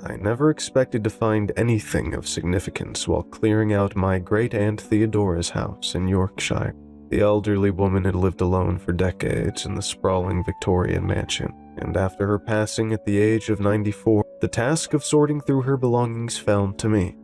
I never expected to find anything of significance while clearing out my great-aunt Theodora's house in Yorkshire. The elderly woman had lived alone for decades in the sprawling Victorian mansion, and after her passing at the age of 94, the task of sorting through her belongings fell to me.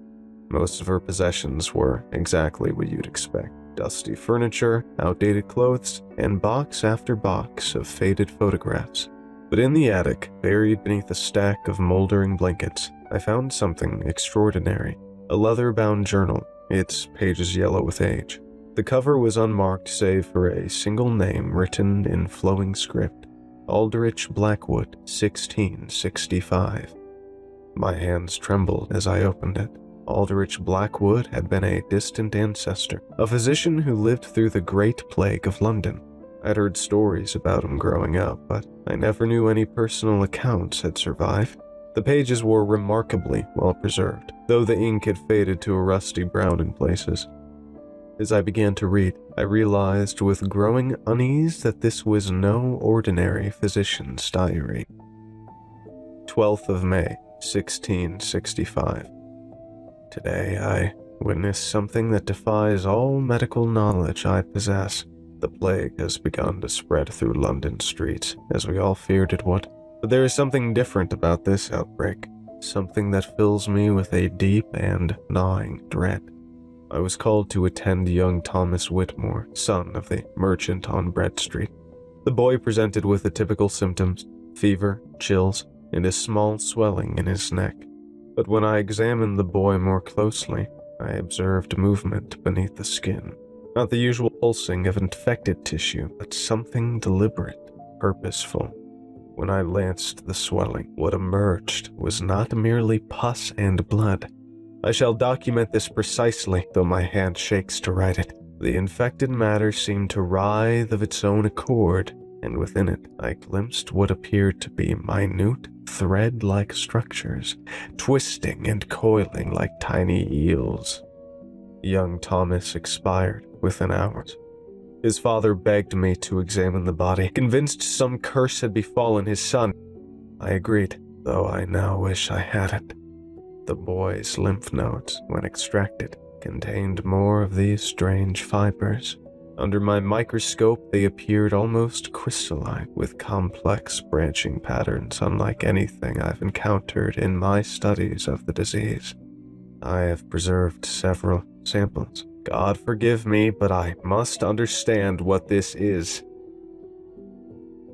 Most of her possessions were exactly what you'd expect: dusty furniture, outdated clothes, and box after box of faded photographs. But in the attic, buried beneath a stack of moldering blankets, I found something extraordinary: a leather-bound journal, its pages yellow with age. The cover was unmarked save for a single name written in flowing script: Aldrich Blackwood, 1665. My hands trembled as I opened it. Aldrich Blackwood had been a distant ancestor, a physician who lived through the Great Plague of London. I'd heard stories about him growing up, but I never knew any personal accounts had survived. The pages were remarkably well preserved, though the ink had faded to a rusty brown in places. As I began to read, I realized with growing unease that this was no ordinary physician's diary. 12th of May, 1665. Today I witnessed something that defies all medical knowledge I possess. The plague has begun to spread through London streets, as we all feared it would. But there is something different about this outbreak, something that fills me with a deep and gnawing dread. I was called to attend young Thomas Whitmore, son of the merchant on Bread Street. The boy presented with the typical symptoms: fever, chills, and a small swelling in his neck. But when I examined the boy more closely, I observed movement beneath the skin. Not the usual pulsing of infected tissue, but something deliberate, purposeful. When I lanced the swelling, what emerged was not merely pus and blood. I shall document this precisely, though my hand shakes to write it. The infected matter seemed to writhe of its own accord, and within it I glimpsed what appeared to be minute, thread-like structures, twisting and coiling like tiny eels. Young Thomas expired within hours. His father begged me to examine the body, convinced some curse had befallen his son. I agreed, though I now wish I hadn't. The boy's lymph nodes, when extracted, contained more of these strange fibers. Under my microscope, they appeared almost crystalline, with complex branching patterns unlike anything I've encountered in my studies of the disease. I have preserved several samples. God forgive me, but I must understand what this is.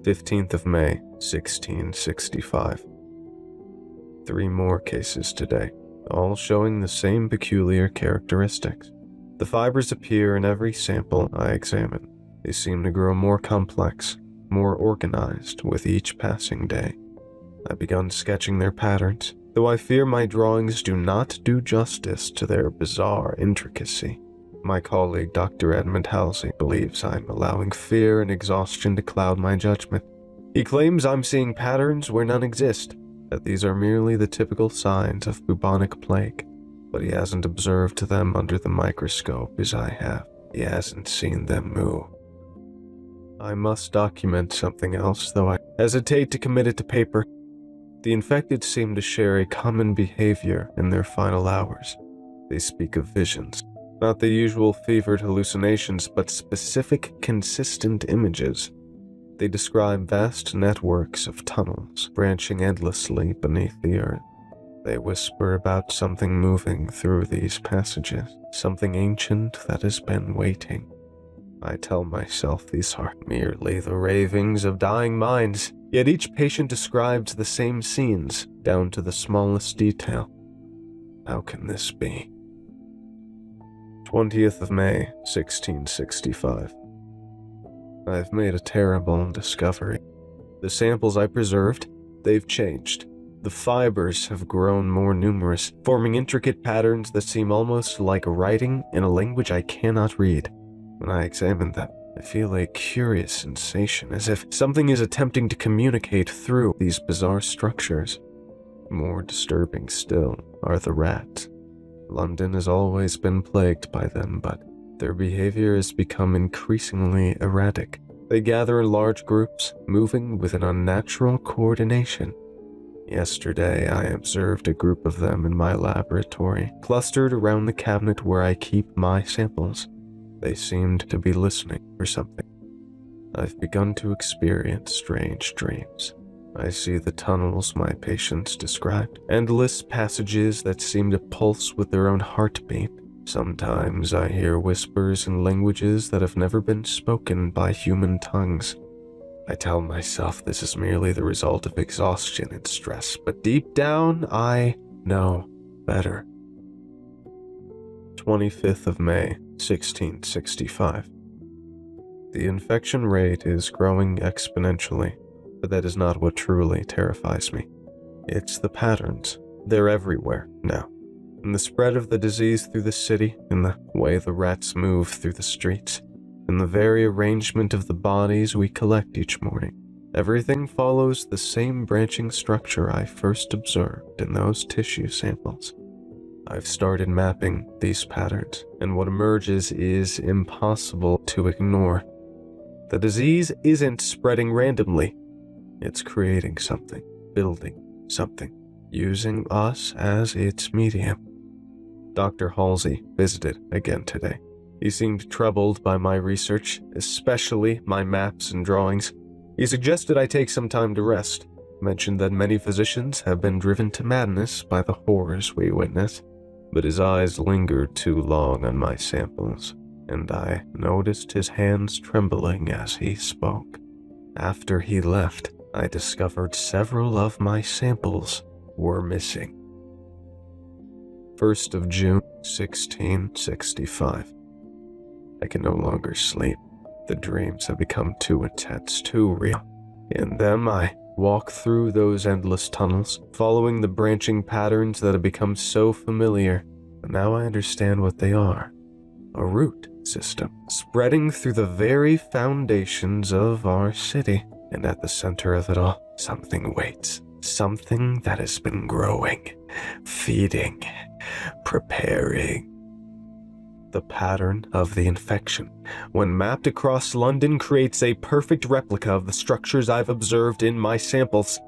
15th of May, 1665. 3 more cases today, all showing the same peculiar characteristics. The fibers appear in every sample I examine. They seem to grow more complex, more organized with each passing day. I've begun sketching their patterns, though I fear my drawings do not do justice to their bizarre intricacy. My colleague Dr. Edmund Halsey believes I'm allowing fear and exhaustion to cloud my judgment. He claims I'm seeing patterns where none exist, that these are merely the typical signs of bubonic plague. But he hasn't observed them under the microscope as I have. He hasn't seen them move. I must document something else, though I hesitate to commit it to paper. The infected seem to share a common behavior in their final hours. They speak of visions, not the usual fevered hallucinations, but specific, consistent images. They describe vast networks of tunnels branching endlessly beneath the earth. They whisper about something moving through these passages, something ancient that has been waiting. I tell myself these are merely the ravings of dying minds, yet each patient describes the same scenes, down to the smallest detail. How can this be? 20th of May, 1665. I've made a terrible discovery. The samples I preserved, they've changed. The fibers have grown more numerous, forming intricate patterns that seem almost like writing in a language I cannot read. When I examine them, I feel a curious sensation, as if something is attempting to communicate through these bizarre structures. More disturbing still are the rats. London has always been plagued by them, but their behavior has become increasingly erratic. They gather in large groups, moving with an unnatural coordination. Yesterday, I observed a group of them in my laboratory, clustered around the cabinet where I keep my samples. They seemed to be listening for something. I've begun to experience strange dreams. I see the tunnels my patients described, endless passages that seem to pulse with their own heartbeat. Sometimes I hear whispers in languages that have never been spoken by human tongues. I tell myself this is merely the result of exhaustion and stress, but deep down, I know better. 25th of May, 1665. The infection rate is growing exponentially, but that is not what truly terrifies me. It's the patterns. They're everywhere now. In the spread of the disease through the city, in the way the rats move through the streets, in the very arrangement of the bodies we collect each morning. Everything follows the same branching structure I first observed in those tissue samples. I've started mapping these patterns, and what emerges is impossible to ignore. The disease isn't spreading randomly. It's creating something, building something, using us as its medium. Dr. Halsey visited again today. He seemed troubled by my research, especially my maps and drawings. He suggested I take some time to rest, mentioned that many physicians have been driven to madness by the horrors we witness, but his eyes lingered too long on my samples, and I noticed his hands trembling as he spoke. After he left, I discovered several of my samples were missing. 1st of June, 1665. I can no longer sleep. The dreams have become too intense, too real. In them, I walk through those endless tunnels, following the branching patterns that have become so familiar. But now I understand what they are. A root system, spreading through the very foundations of our city. And at the center of it all, something waits. Something that has been growing, feeding, preparing. The pattern of the infection, when mapped across London, creates a perfect replica of the structures I've observed in my samples.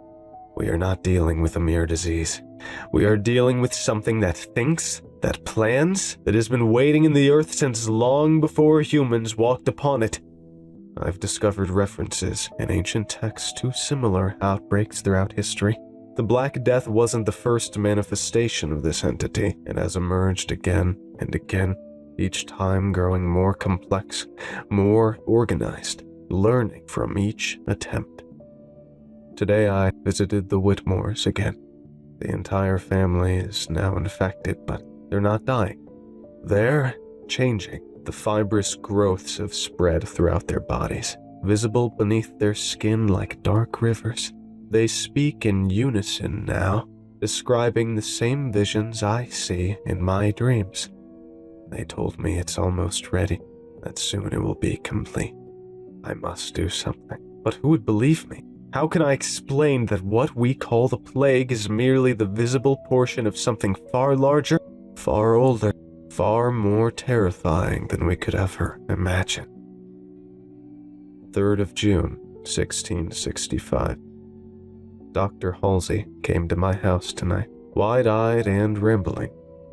We are not dealing with a mere disease. We are dealing with something that thinks, that plans, that has been waiting in the earth since long before humans walked upon it. I've discovered references in ancient texts to similar outbreaks throughout history. The Black Death wasn't the first manifestation of this entity, and has emerged again and again, each time growing more complex, more organized, learning from each attempt. Today I visited the Whitmores again. The entire family is now infected, but they're not dying. They're changing. The fibrous growths have spread throughout their bodies, visible beneath their skin like dark rivers. They speak in unison now, describing the same visions I see in my dreams. They told me it's almost ready, that soon it will be complete. I must do something. But who would believe me? How can I explain that what we call the plague is merely the visible portion of something far larger, far older, far more terrifying than we could ever imagine? 3rd of June, 1665. Dr. Halsey came to my house tonight, wide-eyed and rambling.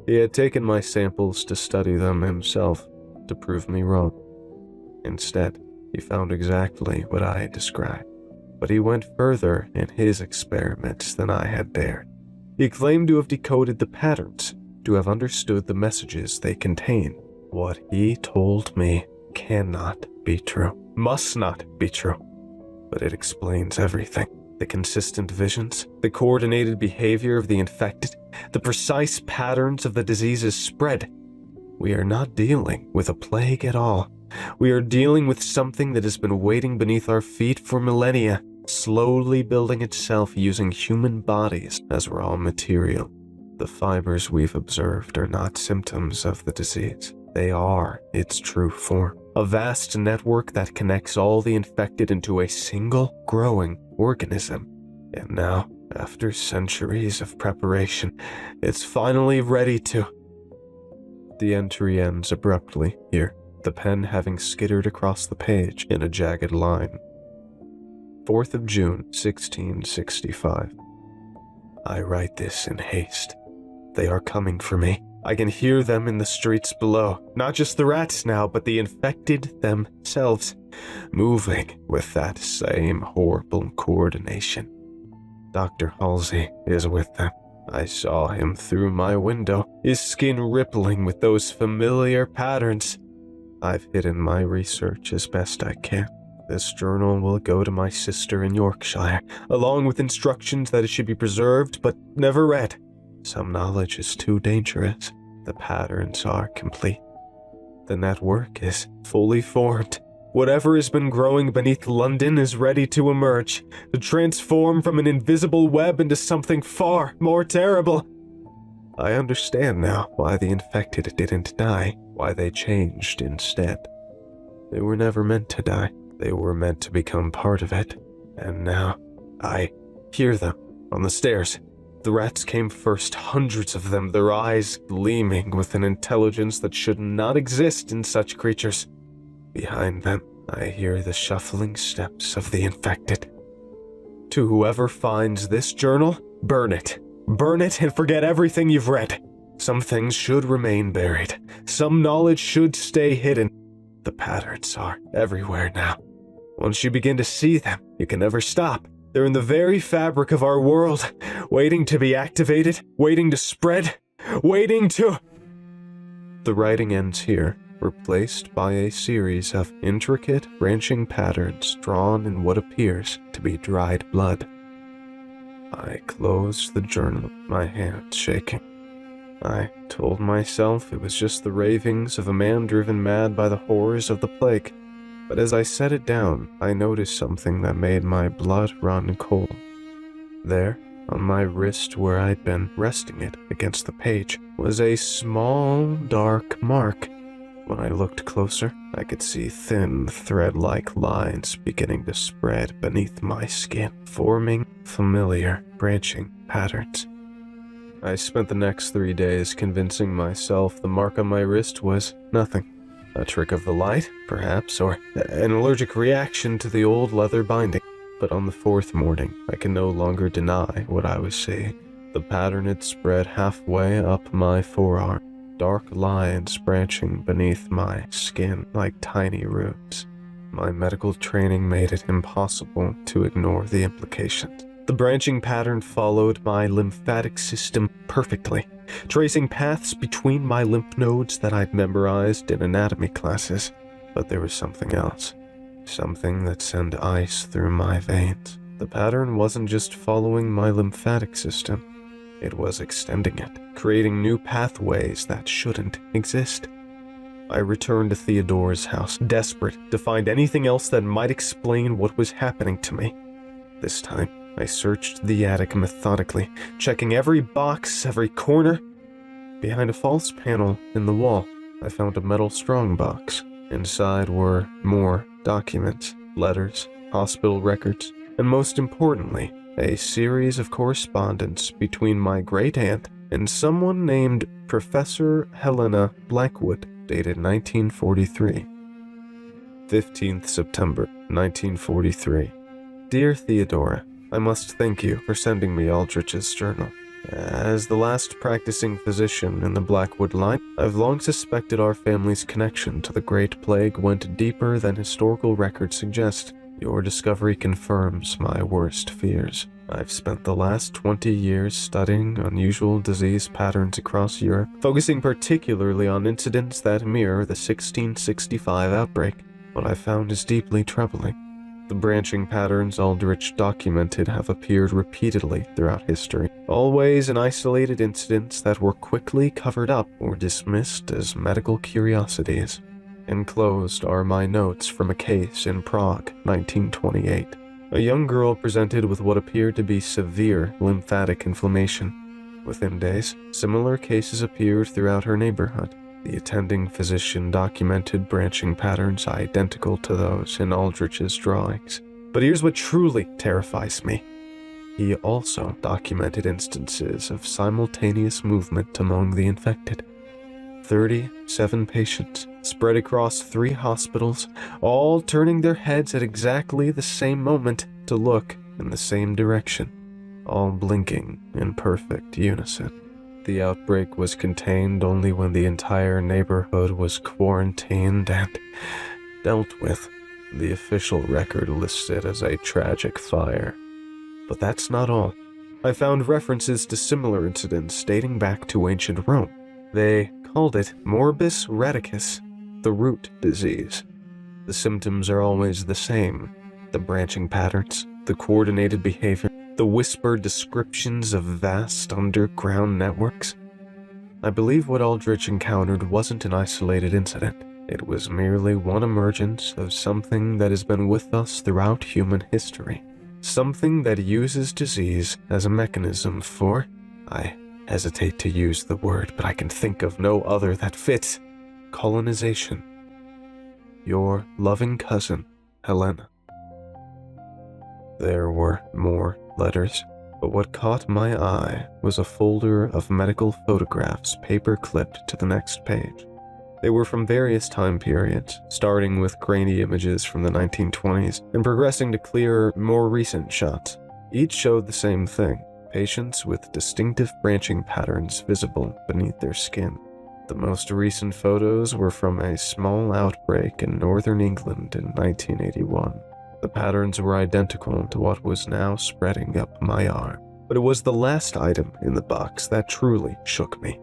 He had taken my samples to study them himself, to prove me wrong. Instead, he found exactly what I had described, but he went further in his experiments than I had dared. He claimed to have decoded the patterns, to have understood the messages they contain. What he told me cannot be true, must not be true, but it explains everything. The consistent visions, the coordinated behavior of the infected, the precise patterns of the disease's spread. We are not dealing with a plague at all. We are dealing with something that has been waiting beneath our feet for millennia, slowly building itself using human bodies as raw material. The fibers we've observed are not symptoms of the disease. They are its true form. A vast network that connects all the infected into a single growing organism. And now, after centuries of preparation, it's finally ready to... The entry ends abruptly here, the pen having skittered across the page in a jagged line. 4th of June, 1665. I write this in haste. They are coming for me. I can hear them in the streets below. Not just the rats now, but the infected themselves, moving with that same horrible coordination. Dr. Halsey is with them. I saw him through my window, his skin rippling with those familiar patterns. I've hidden my research as best I can. This journal will go to my sister in Yorkshire, along with instructions that it should be preserved but never read. Some knowledge is too dangerous. The patterns are complete. The network is fully formed. Whatever has been growing beneath London is ready to emerge, to transform from an invisible web into something far more terrible. I understand now why the infected didn't die, why they changed instead. They were never meant to die. They were meant to become part of it. And now, I hear them on the stairs. The rats came first, hundreds of them, their eyes gleaming with an intelligence that should not exist in such creatures. Behind them, I hear the shuffling steps of the infected. To whoever finds this journal, burn it. Burn it and forget everything you've read. Some things should remain buried. Some knowledge should stay hidden. The patterns are everywhere now. Once you begin to see them, you can never stop. They're in the very fabric of our world, waiting to be activated, waiting to spread, waiting to... The writing ends here, replaced by a series of intricate, branching patterns drawn in what appears to be dried blood. I closed the journal, my hands shaking. I told myself it was just the ravings of a man driven mad by the horrors of the plague. But as I set it down, I noticed something that made my blood run cold. There, on my wrist where I'd been resting it against the page, was a small, dark mark. When I looked closer, I could see thin, thread-like lines beginning to spread beneath my skin, forming familiar, branching patterns. I spent the next 3 days convincing myself the mark on my wrist was nothing. A trick of the light, perhaps, or an allergic reaction to the old leather binding. But on the 4th morning, I can no longer deny what I was seeing. The pattern had spread halfway up my forearm, dark lines branching beneath my skin like tiny roots. My medical training made it impossible to ignore the implications. The branching pattern followed my lymphatic system perfectly, tracing paths between my lymph nodes that I'd memorized in anatomy classes. But there was something else, something that sent ice through my veins. The pattern wasn't just following my lymphatic system, it was extending it, creating new pathways that shouldn't exist. I returned to Theodore's house, desperate to find anything else that might explain what was happening to me. This time, I searched the attic methodically, checking every box, every corner. Behind a false panel in the wall, I found a metal strongbox. Inside were more documents, letters, hospital records, and most importantly, a series of correspondence between my great-aunt and someone named Professor Helena Blackwood, dated 1943. 15th September, 1943. Dear Theodora, I must thank you for sending me Aldrich's journal. As the last practicing physician in the Blackwood line, I've long suspected our family's connection to the Great Plague went deeper than historical records suggest. Your discovery confirms my worst fears. I've spent the last 20 years studying unusual disease patterns across Europe, focusing particularly on incidents that mirror the 1665 outbreak. What I found is deeply troubling. The branching patterns Aldrich documented have appeared repeatedly throughout history, always in isolated incidents that were quickly covered up or dismissed as medical curiosities. Enclosed are my notes from a case in Prague, 1928. A young girl presented with what appeared to be severe lymphatic inflammation. Within days, similar cases appeared throughout her neighborhood. The attending physician documented branching patterns identical to those in Aldrich's drawings. But here's what truly terrifies me. He also documented instances of simultaneous movement among the infected. 37 patients, spread across 3 hospitals, all turning their heads at exactly the same moment to look in the same direction. all blinking in perfect unison. The outbreak was contained only when the entire neighborhood was quarantined and dealt with. The official record lists it as a tragic fire. But that's not all. I found references to similar incidents dating back to ancient Rome. They called it morbus radicus, the root disease. The symptoms are always the same. The branching patterns, the coordinated behavior, the whispered descriptions of vast underground networks. I believe what Aldrich encountered wasn't an isolated incident. It was merely one emergence of something that has been with us throughout human history. Something that uses disease as a mechanism for, I hesitate to use the word, but I can think of no other that fits, colonization. Your loving cousin, Helena. There were more letters, but what caught my eye was a folder of medical photographs paper-clipped to the next page. They were from various time periods, starting with grainy images from the 1920s and progressing to clearer, more recent shots. Each showed the same thing, patients with distinctive branching patterns visible beneath their skin. The most recent photos were from a small outbreak in northern England in 1981. The patterns were identical to what was now spreading up my arm, but it was the last item in the box that truly shook me.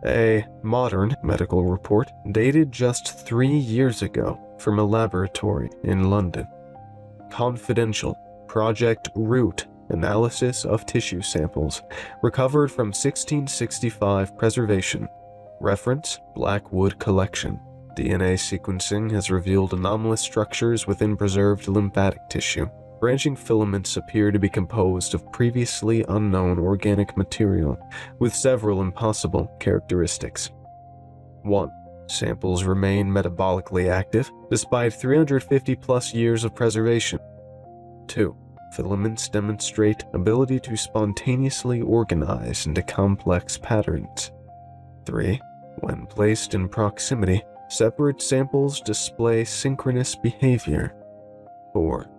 A modern medical report dated just 3 years ago from a laboratory in London. Confidential Project Root analysis of tissue samples recovered from 1665 preservation. Reference Blackwood collection. DNA sequencing has revealed anomalous structures within preserved lymphatic tissue. Branching filaments appear to be composed of previously unknown organic material with several impossible characteristics. 1. Samples remain metabolically active despite 350 plus years of preservation. 2. Filaments demonstrate ability to spontaneously organize into complex patterns. 3. When placed in proximity, separate samples display synchronous behavior. 4.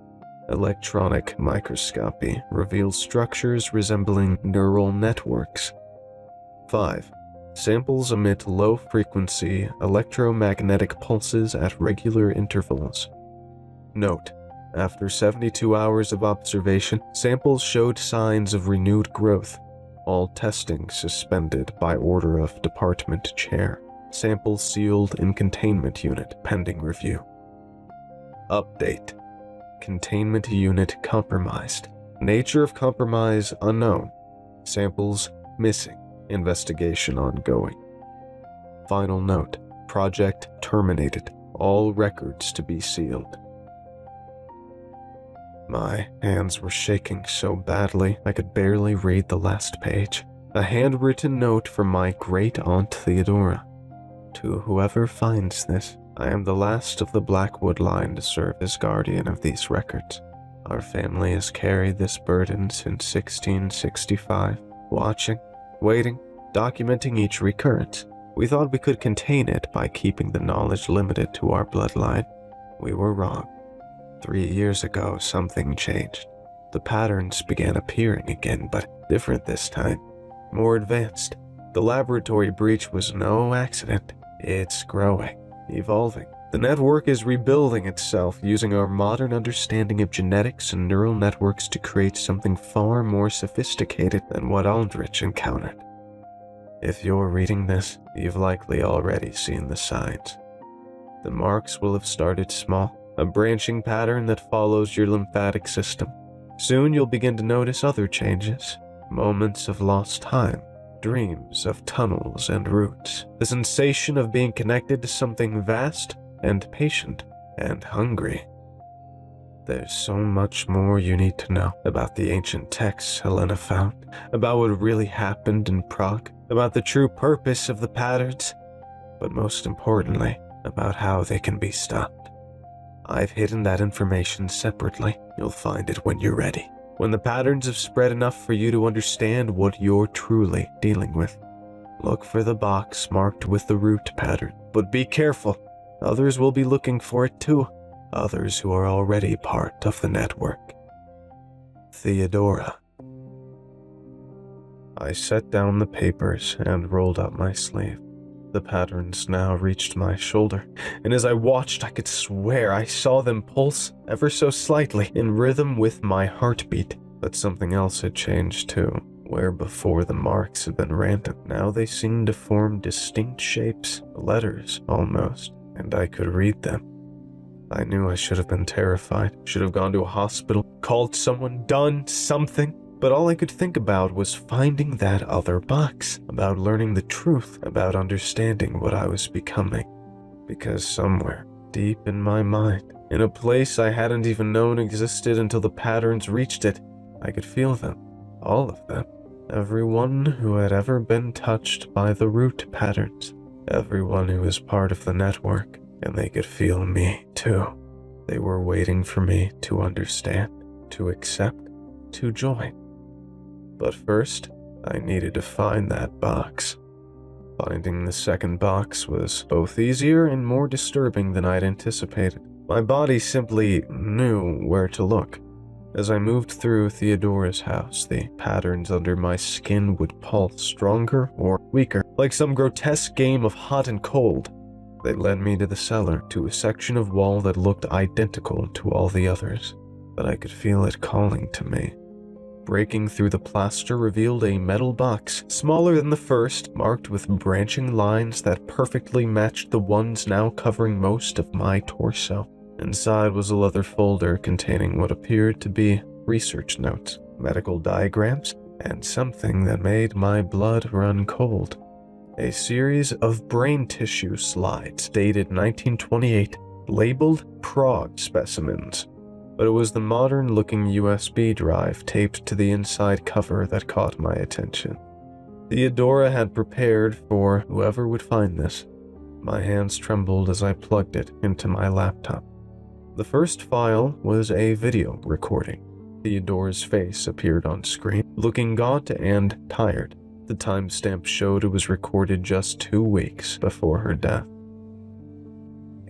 Electronic microscopy reveals structures resembling neural networks. 5. Samples emit low-frequency electromagnetic pulses at regular intervals. Note: after 72 hours of observation, samples showed signs of renewed growth. All testing suspended by order of department chair. Samples sealed in containment unit pending review. Update: containment unit compromised. Nature of compromise unknown. Samples missing. Investigation ongoing. Final note: project terminated. All records to be sealed. My hands were shaking so badly I could barely read the last page. A handwritten note from my great-aunt Theodora. To whoever finds this, I am the last of the Blackwood line to serve as guardian of these records. Our family has carried this burden since 1665, watching, waiting, documenting each recurrence. We thought we could contain it by keeping the knowledge limited to our bloodline. We were wrong. 3 years ago, something changed. The patterns began appearing again, but different this time. More advanced. The laboratory breach was no accident. It's growing, evolving. The network is rebuilding itself using our modern understanding of genetics and neural networks to create something far more sophisticated than what Aldrich encountered. If you're reading this, you've likely already seen the signs. The marks will have started small, a branching pattern that follows your lymphatic system. Soon you'll begin to notice other changes, moments of lost time, dreams of tunnels and roots, the sensation of being connected to something vast and patient and hungry. There's so much more you need to know about the ancient texts Helena found, about what really happened in Prague, about the true purpose of the patterns, but most importantly, about how they can be stopped. I've hidden that information separately. You'll find it when you're ready. When the patterns have spread enough for you to understand what you're truly dealing with. Look for the box marked with the root pattern, but be careful. Others will be looking for it too. Others who are already part of the network. Theodora. I set down the papers and rolled up my sleeve. The patterns now reached my shoulder, and as I watched, I could swear I saw them pulse ever so slightly in rhythm with my heartbeat. But something else had changed too. Where before the marks had been random, now they seemed to form distinct shapes, letters almost, and I could read them. I knew I should have been terrified, should have gone to a hospital, called someone, done something. But all I could think about was finding that other box, about learning the truth, about understanding what I was becoming. Because somewhere, deep in my mind, in a place I hadn't even known existed until the patterns reached it, I could feel them, all of them. Everyone who had ever been touched by the root patterns, everyone who was part of the network, and they could feel me too. They were waiting for me to understand, to accept, to join. But first, I needed to find that box. Finding the second box was both easier and more disturbing than I'd anticipated. My body simply knew where to look. As I moved through Theodora's house, the patterns under my skin would pulse stronger or weaker, like some grotesque game of hot and cold. They led me to the cellar, to a section of wall that looked identical to all the others, but I could feel it calling to me. Breaking through the plaster revealed a metal box, smaller than the first, marked with branching lines that perfectly matched the ones now covering most of my torso. Inside was a leather folder containing what appeared to be research notes, medical diagrams, and something that made my blood run cold. A series of brain tissue slides dated 1928, labeled Prague specimens. But it was the modern-looking USB drive taped to the inside cover that caught my attention. Theodora had prepared for whoever would find this. My hands trembled as I plugged it into my laptop. The first file was a video recording. Theodora's face appeared on screen, looking gaunt and tired. The timestamp showed it was recorded just 2 weeks before her death.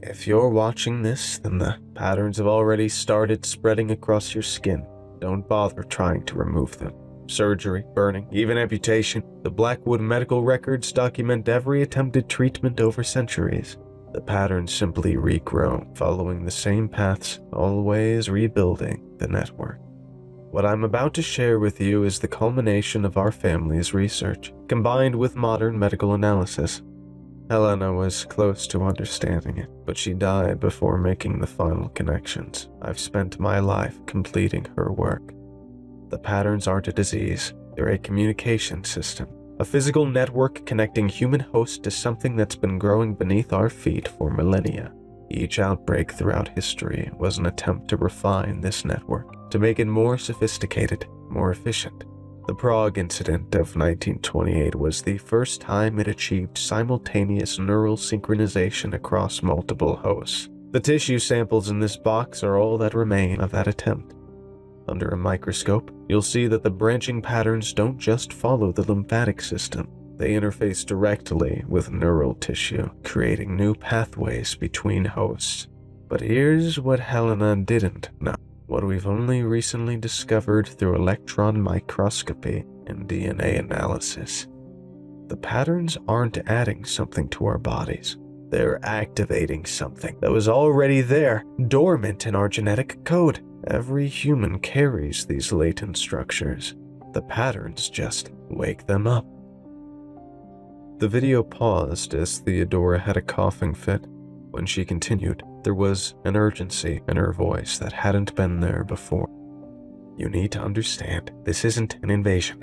If you're watching this, then the patterns have already started spreading across your skin. Don't bother trying to remove them. Surgery, burning, even amputation. The Blackwood medical records document every attempted treatment over centuries. The patterns simply regrow, following the same paths, always rebuilding the network. What I'm about to share with you is the culmination of our family's research, combined with modern medical analysis. Helena was close to understanding it, but she died before making the final connections. I've spent my life completing her work. The patterns aren't a disease, they're a communication system, a physical network connecting human hosts to something that's been growing beneath our feet for millennia. Each outbreak throughout history was an attempt to refine this network, to make it more sophisticated, more efficient. The Prague incident of 1928 was the first time it achieved simultaneous neural synchronization across multiple hosts. The tissue samples in this box are all that remain of that attempt. Under a microscope, you'll see that the branching patterns don't just follow the lymphatic system. They interface directly with neural tissue, creating new pathways between hosts. But here's what Helena didn't know. What we've only recently discovered through electron microscopy and DNA analysis. The patterns aren't adding something to our bodies. They're activating something that was already there, dormant in our genetic code. Every human carries these latent structures. The patterns just wake them up. The video paused as Theodora had a coughing fit. When she continued, there was an urgency in her voice that hadn't been there before. You need to understand, this isn't an invasion.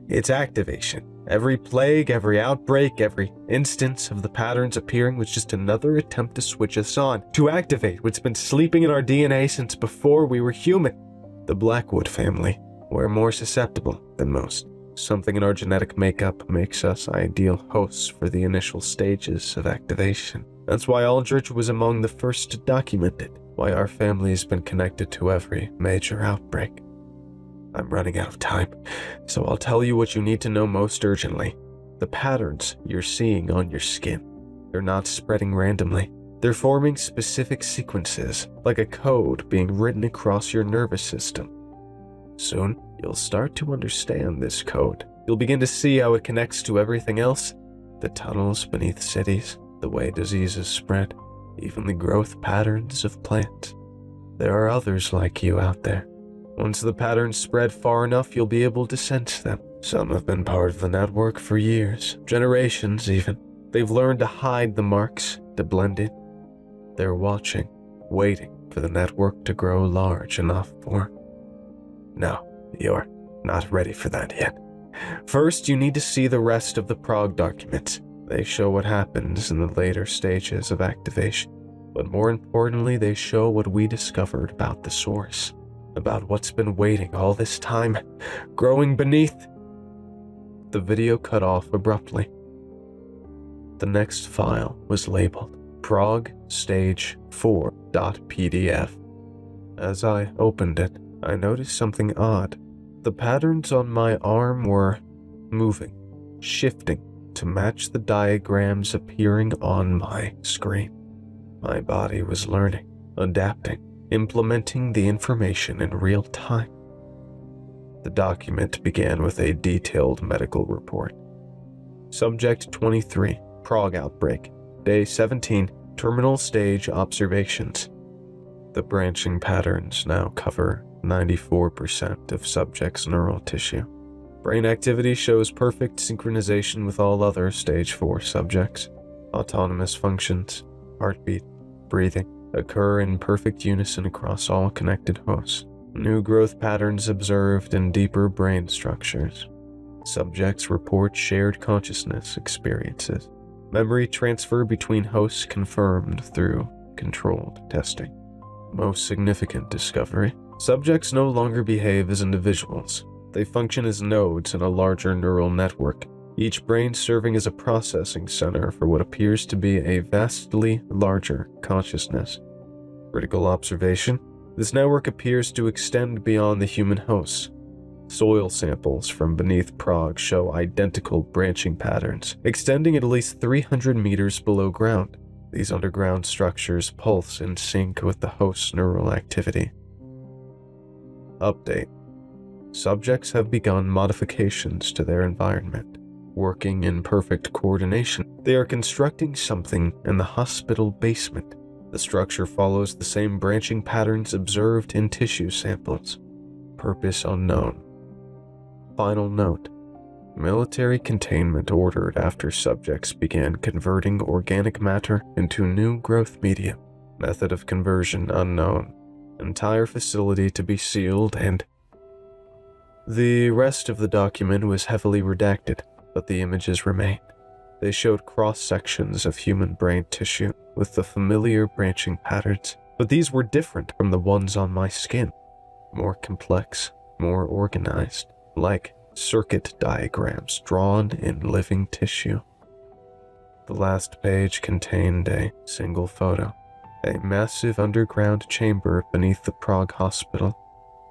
It's activation. Every plague, every outbreak, every instance of the patterns appearing was just another attempt to switch us on, to activate what's been sleeping in our DNA since before we were human. The Blackwood family, we're more susceptible than most. Something in our genetic makeup makes us ideal hosts for the initial stages of activation. That's why Aldrich was among the first to document it, why our family has been connected to every major outbreak. I'm running out of time, so I'll tell you what you need to know most urgently. The patterns you're seeing on your skin, they're not spreading randomly. They're forming specific sequences, like a code being written across your nervous system. Soon, you'll start to understand this code, You'll begin to see how it connects to everything else. The tunnels beneath cities, the way diseases spread, even the growth patterns of plants. There are others like you out there. Once the patterns spread far enough, you'll be able to sense them. Some have been part of the network for years, generations even. They've learned to hide the marks, to blend in. They're watching, waiting for the network to grow large enough for. No, you're not ready for that yet. First, you need to see the rest of the Prague documents. They show what happens in the later stages of activation. But more importantly, they show what we discovered about the source, about what's been waiting all this time, growing beneath. The video cut off abruptly. The next file was labeled Prague Stage 4.pdf. As I opened it, I noticed something odd. The patterns on my arm were moving, shifting to match the diagrams appearing on my screen. My body was learning, adapting, implementing the information in real time. The document began with a detailed medical report. Subject 23, Prague outbreak. Day 17, terminal stage observations. The branching patterns now cover 94% of subject's neural tissue. Brain activity shows perfect synchronization with all other stage 4 subjects. Autonomous functions, heartbeat, breathing, occur in perfect unison across all connected hosts. New growth patterns observed in deeper brain structures. Subjects report shared consciousness experiences. Memory transfer between hosts confirmed through controlled testing. Most significant discovery: subjects no longer behave as individuals. They function as nodes in a larger neural network, each brain serving as a processing center for what appears to be a vastly larger consciousness. Critical observation: this network appears to extend beyond the human hosts. Soil samples from beneath Prague show identical branching patterns, extending at least 300 meters below ground. These underground structures pulse in sync with the host's neural activity. Update: subjects have begun modifications to their environment. Working in perfect coordination, they are constructing something in the hospital basement. The structure follows the same branching patterns observed in tissue samples. Purpose unknown. Final note: military containment ordered after subjects began converting organic matter into new growth medium. Method of conversion unknown. Entire facility to be sealed and... The rest of the document was heavily redacted, but the images remained. They showed cross-sections of human brain tissue with the familiar branching patterns, but these were different from the ones on my skin. More complex, more organized, like circuit diagrams drawn in living tissue. The last page contained a single photo, a massive underground chamber beneath the Prague hospital.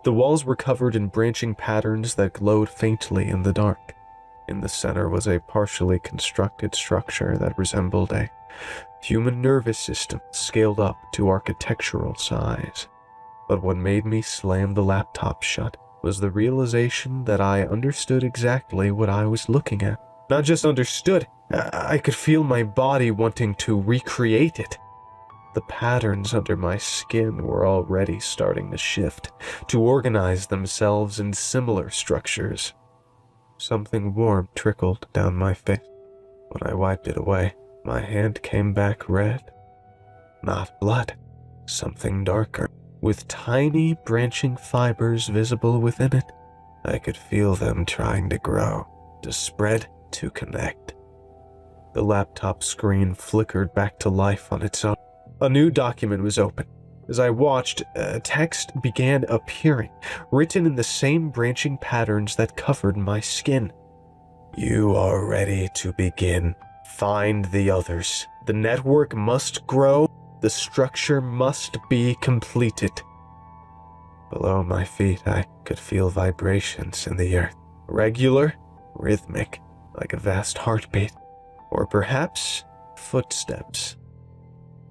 The walls were covered in branching patterns that glowed faintly in the dark. In the center was a partially constructed structure that resembled a human nervous system scaled up to architectural size. But what made me slam the laptop shut was the realization that I understood exactly what I was looking at. Not just understood, I could feel my body wanting to recreate it. The patterns under my skin were already starting to shift, to organize themselves in similar structures. Something warm trickled down my face. When I wiped it away, my hand came back red. Not blood, something darker, with tiny branching fibers visible within it. I could feel them trying to grow, to spread, to connect. The laptop screen flickered back to life on its own. A new document was open. As I watched, text began appearing, written in the same branching patterns that covered my skin. You are ready to begin. Find the others. The network must grow. The structure must be completed. Below my feet, I could feel vibrations in the earth. Regular, rhythmic, like a vast heartbeat. Or perhaps footsteps.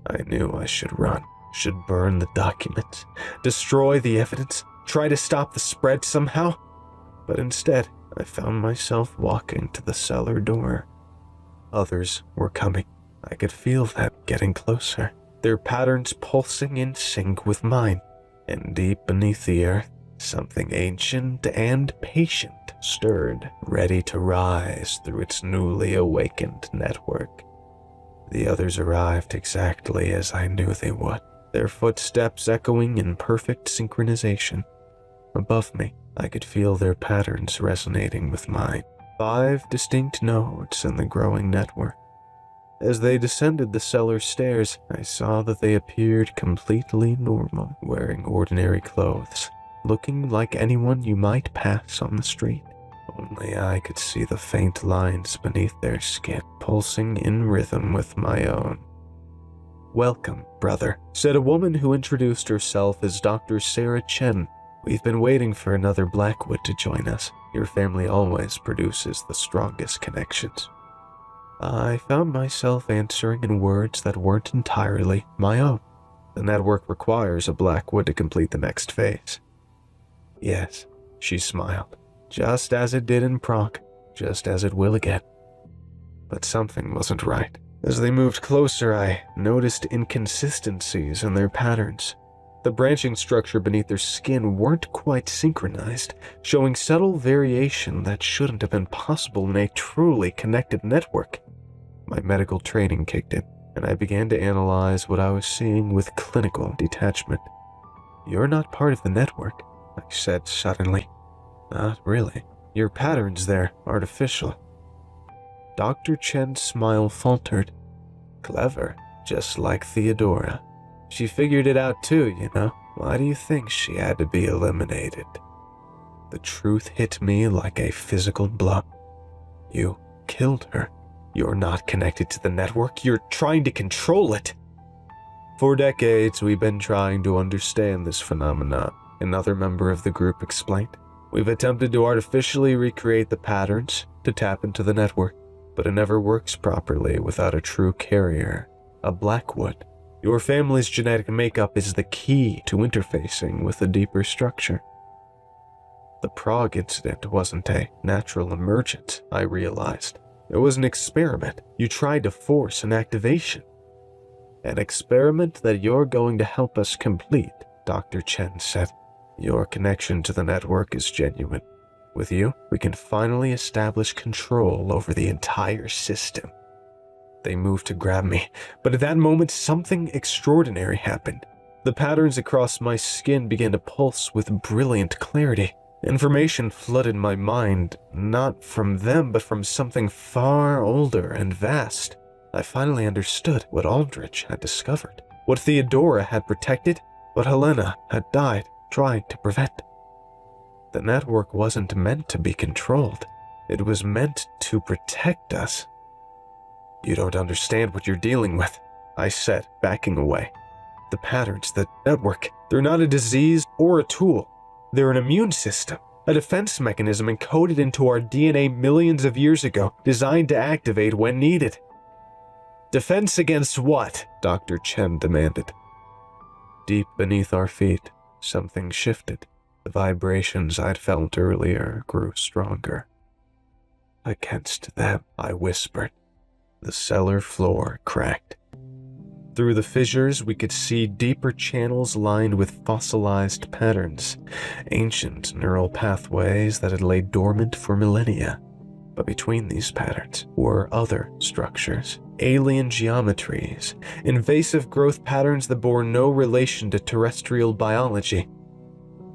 I knew I should run. Should burn the documents, destroy the evidence, try to stop the spread somehow. but instead I found myself walking to the cellar door. Others were coming. I could feel them getting closer, their patterns pulsing in sync with mine. And deep beneath the earth, something ancient and patient stirred, ready to rise through its newly awakened network. The others arrived exactly as I knew they would, their footsteps echoing in perfect synchronization. Above me, I could feel their patterns resonating with mine, 5 distinct nodes in the growing network. As they descended the cellar stairs, I saw that they appeared completely normal, wearing ordinary clothes, looking like anyone you might pass on the street. Only I could see the faint lines beneath their skin, pulsing in rhythm with my own. "Welcome, brother," said a woman who introduced herself as Dr. Sarah Chen. "We've been waiting for another Blackwood to join us. Your family always produces the strongest connections." I found myself answering in words that weren't entirely my own. "The network requires a Blackwood to complete the next phase." "Yes," she smiled. "Just as it did in Prague, just as it will again." But something wasn't right. As they moved closer, I noticed inconsistencies in their patterns. The branching structure beneath their skin weren't quite synchronized, showing subtle variation that shouldn't have been possible in a truly connected network. My medical training kicked in, and I began to analyze what I was seeing with clinical detachment. "You're not part of the network," I said suddenly. "Not really. Your patterns there, artificial." Dr. Chen's smile faltered. "Clever, just like Theodora. She figured it out too, you know. Why do you think she had to be eliminated?" The truth hit me like a physical blow. "You killed her. You're not connected to the network. You're trying to control it." "For decades, we've been trying to understand this phenomenon," another member of the group explained. "We've attempted to artificially recreate the patterns to tap into the network, but it never works properly without a true carrier, a Blackwood. Your family's genetic makeup is the key to interfacing with a deeper structure." The Prague incident wasn't a natural emergence, I realized. It was an experiment. You tried to force an activation. "An experiment that you're going to help us complete," Dr. Chen said. "Your connection to the network is genuine. With you, we can finally establish control over the entire system." They moved to grab me, but at that moment something extraordinary happened. The patterns across my skin began to pulse with brilliant clarity. Information flooded my mind, not from them, but from something far older and vast. I finally understood what Aldrich had discovered, what Theodora had protected, what Helena had died trying to prevent. The network wasn't meant to be controlled. It was meant to protect us. "You don't understand what you're dealing with," I said, backing away. "The patterns, the network, they're not a disease or a tool. They're an immune system, a defense mechanism encoded into our DNA millions of years ago, designed to activate when needed." "Defense against what?" Dr. Chen demanded. Deep beneath our feet, something shifted. The vibrations I'd felt earlier grew stronger. "Against them," I whispered. The cellar floor cracked. Through the fissures, we could see deeper channels lined with fossilized patterns, ancient neural pathways that had laid dormant for millennia. But between these patterns were other structures, alien geometries, invasive growth patterns that bore no relation to terrestrial biology.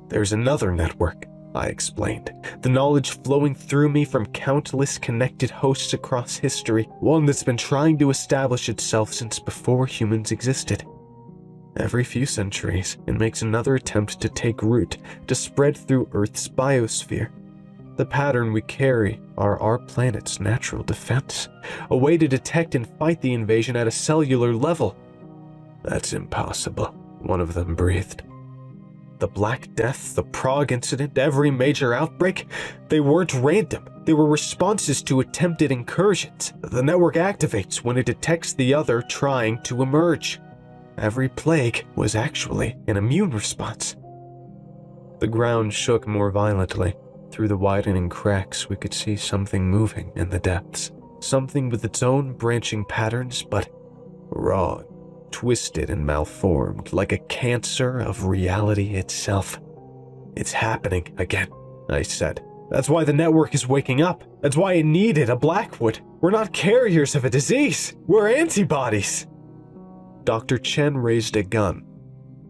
"There's another network," I explained, the knowledge flowing through me from countless connected hosts across history, one that's been trying to establish itself since before humans existed. Every few centuries, it makes another attempt to take root, to spread through Earth's biosphere. The pattern we carry are our planet's natural defense, a way to detect and fight the invasion at a cellular level." "That's impossible," one of them breathed. The Black Death, the Prague incident, every major outbreak, they weren't random. They were responses to attempted incursions. The network activates when it detects the other trying to emerge. Every plague was actually an immune response. The ground shook more violently. Through the widening cracks, we could see something moving in the depths. Something with its own branching patterns, but raw, twisted and malformed, like a cancer of reality itself. "It's happening again," I said. "That's why the network is waking up. That's why it needed a Blackwood. We're not carriers of a disease. We're antibodies." Dr. Chen raised a gun.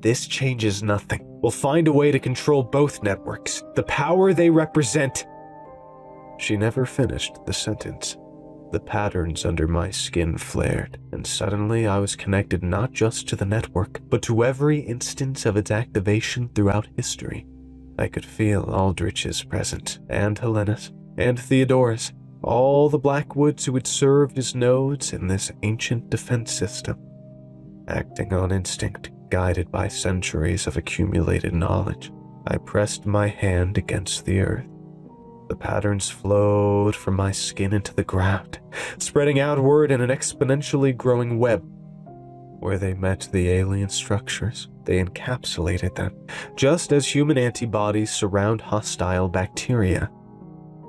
"This changes nothing. We'll find a way to control both networks. The power they represent." She never finished the sentence. The patterns under my skin flared, and suddenly I was connected not just to the network, but to every instance of its activation throughout history. I could feel Aldrich's presence, and Helena's, and Theodora's, all the Blackwoods who had served as nodes in this ancient defense system. Acting on instinct, guided by centuries of accumulated knowledge, I pressed my hand against the earth. The patterns flowed from my skin into the ground, spreading outward in an exponentially growing web. Where they met the alien structures, they encapsulated them, just as human antibodies surround hostile bacteria.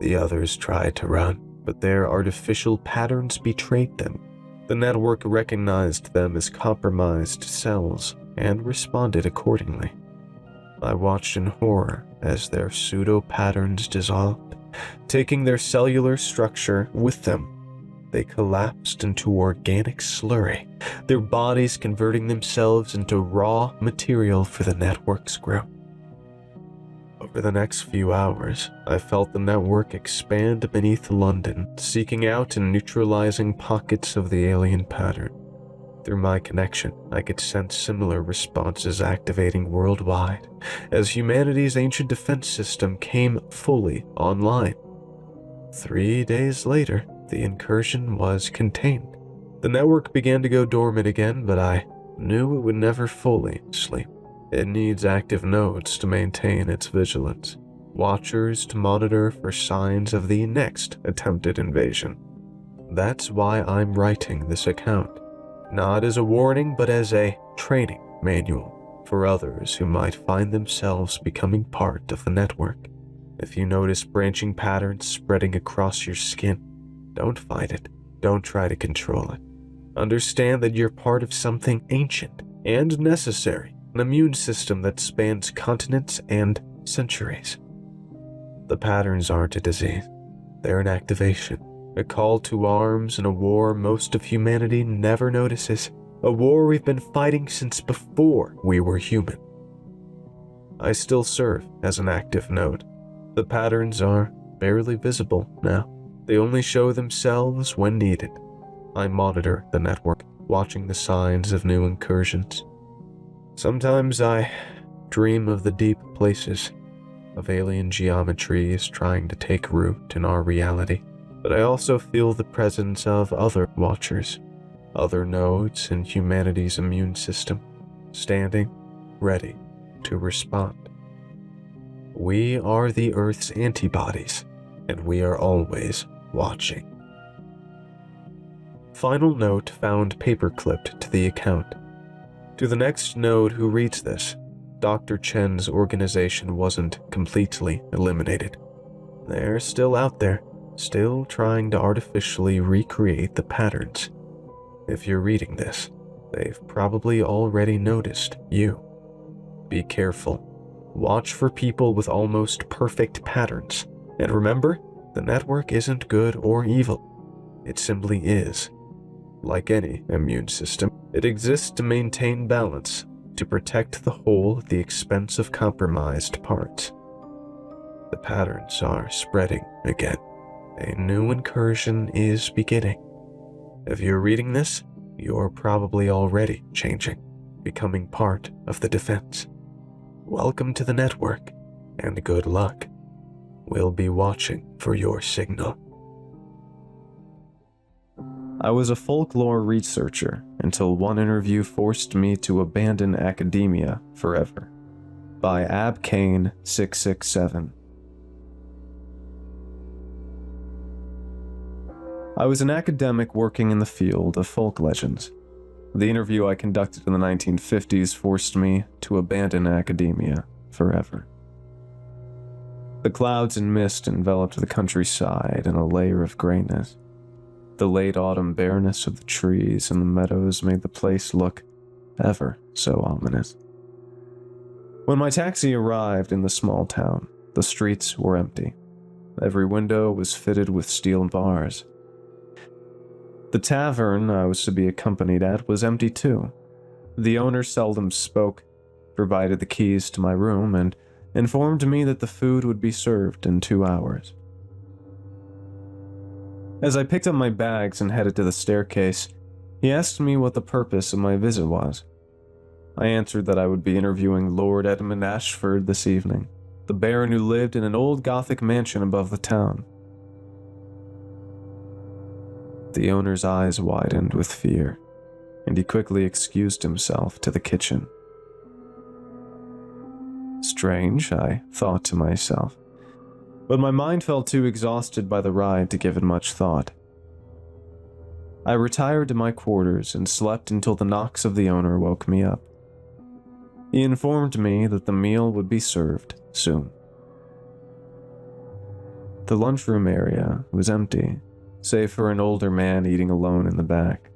The others tried to run, but their artificial patterns betrayed them. The network recognized them as compromised cells and responded accordingly. I watched in horror as their pseudo-patterns dissolved, taking their cellular structure with them. They collapsed into organic slurry, their bodies converting themselves into raw material for the network's growth. Over the next few hours, I felt the network expand beneath London, seeking out and neutralizing pockets of the alien pattern. Through my connection, I could sense similar responses activating worldwide, as humanity's ancient defense system came fully online. 3 days later, the incursion was contained. The network began to go dormant again, but I knew it would never fully sleep. It needs active nodes to maintain its vigilance, watchers to monitor for signs of the next attempted invasion. That's why I'm writing this account, not as a warning, but as a training manual for others who might find themselves becoming part of the network. If you notice branching patterns spreading across your skin, don't fight it. Don't try to control it. Understand that you're part of something ancient and necessary, an immune system that spans continents and centuries. The patterns aren't a disease. They're an activation, a call to arms in a war most of humanity never notices, a war we've been fighting since before we were human. I still serve as an active node. The patterns are barely visible now. They only show themselves when needed. I monitor the network, watching the signs of new incursions. Sometimes I dream of the deep places, of alien geometries trying to take root in our reality. But I also feel the presence of other watchers, other nodes in humanity's immune system, standing ready to respond. We are the Earth's antibodies, and we are always watching. Final note found paperclipped to the account. To the next node who reads this, Dr. Chen's organization wasn't completely eliminated. They're still out there, still trying to artificially recreate the patterns. If you're reading this, they've probably already noticed you. Be careful. Watch for people with almost perfect patterns. And remember, the network isn't good or evil. It simply is. Like any immune system, it exists to maintain balance, to protect the whole at the expense of compromised parts. The patterns are spreading again. A new incursion is beginning. If you're reading this, you're probably already changing, becoming part of the defense. Welcome to the network, and good luck. We'll be watching for your signal. I was a folklore researcher until one interview forced me to abandon academia forever. By Ab Kane 667. I was an academic working in the field of folk legends. The interview I conducted in the 1950s forced me to abandon academia forever. The clouds and mist enveloped the countryside in a layer of grayness. The late autumn bareness of the trees and the meadows made the place look ever so ominous. When my taxi arrived in the small town, the streets were empty. Every window was fitted with steel bars. The tavern I was to be accompanied at was empty too. The owner seldom spoke, provided the keys to my room, and informed me that the food would be served in 2 hours. As I picked up my bags and headed to the staircase, he asked me what the purpose of my visit was. I answered that I would be interviewing Lord Edmund Ashford this evening, the baron who lived in an old Gothic mansion above the town. The owner's eyes widened with fear, and he quickly excused himself to the kitchen. Strange, I thought to myself, but my mind felt too exhausted by the ride to give it much thought. I retired to my quarters and slept until the knocks of the owner woke me up. He informed me that the meal would be served soon. The lunchroom area was empty, save for an older man eating alone in the back.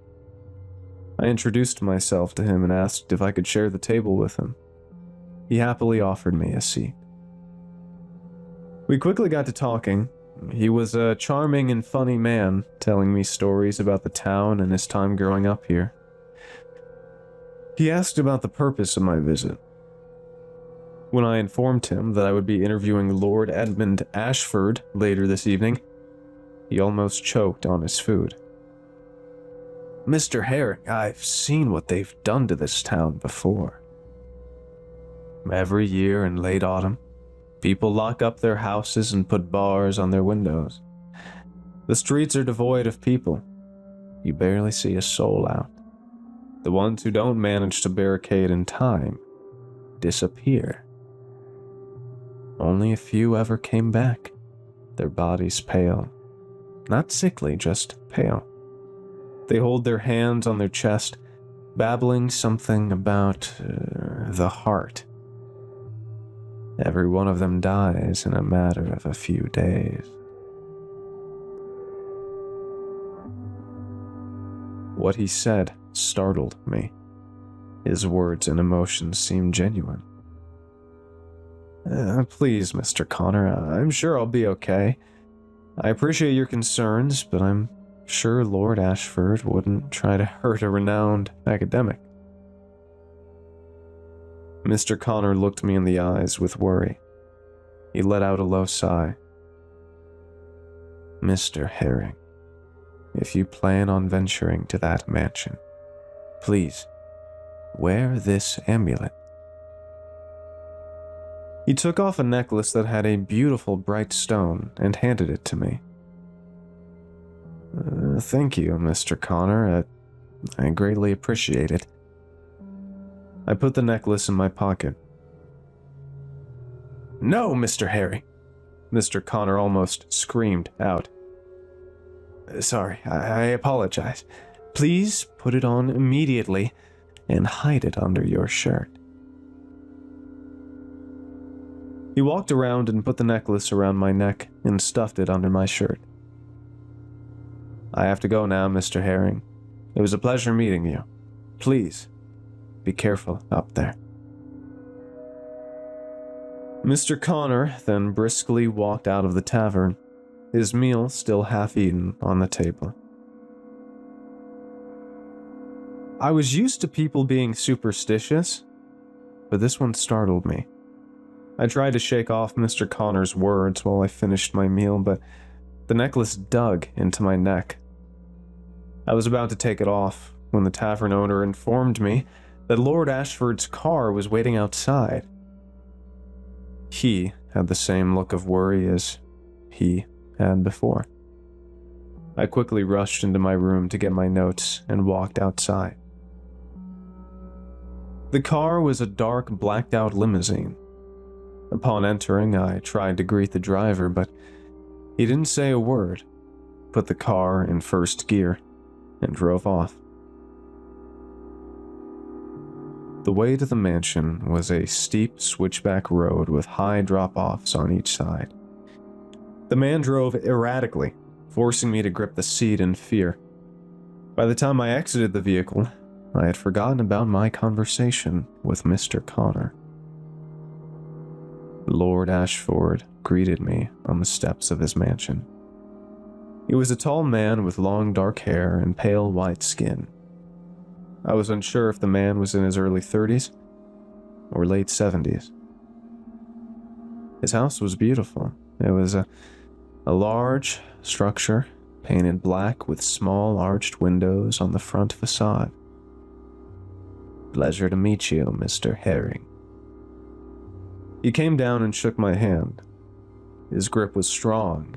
I introduced myself to him and asked if I could share the table with him. He happily offered me a seat. We quickly got to talking. He was a charming and funny man, telling me stories about the town and his time growing up here. He asked about the purpose of my visit. When I informed him that I would be interviewing Lord Edmund Ashford later this evening, he almost choked on his food. "Mr. Herring, I've seen what they've done to this town before. Every year in late autumn, people lock up their houses and put bars on their windows. The streets are devoid of people. You barely see a soul out. The ones who don't manage to barricade in time disappear. Only a few ever came back, their bodies pale. Not sickly, just pale. They hold their hands on their chest, babbling something about the heart. Every one of them dies in a matter of a few days." What he said startled me. His words and emotions seemed genuine. Please, Mr. Connor, I'm sure I'll be okay. I appreciate your concerns, but I'm sure Lord Ashford wouldn't try to hurt a renowned academic." Mr. Connor looked me in the eyes with worry. He let out a low sigh. "Mr. Herring, if you plan on venturing to that mansion, please, wear this amulet." He took off a necklace that had a beautiful bright stone and handed it to me. Thank you, Mr. Connor. I greatly appreciate it." I put the necklace in my pocket. "No, Mr. Herring!" Mr. Connor almost screamed out. "Sorry, I apologize. Please put it on immediately and hide it under your shirt." He walked around and put the necklace around my neck and stuffed it under my shirt. "I have to go now, Mr. Herring. It was a pleasure meeting you. Please, be careful up there." Mr. Connor then briskly walked out of the tavern, his meal still half-eaten on the table. I was used to people being superstitious, but this one startled me. I tried to shake off Mr. Connor's words while I finished my meal, but the necklace dug into my neck. I was about to take it off when the tavern owner informed me that Lord Ashford's car was waiting outside. He had the same look of worry as he had before. I quickly rushed into my room to get my notes and walked outside. The car was a dark, blacked-out limousine. Upon entering, I tried to greet the driver, but he didn't say a word, put the car in first gear, and drove off. The way to the mansion was a steep switchback road with high drop-offs on each side. The man drove erratically, forcing me to grip the seat in fear. By the time I exited the vehicle, I had forgotten about my conversation with Mr. Connor. Lord Ashford greeted me on the steps of his mansion. He was a tall man with long dark hair and pale white skin. I was unsure if the man was in his early 30s or late 70s. His house was beautiful. It was a large structure painted black with small arched windows on the front facade. "Pleasure to meet you, Mr. Herring." He came down and shook my hand. His grip was strong,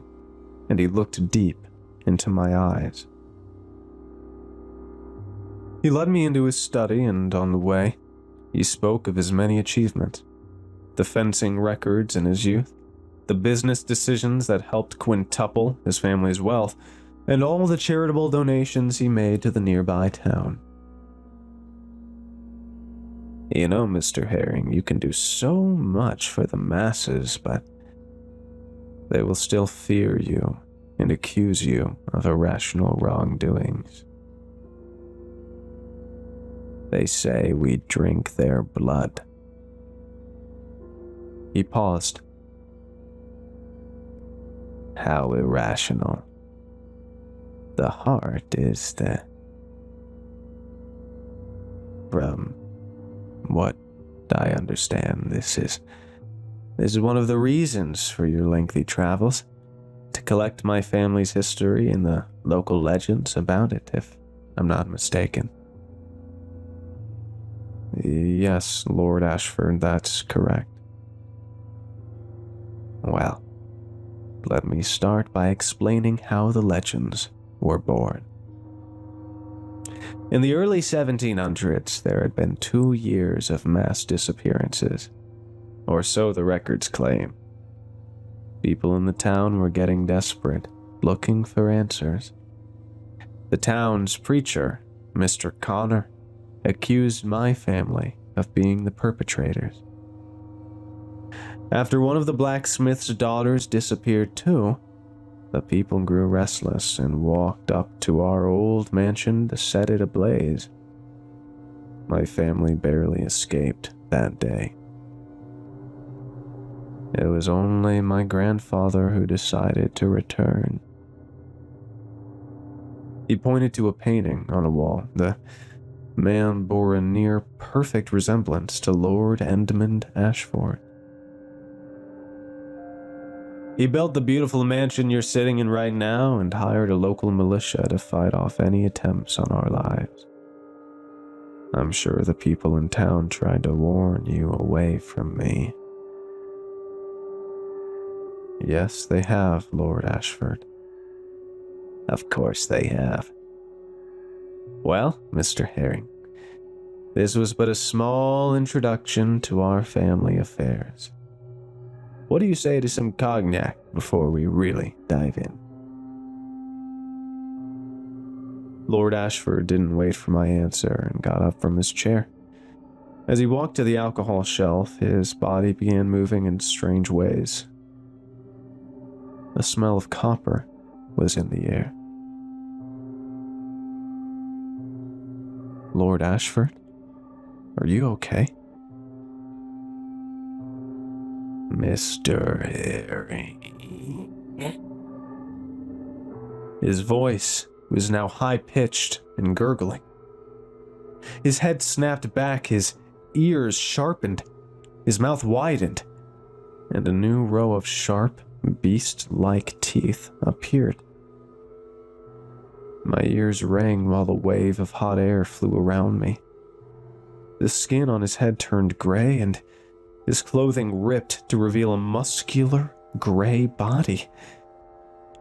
and he looked deep into my eyes. He led me into his study, and on the way, he spoke of his many achievements, the fencing records in his youth, the business decisions that helped quintuple his family's wealth, and all the charitable donations he made to the nearby town. "You know, Mr. Herring, you can do so much for the masses, but they will still fear you and accuse you of irrational wrongdoings. They say we drink their blood." He paused. "How irrational. The heart is the... From what I understand, this is one of the reasons for your lengthy travels, to collect my family's history and the local legends about it, if I'm not mistaken." "Yes, Lord Ashford, that's correct." "Well, let me start by explaining how the legends were born. In the early 1700s, there had been 2 years of mass disappearances, or so the records claim. People in the town were getting desperate, looking for answers. The town's preacher, Mr. Connor, accused my family of being the perpetrators. After one of the blacksmith's daughters disappeared too, the people grew restless and walked up to our old mansion to set it ablaze. My family barely escaped that day. It was only my grandfather who decided to return." He pointed to a painting on a wall. The man bore a near-perfect resemblance to Lord Edmund Ashford. "He built the beautiful mansion you're sitting in right now and hired a local militia to fight off any attempts on our lives. I'm sure the people in town tried to warn you away from me." "Yes, they have, Lord Ashford." "Of course they have. Well, Mr. Herring, this was but a small introduction to our family affairs. What do you say to some cognac before we really dive in?" Lord Ashford didn't wait for my answer and got up from his chair. As he walked to the alcohol shelf, his body began moving in strange ways. The smell of copper was in the air. "Lord Ashford, are you okay?" "Mr. Herring." His voice was now high-pitched and gurgling. His head snapped back, his ears sharpened, his mouth widened, and a new row of sharp, beast-like teeth appeared. My ears rang while the wave of hot air flew around me. The skin on his head turned gray, and his clothing ripped to reveal a muscular, gray body.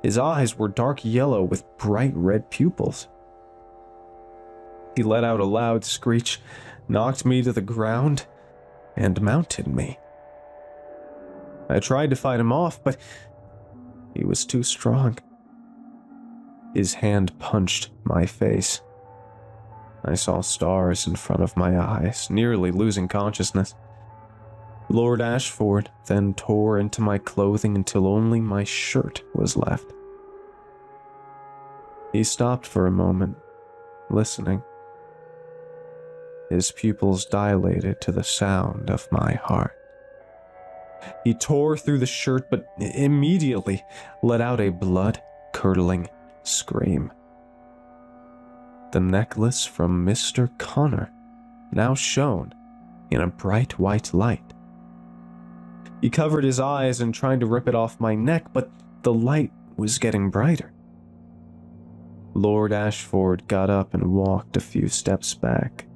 His eyes were dark yellow with bright red pupils. He let out a loud screech, knocked me to the ground, and mounted me. I tried to fight him off, but he was too strong. His hand punched my face. I saw stars in front of my eyes, nearly losing consciousness. Lord Ashford then tore into my clothing until only my shirt was left. He stopped for a moment, listening. His pupils dilated to the sound of my heart. He tore through the shirt, but immediately let out a blood-curdling scream. The necklace from Mr. Connor now shone in a bright white light. He covered his eyes and tried to rip it off my neck, but the light was getting brighter. Lord Ashford got up and walked a few steps back.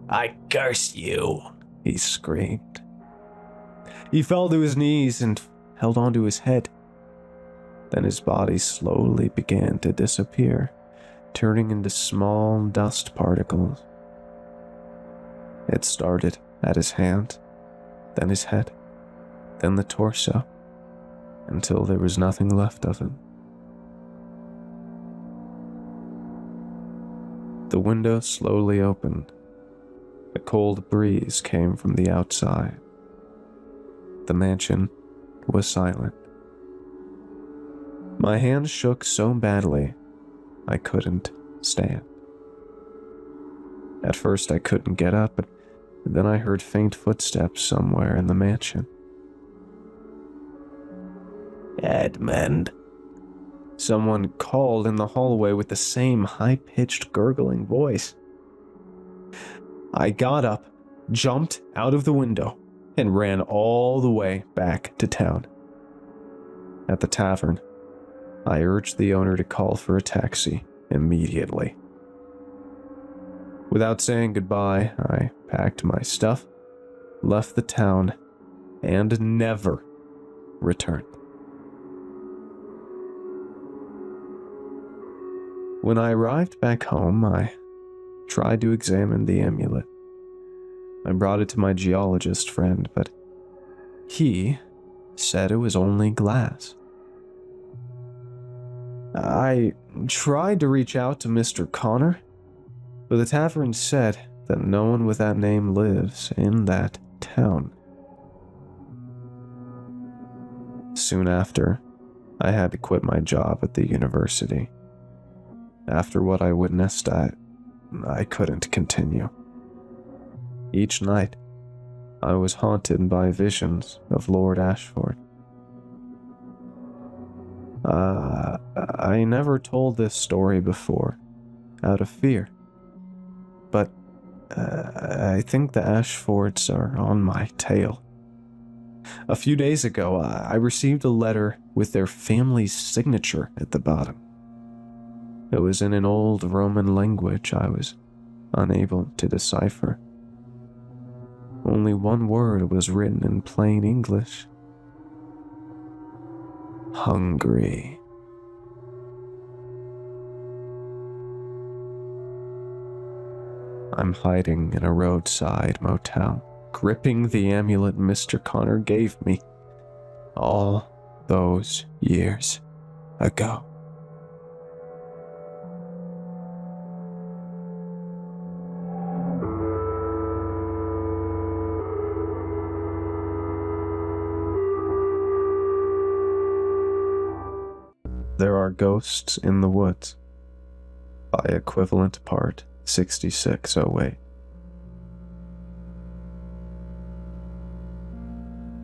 "I curse you," he screamed. He fell to his knees and held onto his head. Then his body slowly began to disappear, turning into small dust particles. It started at his hand, then his head, then the torso, until there was nothing left of him. The window slowly opened. A cold breeze came from the outside. The mansion was silent. My hands shook so badly, I couldn't stand. At first I couldn't get up, but then I heard faint footsteps somewhere in the mansion. "Edmund," someone called in the hallway with the same high-pitched gurgling voice. I got up, jumped out of the window, and ran all the way back to town. At the tavern, I urged the owner to call for a taxi immediately. Without saying goodbye, I packed my stuff, left the town, and never returned. When I arrived back home, I tried to examine the amulet. I brought it to my geologist friend, but he said it was only glass. I tried to reach out to Mr. Connor, but the tavern said that no one with that name lives in that town. Soon after, I had to quit my job at the university. After what I witnessed, I couldn't continue. Each night, I was haunted by visions of Lord Ashford. I never told this story before, out of fear. But I think the Ashfords are on my tail. A few days ago, I received a letter with their family's signature at the bottom. It was in an old Roman language I was unable to decipher. Only one word was written in plain English. Hungry. I'm hiding in a roadside motel, gripping the amulet Mr. Connor gave me all those years ago. There Are Ghosts in the Woods by Equivalent Part 6608.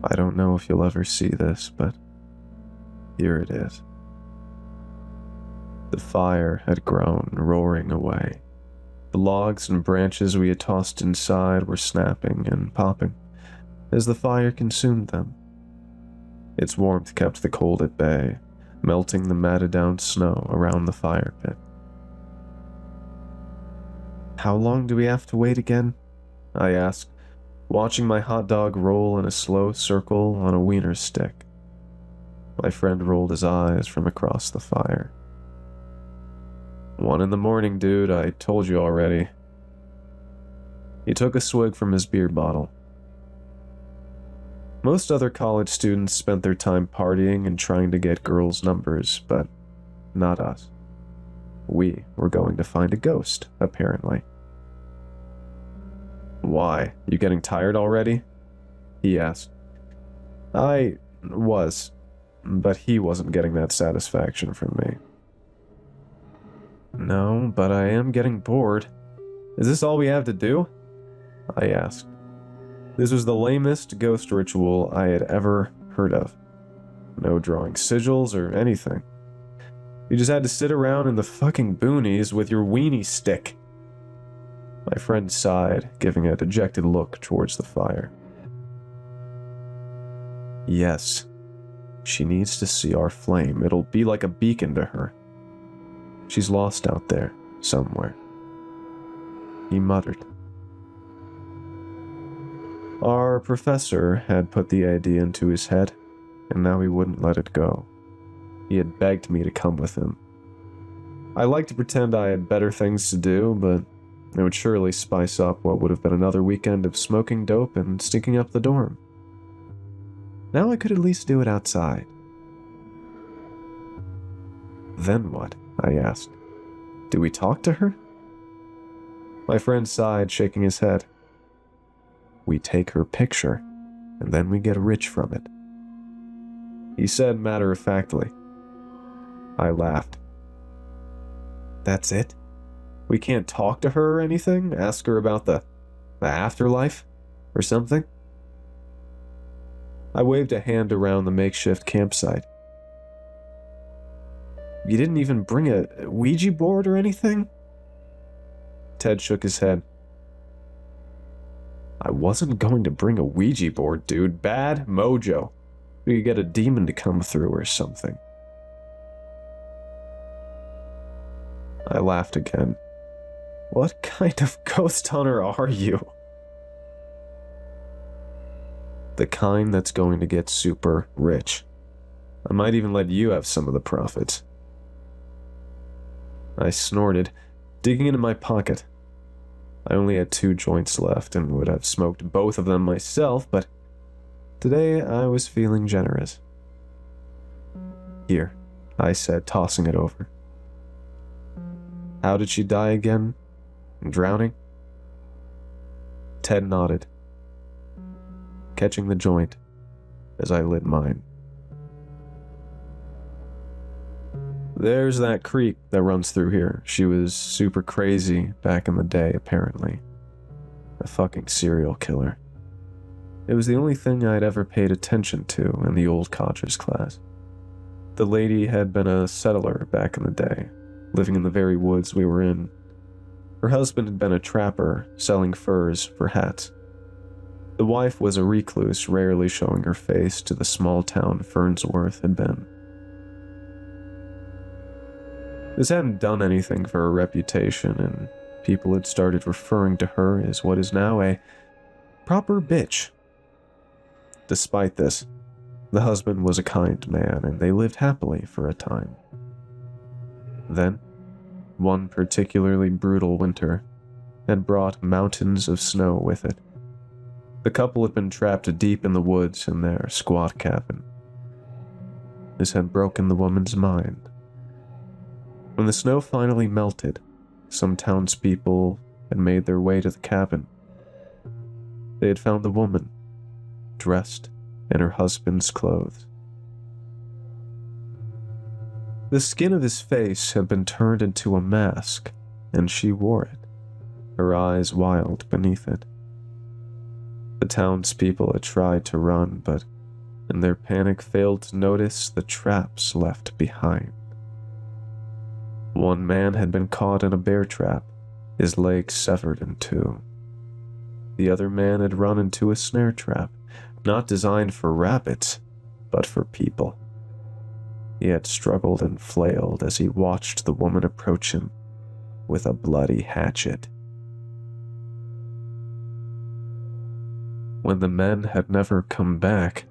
I don't know if you'll ever see this, but here it is. The fire had grown, roaring away. The logs and branches we had tossed inside were snapping and popping as the fire consumed them. Its warmth kept the cold at bay, melting the matted down snow around the fire pit. "How long do we have to wait again?" I asked, watching my hot dog roll in a slow circle on a wiener stick. My friend rolled his eyes from across the fire. "1 in the morning, dude, I told you already." He took a swig from his beer bottle. Most other college students spent their time partying and trying to get girls' numbers, but not us. We were going to find a ghost, apparently. "Why? You getting tired already?" he asked. I was, but he wasn't getting that satisfaction from me. "No, but I am getting bored. Is this all we have to do?" I asked. This was the lamest ghost ritual I had ever heard of. No drawing sigils or anything. You just had to sit around in the fucking boonies with your weenie stick. My friend sighed, giving a dejected look towards the fire. "Yes, she needs to see our flame. It'll be like a beacon to her. She's lost out there, somewhere," he muttered. Our professor had put the idea into his head, and now he wouldn't let it go. He had begged me to come with him. I liked to pretend I had better things to do, but it would surely spice up what would have been another weekend of smoking dope and stinking up the dorm. Now I could at least do it outside. "Then what?" I asked. "Do we talk to her?" My friend sighed, shaking his head. "We take her picture, and then we get rich from it," he said matter-of-factly. I laughed. "That's it? We can't talk to her or anything? Ask her about the afterlife? Or something?" I waved a hand around the makeshift campsite. "You didn't even bring a Ouija board or anything?" Ted shook his head. "I wasn't going to bring a Ouija board, dude. Bad mojo. We could get a demon to come through or something." I laughed again. "What kind of ghost hunter are you?" "The kind that's going to get super rich. I might even let you have some of the profits." I snorted, digging into my pocket. I only had 2 joints left and would have smoked both of them myself, but today I was feeling generous. "Here," I said, tossing it over. "How did she die again? Drowning?" Ted nodded, catching the joint as I lit mine. "There's that creek that runs through here. She was super crazy back in the day, apparently. A fucking serial killer. It was the only thing I'd ever paid attention to in the old codgers class. The lady had been a settler back in the day, living in the very woods we were in. Her husband had been a trapper, selling furs for hats. The wife was a recluse, rarely showing her face to the small town Fernsworth had been. This hadn't done anything for her reputation, and people had started referring to her as what is now a proper bitch. Despite this, the husband was a kind man, and they lived happily for a time. Then, one particularly brutal winter had brought mountains of snow with it. The couple had been trapped deep in the woods in their squat cabin. This had broken the woman's mind. When the snow finally melted, some townspeople had made their way to the cabin. They had found the woman, dressed in her husband's clothes. The skin of his face had been turned into a mask, and she wore it, her eyes wild beneath it. The townspeople had tried to run, but in their panic failed to notice the traps left behind. One man had been caught in a bear trap, his legs severed in 2. The other man had run into a snare trap, not designed for rabbits, but for people. He had struggled and flailed as he watched the woman approach him with a bloody hatchet. When the men had never come back,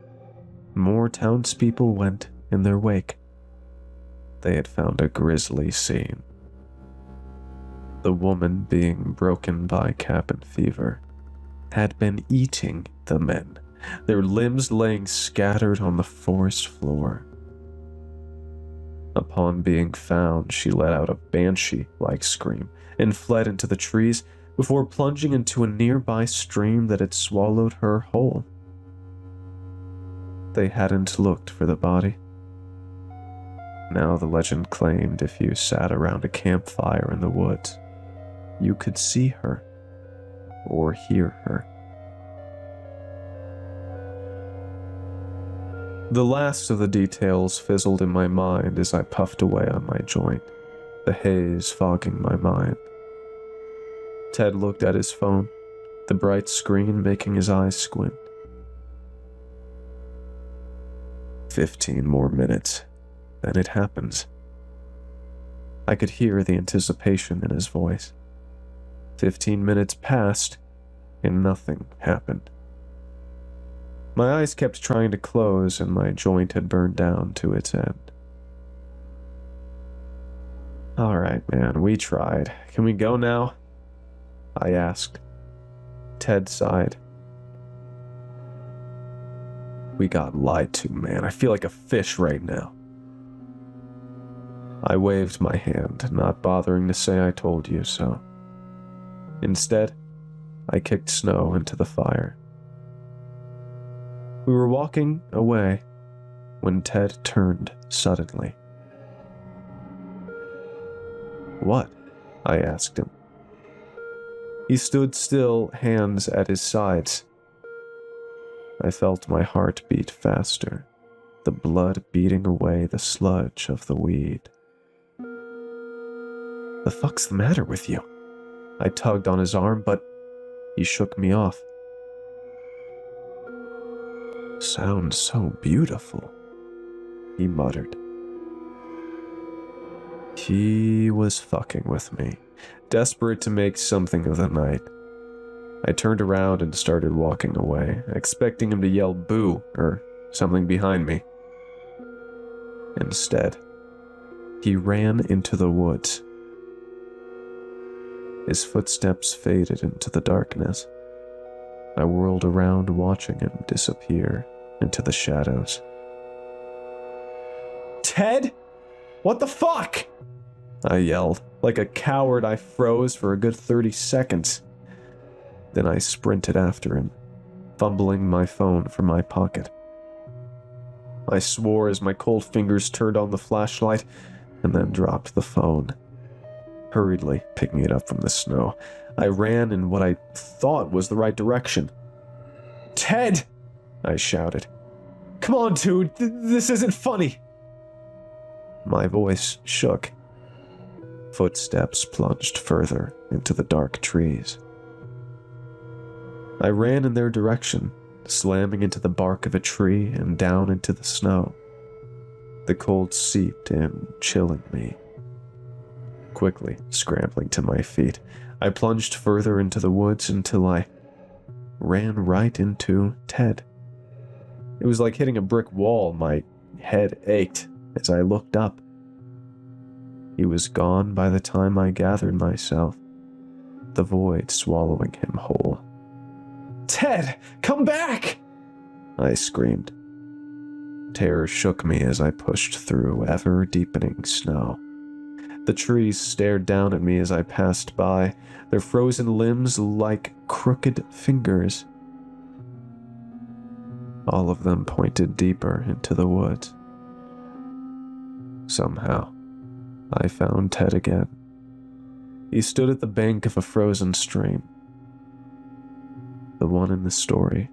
more townspeople went in their wake. They had found a grisly scene. The woman, being broken by cabin fever, had been eating the men, their limbs laying scattered on the forest floor. Upon being found, she let out a banshee-like scream and fled into the trees before plunging into a nearby stream that had swallowed her whole. They hadn't looked for the body. Now the legend claimed if you sat around a campfire in the woods, you could see her or hear her. The last of the details fizzled in my mind as I puffed away on my joint, the haze fogging my mind. Ted looked at his phone, the bright screen making his eyes squint. 15 more minutes, then it happens. I could hear the anticipation in his voice. 15 minutes passed, and nothing happened. My eyes kept trying to close, and my joint had burned down to its end. "All right, man, we tried. Can we go now?" I asked. Ted sighed. "We got lied to, man. I feel like a fish right now." I waved my hand, not bothering to say I told you so. Instead, I kicked snow into the fire. We were walking away when Ted turned suddenly. "What?" I asked him. He stood still, hands at his sides. I felt my heart beat faster, the blood beating away the sludge of the weed. "The fuck's the matter with you?" I tugged on his arm, but he shook me off. "Sounds so beautiful," he muttered. He was fucking with me, desperate to make something of the night. I turned around and started walking away, expecting him to yell boo or something behind me. Instead, he ran into the woods. His footsteps faded into the darkness. I whirled around, watching him disappear into the shadows. "Ted? What the fuck?" I yelled. Like a coward, I froze for a good 30 seconds. Then I sprinted after him, fumbling my phone from my pocket. I swore as my cold fingers turned on the flashlight and then dropped the phone. Hurriedly picking it up from the snow, I ran in what I thought was the right direction. "Ted!" I shouted. "Come on, dude, this isn't funny." My voice shook. Footsteps plunged further into the dark trees. I ran in their direction, slamming into the bark of a tree and down into the snow. The cold seeped in, chilling me. Quickly scrambling to my feet, I plunged further into the woods until I ran right into Ted. It was like hitting a brick wall. My head ached as I looked up. He was gone by the time I gathered myself, the void swallowing him whole. "Ted, come back!" I screamed. Terror shook me as I pushed through ever-deepening snow. The trees stared down at me as I passed by, their frozen limbs like crooked fingers. All of them pointed deeper into the woods. Somehow, I found Ted again. He stood at the bank of a frozen stream. The one in the story,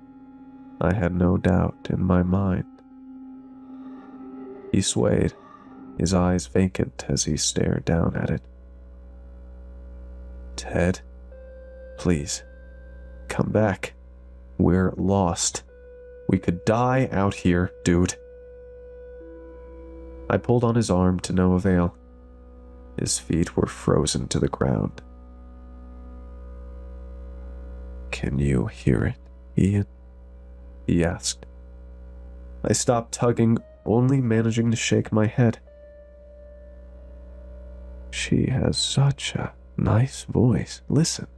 I had no doubt in my mind. He swayed, his eyes vacant as he stared down at it. "Ted, please, come back. We're lost. We could die out here, dude." I pulled on his arm to no avail. His feet were frozen to the ground. "Can you hear it, Ian?" he asked. I stopped tugging, only managing to shake my head. "She has such a nice voice. Listen."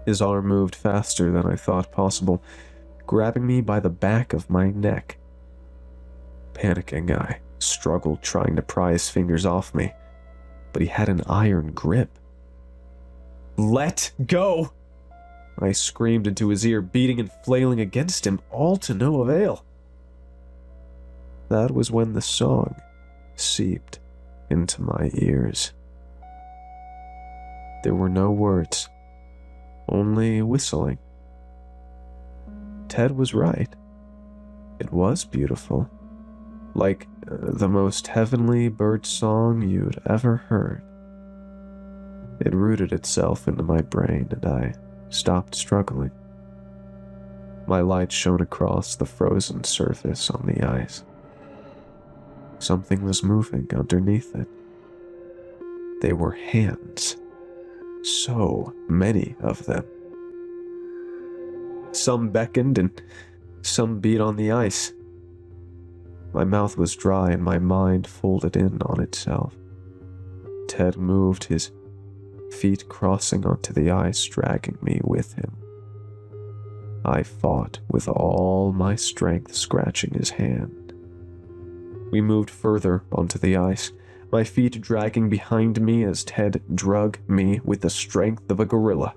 His arm moved faster than I thought possible, grabbing me by the back of my neck. Panicking, I struggled trying to pry his fingers off me, but he had an iron grip. "Let go!" I screamed into his ear, beating and flailing against him, all to no avail. That was when the song seeped into my ears. There were no words, only whistling. Ted was right. It was beautiful, like the most heavenly bird song you'd ever heard. It rooted itself into my brain, and I stopped struggling. My light shone across the frozen surface on the ice. Something was moving underneath it. They were hands. So many of them. Some beckoned and some beat on the ice. My mouth was dry and my mind folded in on itself. Ted moved, his feet crossing onto the ice, dragging me with him. I fought with all my strength, scratching his hand. We moved further onto the ice, my feet dragging behind me as Ted drug me with the strength of a gorilla.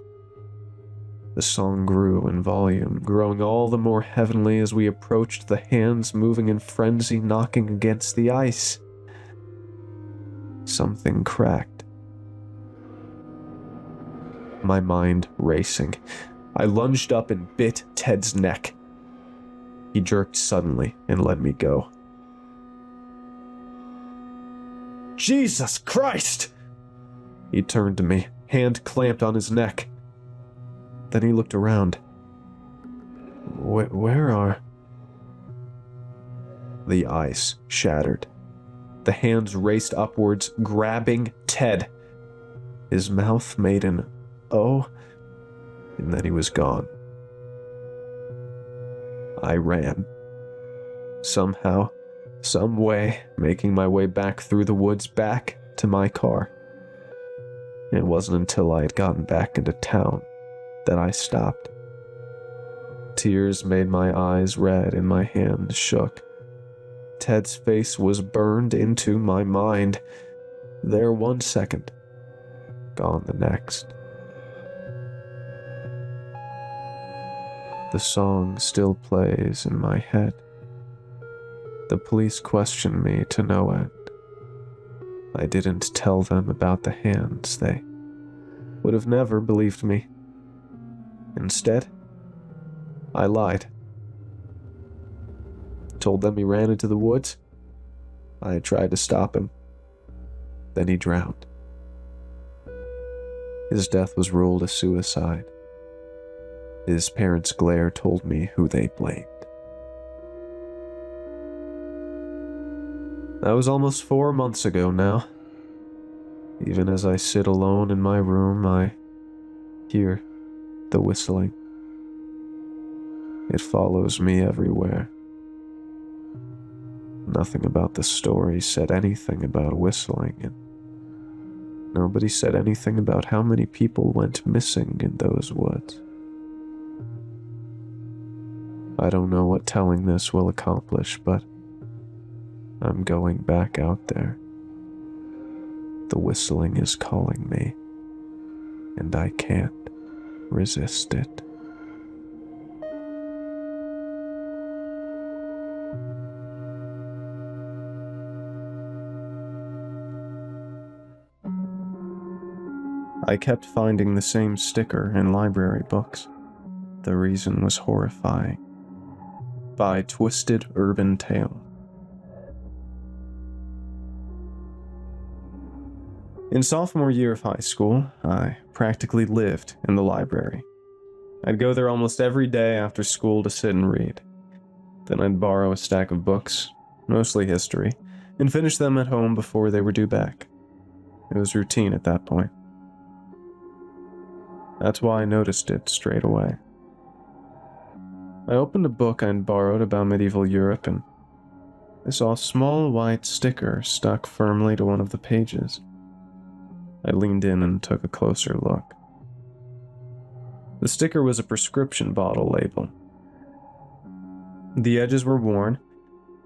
The song grew in volume, growing all the more heavenly as we approached the hands moving in frenzy, knocking against the ice. Something cracked. My mind racing, I lunged up and bit Ted's neck. He jerked suddenly and let me go. "Jesus Christ!" He turned to me, hand clamped on his neck. Then he looked around. Where are... The ice shattered. The hands raced upwards, grabbing Ted. His mouth made an "oh," and then he was gone. I ran. Somehow, some way, making my way back through the woods back to my car. It wasn't until I had gotten back into town that I stopped. Tears made my eyes red and my hands shook. Ted's face was burned into my mind. There 1 second, gone the next. The song still plays in my head. The police questioned me to no end. I didn't tell them about the hands. They would have never believed me. Instead, I lied. Told them he ran into the woods. I tried to stop him. Then he drowned. His death was ruled a suicide. His parents' glare told me who they blamed. That was almost 4 months ago now. Even as I sit alone in my room, I hear the whistling. It follows me everywhere. Nothing about the story said anything about whistling, and nobody said anything about how many people went missing in those woods. I don't know what telling this will accomplish, but I'm going back out there. The whistling is calling me, and I can't resist it. I kept finding the same sticker in library books. The reason was horrifying. By Twisted Urban Tale. In sophomore year of high school, I practically lived in the library. I'd go there almost every day after school to sit and read. Then I'd borrow a stack of books, mostly history, and finish them at home before they were due back. It was routine at that point. That's why I noticed it straight away. I opened a book I'd borrowed about medieval Europe, and I saw a small white sticker stuck firmly to one of the pages. I leaned in and took a closer look. The sticker was a prescription bottle label. The edges were worn,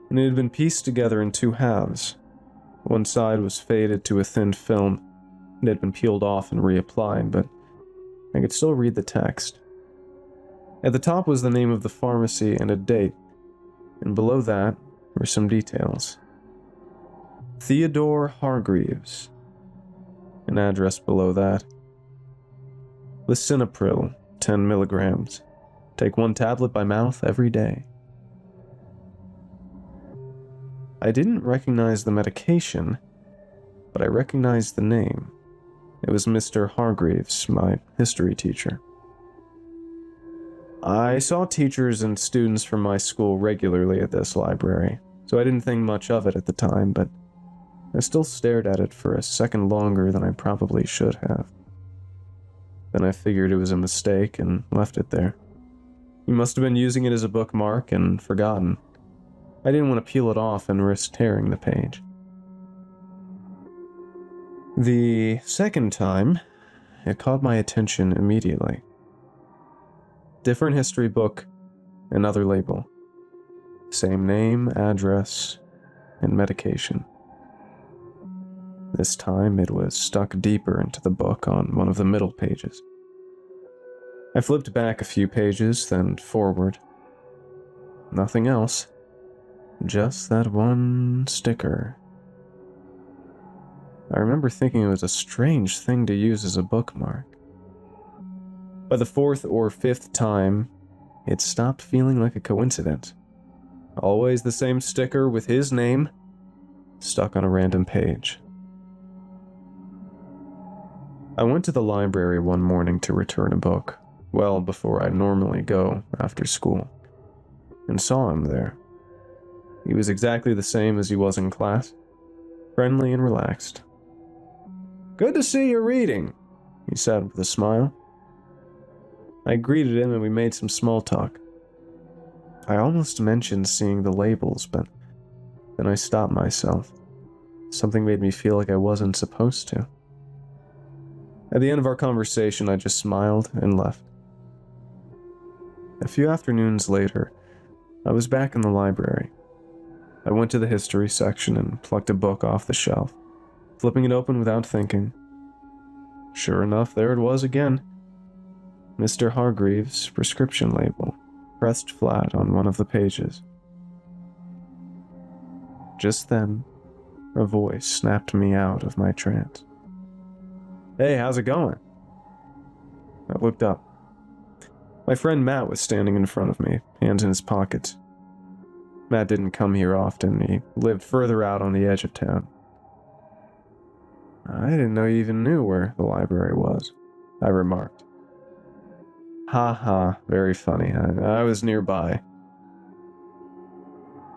and it had been pieced together in two halves. One side was faded to a thin film, and had been peeled off and reapplied, but I could still read the text. At the top was the name of the pharmacy and a date, and below that were some details. Theodore Hargreaves. An address below that. Lisinopril, 10 milligrams. Take 1 tablet by mouth every day. I didn't recognize the medication, but I recognized the name. It was Mr. Hargreaves, my history teacher. I saw teachers and students from my school regularly at this library, so I didn't think much of it at the time, but I still stared at it for a second longer than I probably should have. Then I figured it was a mistake and left it there. He must have been using it as a bookmark and forgotten. I didn't want to peel it off and risk tearing the page. The second time, it caught my attention immediately. Different history book, another label. Same name, address, and medication. This time it was stuck deeper into the book on one of the middle pages. I flipped back a few pages, then forward. Nothing else. Just that one sticker. I remember thinking it was a strange thing to use as a bookmark. By the 4th or 5th time, it stopped feeling like a coincidence. Always the same sticker with his name, stuck on a random page. I went to the library one morning to return a book, well before I normally go after school, and saw him there. He was exactly the same as he was in class, friendly and relaxed. "Good to see you reading," he said with a smile. I greeted him and we made some small talk. I almost mentioned seeing the labels, but then I stopped myself. Something made me feel like I wasn't supposed to. At the end of our conversation, I just smiled and left. A few afternoons later, I was back in the library. I went to the history section and plucked a book off the shelf, flipping it open without thinking. Sure enough, there it was again. Mr. Hargreaves' prescription label, pressed flat on one of the pages. Just then, a voice snapped me out of my trance. "Hey, how's it going?" I looked up. My friend Matt was standing in front of me, hands in his pockets. Matt didn't come here often. He lived further out on the edge of town. "I didn't know you even knew where the library was," I remarked. "Ha ha, very funny. I was nearby."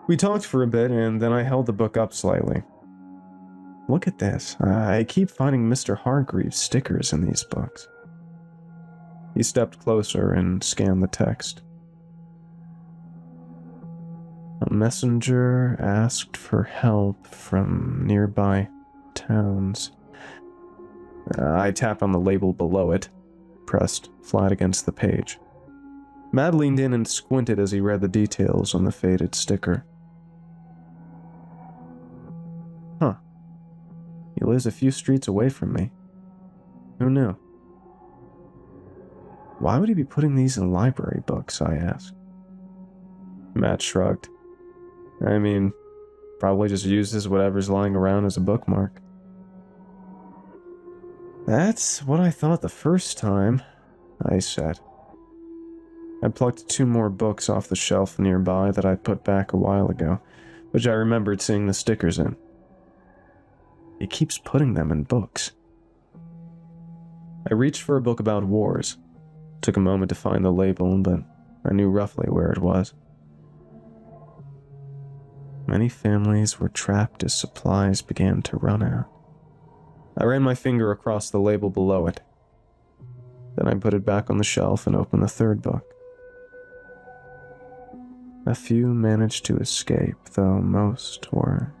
We talked for a bit, and then I held the book up slightly. "Look at this. I keep finding Mr. Hargreaves stickers in these books." He stepped closer and scanned the text. "A messenger asked for help from nearby towns." I tapped on the label below it, pressed flat against the page. Matt leaned in and squinted as he read the details on the faded sticker. "Huh. He lives a few streets away from me. Who knew?" "Why would he be putting these in library books?" I asked. Matt shrugged. "I mean, probably just uses whatever's lying around as a bookmark." "That's what I thought the first time," I said. I plucked 2 more books off the shelf nearby that I'd put back a while ago, which I remembered seeing the stickers in. He keeps putting them in books. I reached for a book about wars. Took a moment to find the label, but I knew roughly where it was. Many families were trapped as supplies began to run out. I ran my finger across the label below it. Then I put it back on the shelf and opened the 3rd book. A few managed to escape, though most were.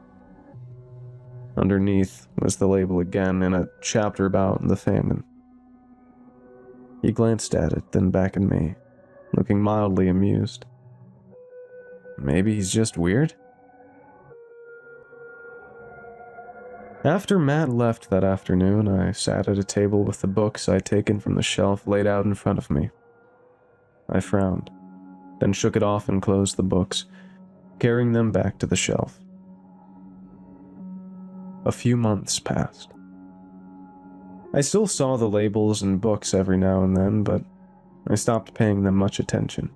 Underneath was the label again and a chapter about the famine. He glanced at it, then back at me, looking mildly amused. "Maybe he's just weird?" After Matt left that afternoon, I sat at a table with the books I'd taken from the shelf laid out in front of me. I frowned, then shook it off and closed the books, carrying them back to the shelf. A few months passed. I still saw the labels and books every now and then, but I stopped paying them much attention.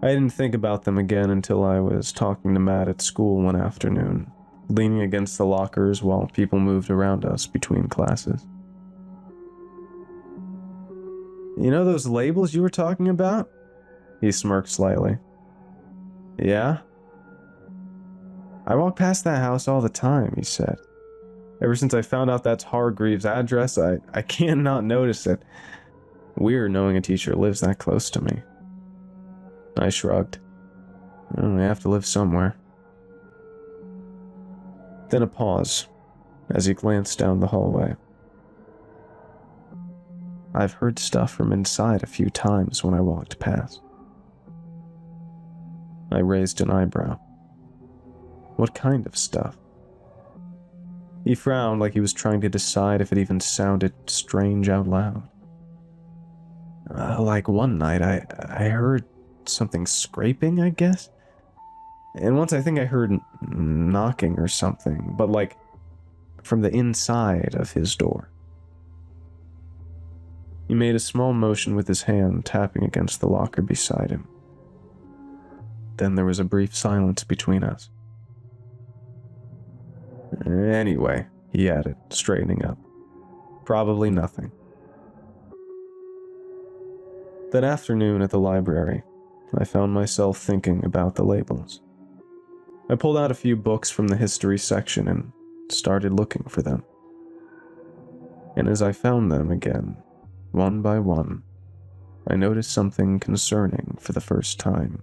I didn't think about them again until I was talking to Matt at school one afternoon, leaning against the lockers while people moved around us between classes. "You know those labels you were talking about?" He smirked slightly. "Yeah? I walk past that house all the time," he said. "Ever since I found out that's Hargreaves' address, I can't not notice it. Weird knowing a teacher lives that close to me." I shrugged. "Well, we have to live somewhere." Then a pause, as he glanced down the hallway. "I've heard stuff from inside a few times when I walked past." I raised an eyebrow. "What kind of stuff?" He frowned like he was trying to decide if it even sounded strange out loud. Like one night, I heard something scraping, I guess? And once I think I heard knocking or something, but like from the inside of his door. He made a small motion with his hand, tapping against the locker beside him. Then there was a brief silence between us. "Anyway," he added, straightening up. "Probably nothing." That afternoon at the library, I found myself thinking about the labels. I pulled out a few books from the history section and started looking for them. And as I found them again, one by one, I noticed something concerning for the first time.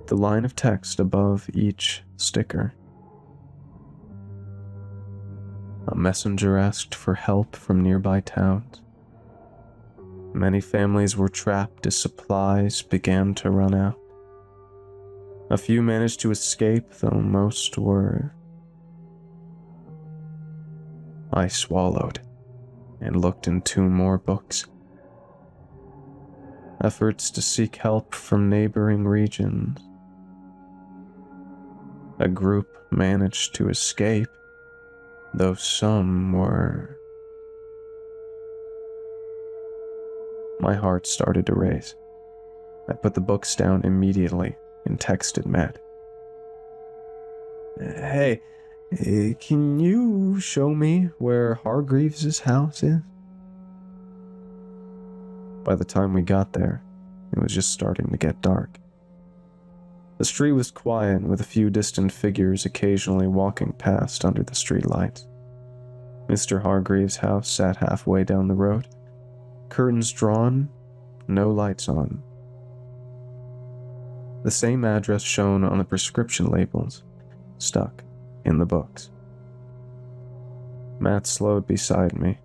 The line of text above each sticker. A messenger asked for help from nearby towns. Many families were trapped as supplies began to run out. A few managed to escape, though most were. I swallowed and looked in 2 more books. Efforts to seek help from neighboring regions. A group managed to escape, though some were. My heart started to race. I put the books down immediately and texted Matt. Hey, can you show me where Hargreaves' house is?" By the time we got there, it was just starting to get dark. The street was quiet, with a few distant figures occasionally walking past under the streetlights. Mr. Hargreaves' house sat halfway down the road, curtains drawn, no lights on. The same address shown on the prescription labels, stuck in the books. Matt slowed beside me,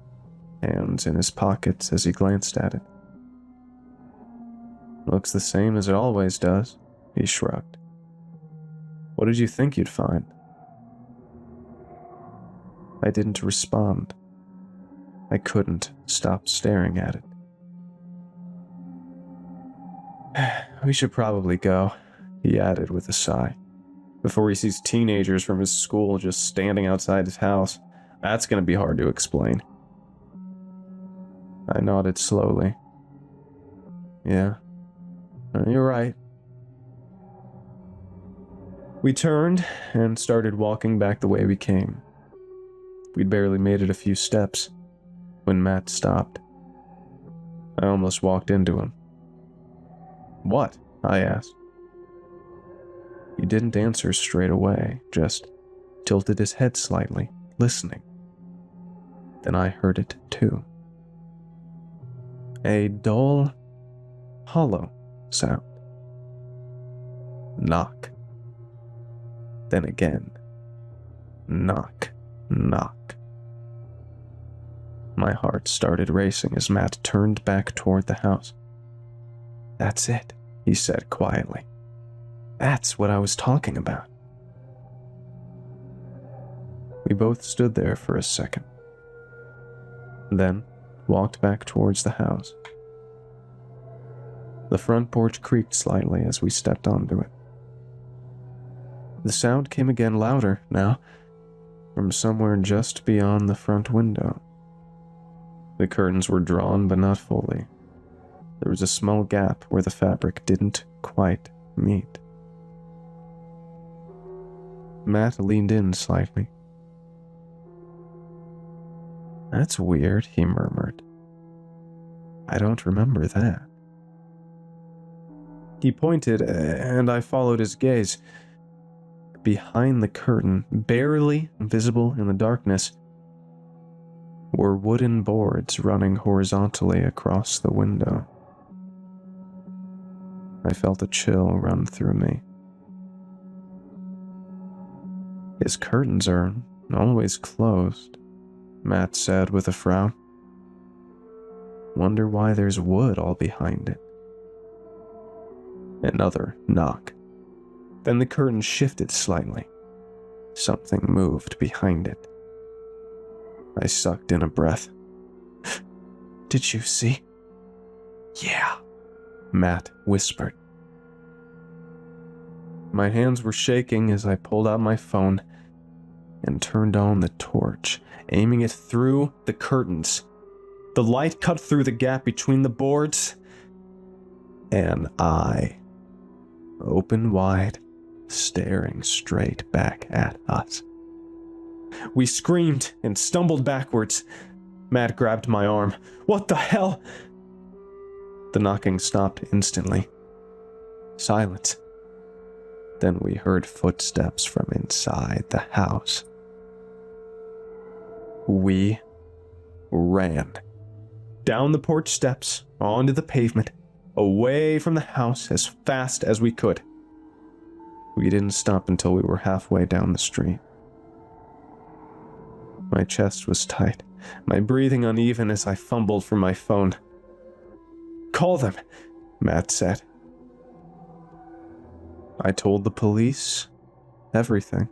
hands in his pockets as he glanced at it. "Looks the same as it always does," he shrugged. "What did you think you'd find?" I didn't respond. I couldn't stop staring at it. "We should probably go," he added with a sigh, "before he sees teenagers from his school just standing outside his house. That's going to be hard to explain." I nodded slowly. "Yeah, you're right." We turned and started walking back the way we came. We'd barely made it a few steps when Matt stopped. I almost walked into him. "What?" I asked. He didn't answer straight away, just tilted his head slightly, listening. Then I heard it too. A dull, hollow sound. Knock. Then again. Knock, knock. My heart started racing as Matt turned back toward the house. "That's it," he said quietly. "That's what I was talking about." We both stood there for a second, then walked back towards the house. The front porch creaked slightly as we stepped onto it. The sound came again louder now, from somewhere just beyond the front window. The curtains were drawn, but not fully. There was a small gap where the fabric didn't quite meet. Matt leaned in slightly. "That's weird," he murmured. "I don't remember that." He pointed, and I followed his gaze. Behind the curtain, barely visible in the darkness, were wooden boards running horizontally across the window. I felt a chill run through me. "His curtains are always closed," Matt said with a frown. "Wonder why there's wood all behind it." Another knock. Then the curtain shifted slightly. Something moved behind it. I sucked in a breath. "Did you see?" "Yeah," Matt whispered. My hands were shaking as I pulled out my phone and turned on the torch, aiming it through the curtains. The light cut through the gap between the boards, and I opened wide, staring straight back at us. We screamed and stumbled backwards. Matt grabbed my arm. "What the hell?" The knocking stopped instantly. Silence. Then we heard footsteps from inside the house. We ran. Down the porch steps, onto the pavement, away from the house as fast as we could. We didn't stop until we were halfway down the street. My chest was tight, my breathing uneven as I fumbled for my phone. "Call them," Matt said. I told the police everything.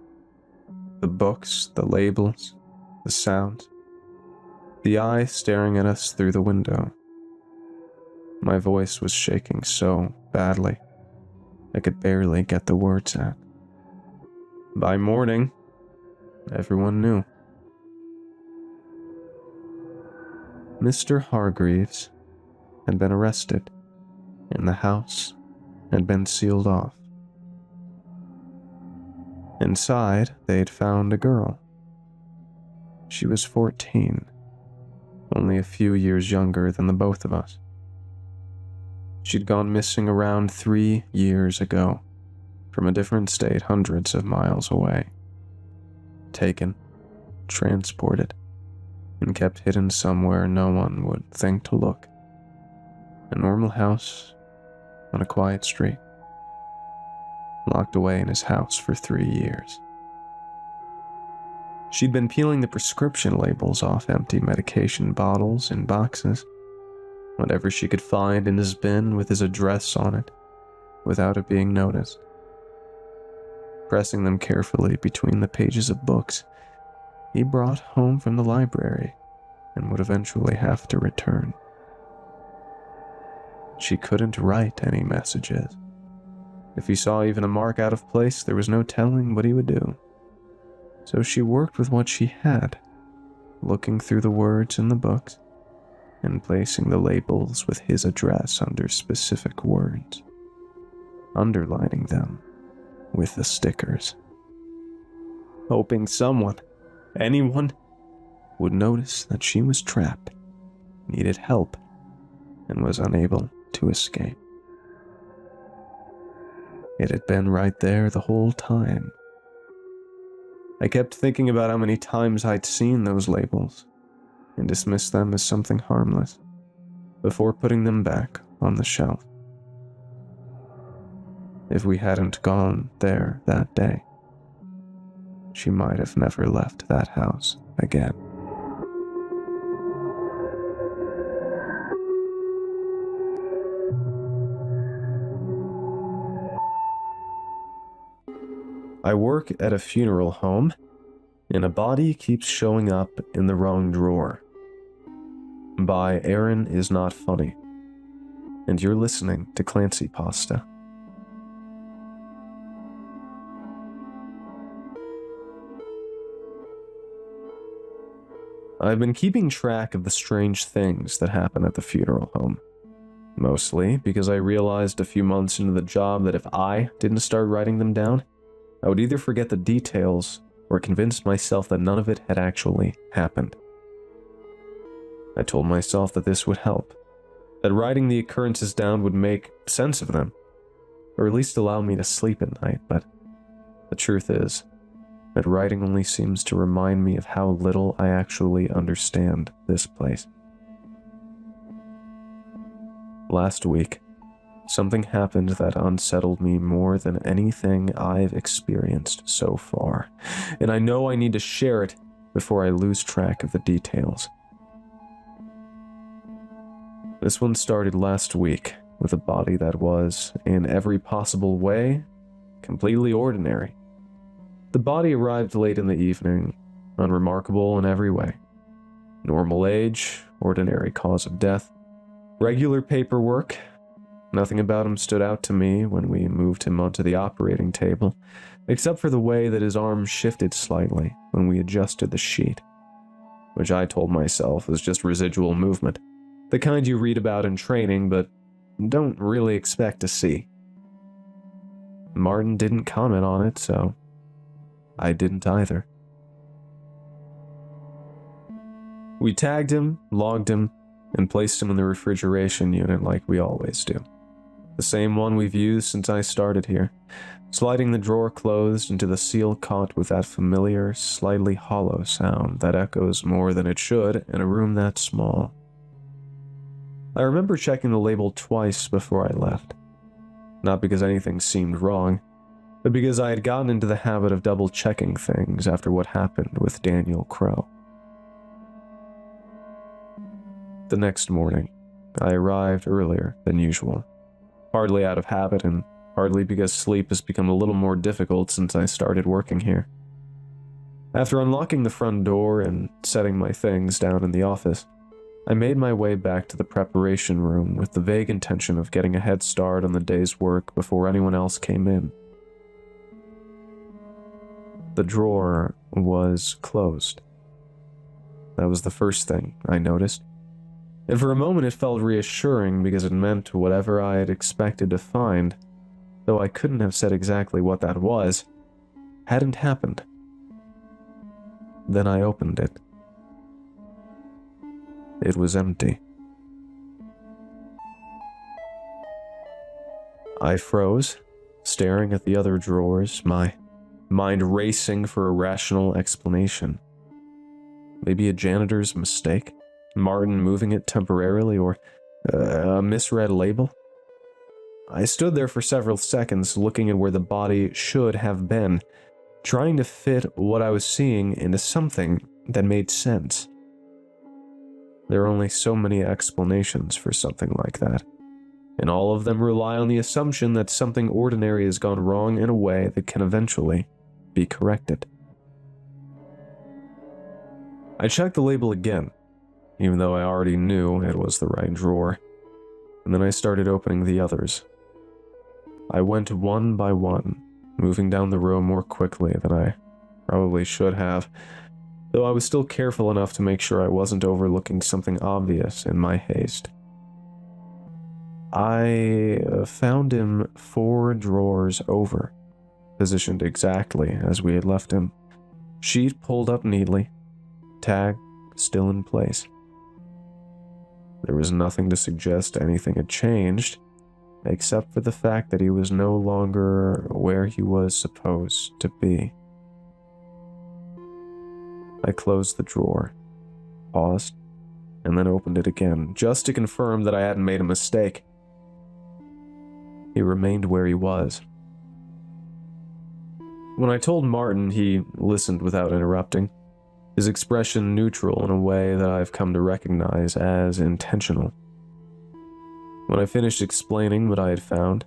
The books, the labels, the sounds, the eye staring at us through the window. My voice was shaking so badly, I could barely get the words out. By morning, everyone knew. Mr. Hargreaves had been arrested, and the house had been sealed off. Inside, they'd found a girl. She was 14, only a few years younger than the both of us. She'd gone missing around 3 years ago, from a different state hundreds of miles away. Taken, transported, and kept hidden somewhere no one would think to look. A normal house on a quiet street. Locked away in his house for 3 years. She'd been peeling the prescription labels off empty medication bottles and boxes, whatever she could find in his bin with his address on it, without it being noticed. Pressing them carefully between the pages of books he brought home from the library and would eventually have to return. She couldn't write any messages. If he saw even a mark out of place, there was no telling what he would do. So she worked with what she had, looking through the words in the books and placing the labels with his address under specific words, underlining them with the stickers, hoping someone, anyone, would notice that she was trapped, needed help, and was unable to escape. It had been right there the whole time. I kept thinking about how many times I'd seen those labels and dismissed them as something harmless before putting them back on the shelf. If we hadn't gone there that day, she might have never left that house again. I work at a funeral home, And a body keeps showing up in the wrong drawer. By Aaron is Not Funny. And you're listening to Creepypasta. I've been keeping track of the strange things that happen at the funeral home. Mostly because I realized a few months into the job that if I didn't start writing them down, I would either forget the details or convince myself that none of it had actually happened. I told myself that this would help, that writing the occurrences down would make sense of them, or at least allow me to sleep at night, but the truth is that writing only seems to remind me of how little I actually understand this place. Last week, something happened that unsettled me more than anything I've experienced so far, and I know I need to share it before I lose track of the details. This one started last week with a body that was, in every possible way, completely ordinary. The body arrived late in the evening, unremarkable in every way. Normal age, ordinary cause of death, regular paperwork. Nothing about him stood out to me when we moved him onto the operating table, except for the way that his arm shifted slightly when we adjusted the sheet, which I told myself was just residual movement, the kind you read about in training but don't really expect to see. Martin didn't comment on it, so I didn't either. We tagged him, logged him, and placed him in the refrigeration unit like we always do. The same one we've used since I started here, sliding the drawer closed until the seal caught with that familiar, slightly hollow sound that echoes more than it should in a room that small. I remember checking the label twice before I left. Not because anything seemed wrong, but because I had gotten into the habit of double-checking things after what happened with Daniel Crow. The next morning, I arrived earlier than usual, hardly out of habit and hardly because sleep has become a little more difficult since I started working here. After unlocking the front door and setting my things down in the office, I made my way back to the preparation room with the vague intention of getting a head start on the day's work before anyone else came in. The drawer was closed. That was the first thing I noticed. And for a moment it felt reassuring because it meant whatever I had expected to find, though I couldn't have said exactly what that was, hadn't happened. Then I opened it. It was empty. I froze, staring at the other drawers, my mind racing for a rational explanation. Maybe a janitor's mistake? Martin moving it temporarily, or a misread label? I stood there for several seconds looking at where the body should have been, trying to fit what I was seeing into something that made sense. There are only so many explanations for something like that, and all of them rely on the assumption that something ordinary has gone wrong in a way that can eventually be corrected. I checked the label again, even though I already knew it was the right drawer, and then I started opening the others. I went one by one, moving down the row more quickly than I probably should have, though I was still careful enough to make sure I wasn't overlooking something obvious in my haste. I found him 4 drawers over, positioned exactly as we had left him. Sheet pulled up neatly, tag still in place. There was nothing to suggest anything had changed, except for the fact that he was no longer where he was supposed to be. I closed the drawer, paused, and then opened it again, just to confirm that I hadn't made a mistake. He remained where he was. When I told Martin, he listened without interrupting, his expression neutral in a way that I've come to recognize as intentional. When I finished explaining what I had found,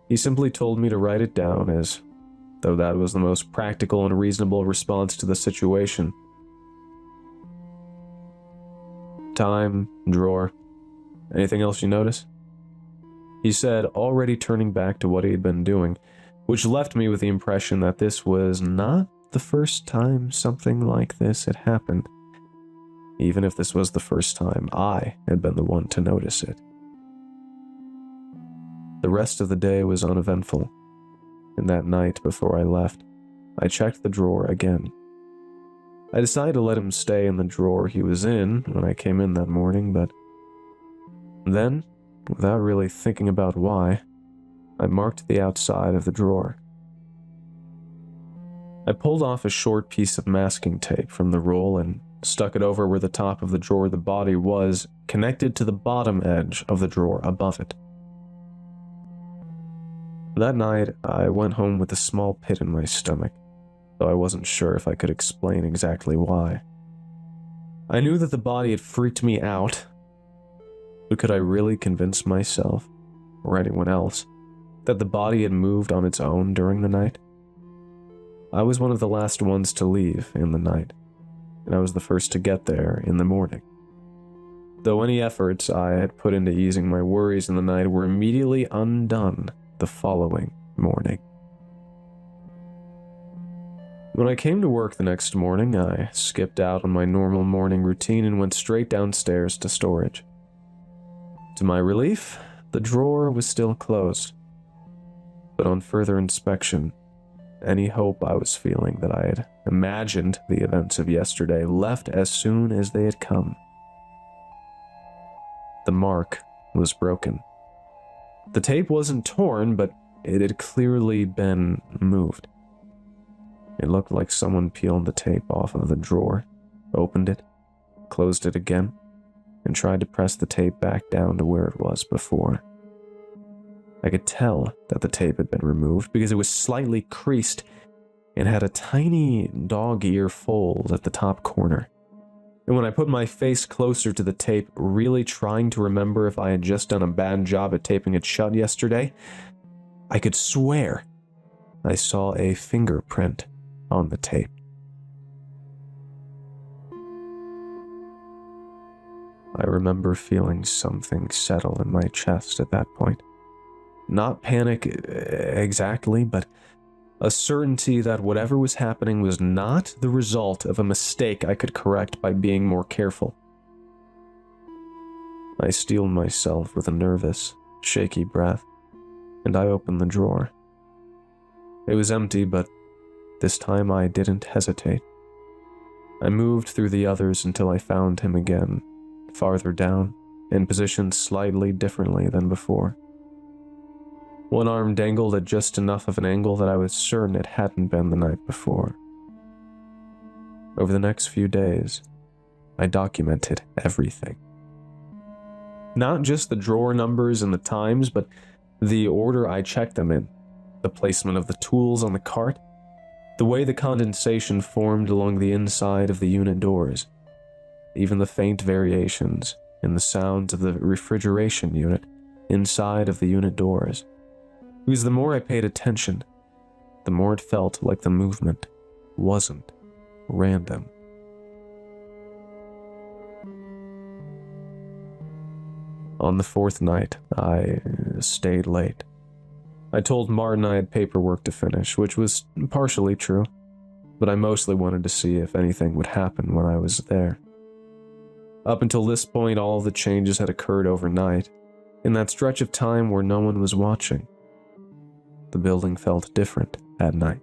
he simply told me to write it down as though that was the most practical and reasonable response to the situation. Time, drawer. Anything else you notice? He said, already turning back to what he had been doing, which left me with the impression that this was not the first time something like this had happened, even if this was the first time I had been the one to notice it. The rest of the day was uneventful, and that night before I left, I checked the drawer again. I decided to let him stay in the drawer he was in when I came in that morning, but then, without really thinking about why, I marked the outside of the drawer. I pulled off a short piece of masking tape from the roll and stuck it over where the top of the drawer the body was, connected to the bottom edge of the drawer above it. That night, I went home with a small pit in my stomach, though I wasn't sure if I could explain exactly why. I knew that the body had freaked me out, but could I really convince myself, or anyone else, that the body had moved on its own during the night? I was one of the last ones to leave in the night, and I was the first to get there in the morning. Though any efforts I had put into easing my worries in the night were immediately undone the following morning. When I came to work the next morning, I skipped out on my normal morning routine and went straight downstairs to storage. To my relief, the drawer was still closed, but on further inspection, any hope I was feeling that I had imagined the events of yesterday left as soon as they had come. The mark was broken. The tape wasn't torn, but it had clearly been moved. It looked like someone peeled the tape off of the drawer, opened it, closed it again, and tried to press the tape back down to where it was before. I could tell that the tape had been removed because it was slightly creased and had a tiny dog ear fold at the top corner. And when I put my face closer to the tape, really trying to remember if I had just done a bad job at taping it shut yesterday, I could swear I saw a fingerprint on the tape. I remember feeling something settle in my chest at that point. Not panic exactly, but a certainty that whatever was happening was not the result of a mistake I could correct by being more careful. I steeled myself with a nervous, shaky breath, and I opened the drawer. It was empty, but this time I didn't hesitate. I moved through the others until I found him again, farther down, and positioned slightly differently than before. One arm dangled at just enough of an angle that I was certain it hadn't been the night before. Over the next few days, I documented everything. Not just the drawer numbers and the times, but the order I checked them in, the placement of the tools on the cart, the way the condensation formed along the inside of the unit doors, even the faint variations in the sounds of the refrigeration unit inside of the unit doors. Because the more I paid attention, the more it felt like the movement wasn't random. On the fourth night, I stayed late. I told Martin I had paperwork to finish, which was partially true, but I mostly wanted to see if anything would happen when I was there. Up until this point, all of the changes had occurred overnight, in that stretch of time where no one was watching. The building felt different at night,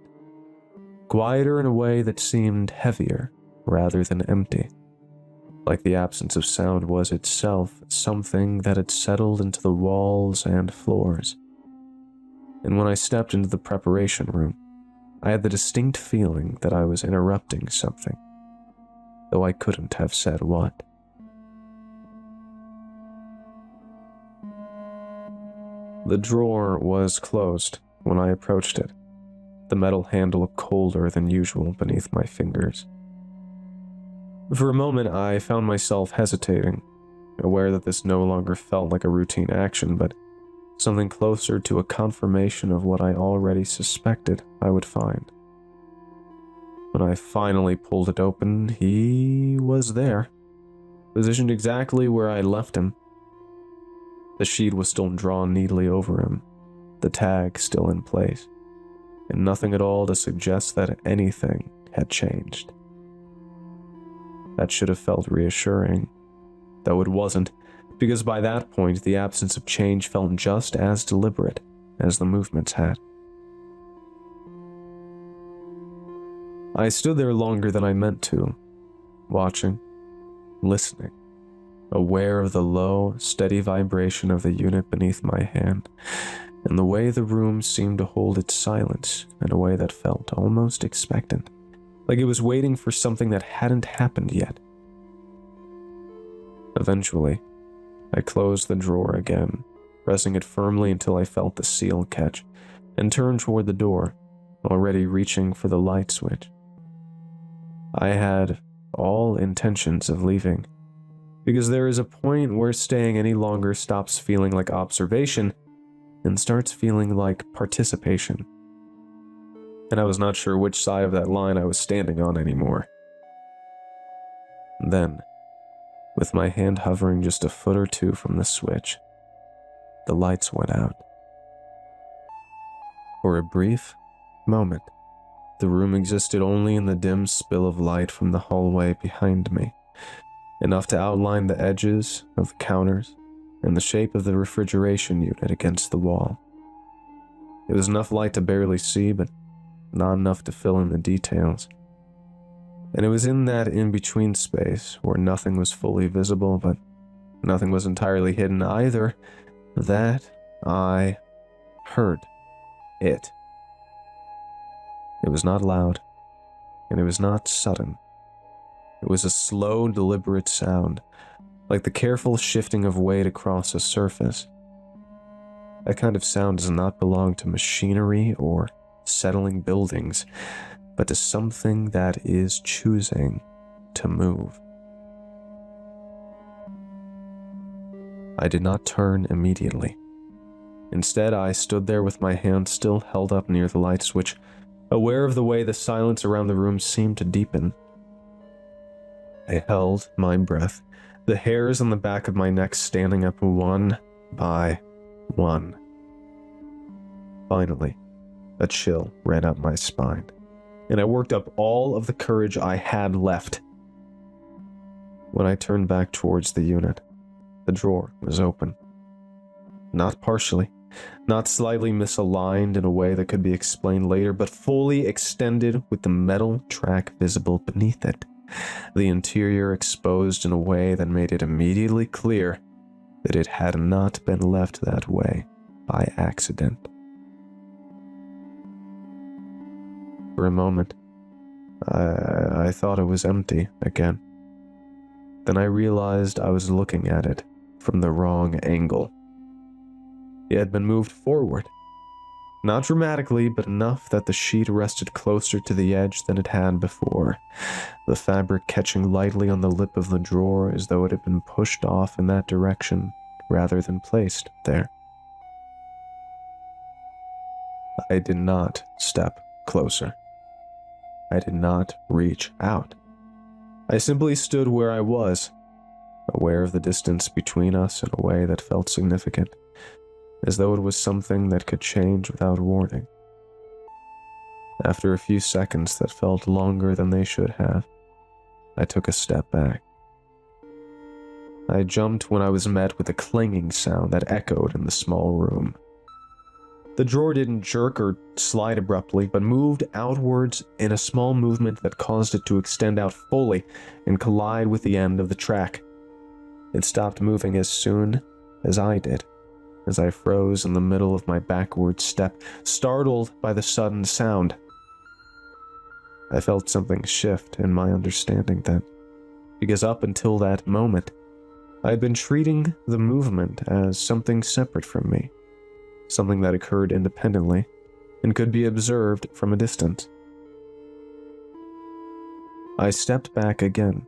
quieter in a way that seemed heavier rather than empty, like the absence of sound was itself something that had settled into the walls and floors. And when I stepped into the preparation room, I had the distinct feeling that I was interrupting something, though I couldn't have said what. The drawer was closed when I approached it, the metal handle colder than usual beneath my fingers. For a moment, I found myself hesitating, aware that this no longer felt like a routine action, but something closer to a confirmation of what I already suspected I would find. When I finally pulled it open, he was there, positioned exactly where I left him. The sheet was still drawn neatly over him, the tag still in place, and nothing at all to suggest that anything had changed. That should have felt reassuring, though it wasn't, because by that point the absence of change felt just as deliberate as the movements had. I stood there longer than I meant to, watching, listening, aware of the low, steady vibration of the unit beneath my hand, and the way the room seemed to hold its silence in a way that felt almost expectant, like it was waiting for something that hadn't happened yet. Eventually, I closed the drawer again, pressing it firmly until I felt the seal catch, and turned toward the door, already reaching for the light switch. I had all intentions of leaving, because there is a point where staying any longer stops feeling like observation and starts feeling like participation. And I was not sure which side of that line I was standing on anymore. Then, with my hand hovering just a foot or two from the switch, the lights went out. For a brief moment, the room existed only in the dim spill of light from the hallway behind me, enough to outline the edges of the counters and the shape of the refrigeration unit against the wall. It was enough light to barely see, but not enough to fill in the details. And it was in that in-between space, where nothing was fully visible, but nothing was entirely hidden either, that I heard it. It was not loud, and it was not sudden. It was a slow, deliberate sound, like the careful shifting of weight across a surface. That kind of sound does not belong to machinery or settling buildings, but to something that is choosing to move. I did not turn immediately. Instead, I stood there with my hand still held up near the light switch, aware of the way the silence around the room seemed to deepen. I held my breath, the hairs on the back of my neck standing up one by one. Finally, a chill ran up my spine, and I worked up all of the courage I had left. When I turned back towards the unit, the drawer was open. Not partially, not slightly misaligned in a way that could be explained later, but fully extended with the metal track visible beneath it, the interior exposed in a way that made it immediately clear that it had not been left that way by accident. For a moment, I thought it was empty again. Then I realized I was looking at it from the wrong angle. It had been moved forward. Not dramatically, but enough that the sheet rested closer to the edge than it had before, the fabric catching lightly on the lip of the drawer as though it had been pushed off in that direction rather than placed there. I did not step closer. I did not reach out. I simply stood where I was, aware of the distance between us in a way that felt significant, as though it was something that could change without warning. After a few seconds that felt longer than they should have, I took a step back. I jumped when I was met with a clanging sound that echoed in the small room. The drawer didn't jerk or slide abruptly, but moved outwards in a small movement that caused it to extend out fully and collide with the end of the track. It stopped moving as soon as I did, as I froze in the middle of my backward step, startled by the sudden sound. I felt something shift in my understanding then, because up until that moment, I had been treating the movement as something separate from me, something that occurred independently and could be observed from a distance. I stepped back again,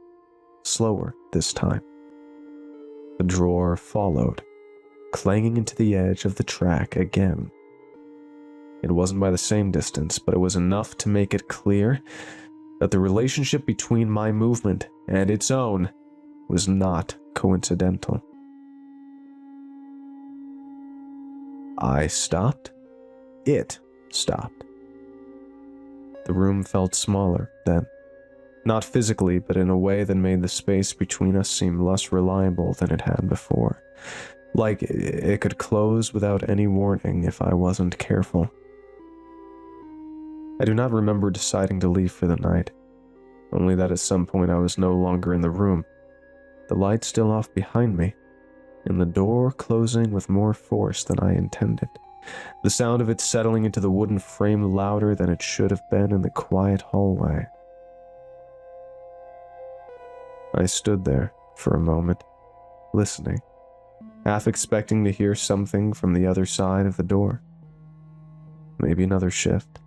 slower this time. The drawer followed, clanging into the edge of the track again. It wasn't by the same distance, but it was enough to make it clear that the relationship between my movement and its own was not coincidental. I stopped. It stopped. The room felt smaller then. Not physically, but in a way that made the space between us seem less reliable than it had before. Like it could close without any warning if I wasn't careful. I do not remember deciding to leave for the night, only that at some point I was no longer in the room, the light still off behind me, and the door closing with more force than I intended, the sound of it settling into the wooden frame louder than it should have been in the quiet hallway. I stood there for a moment, listening, half expecting to hear something from the other side of the door. Maybe another shift,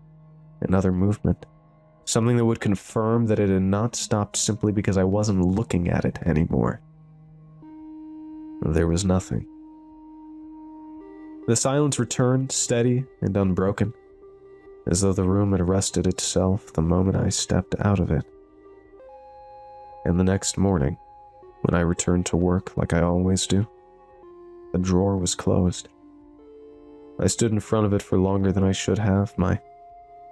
another movement, something that would confirm that it had not stopped simply because I wasn't looking at it anymore. There was nothing. The silence returned, steady and unbroken, as though the room had arrested itself the moment I stepped out of it. And the next morning, when I returned to work like I always do, the drawer was closed. I stood in front of it for longer than I should have, my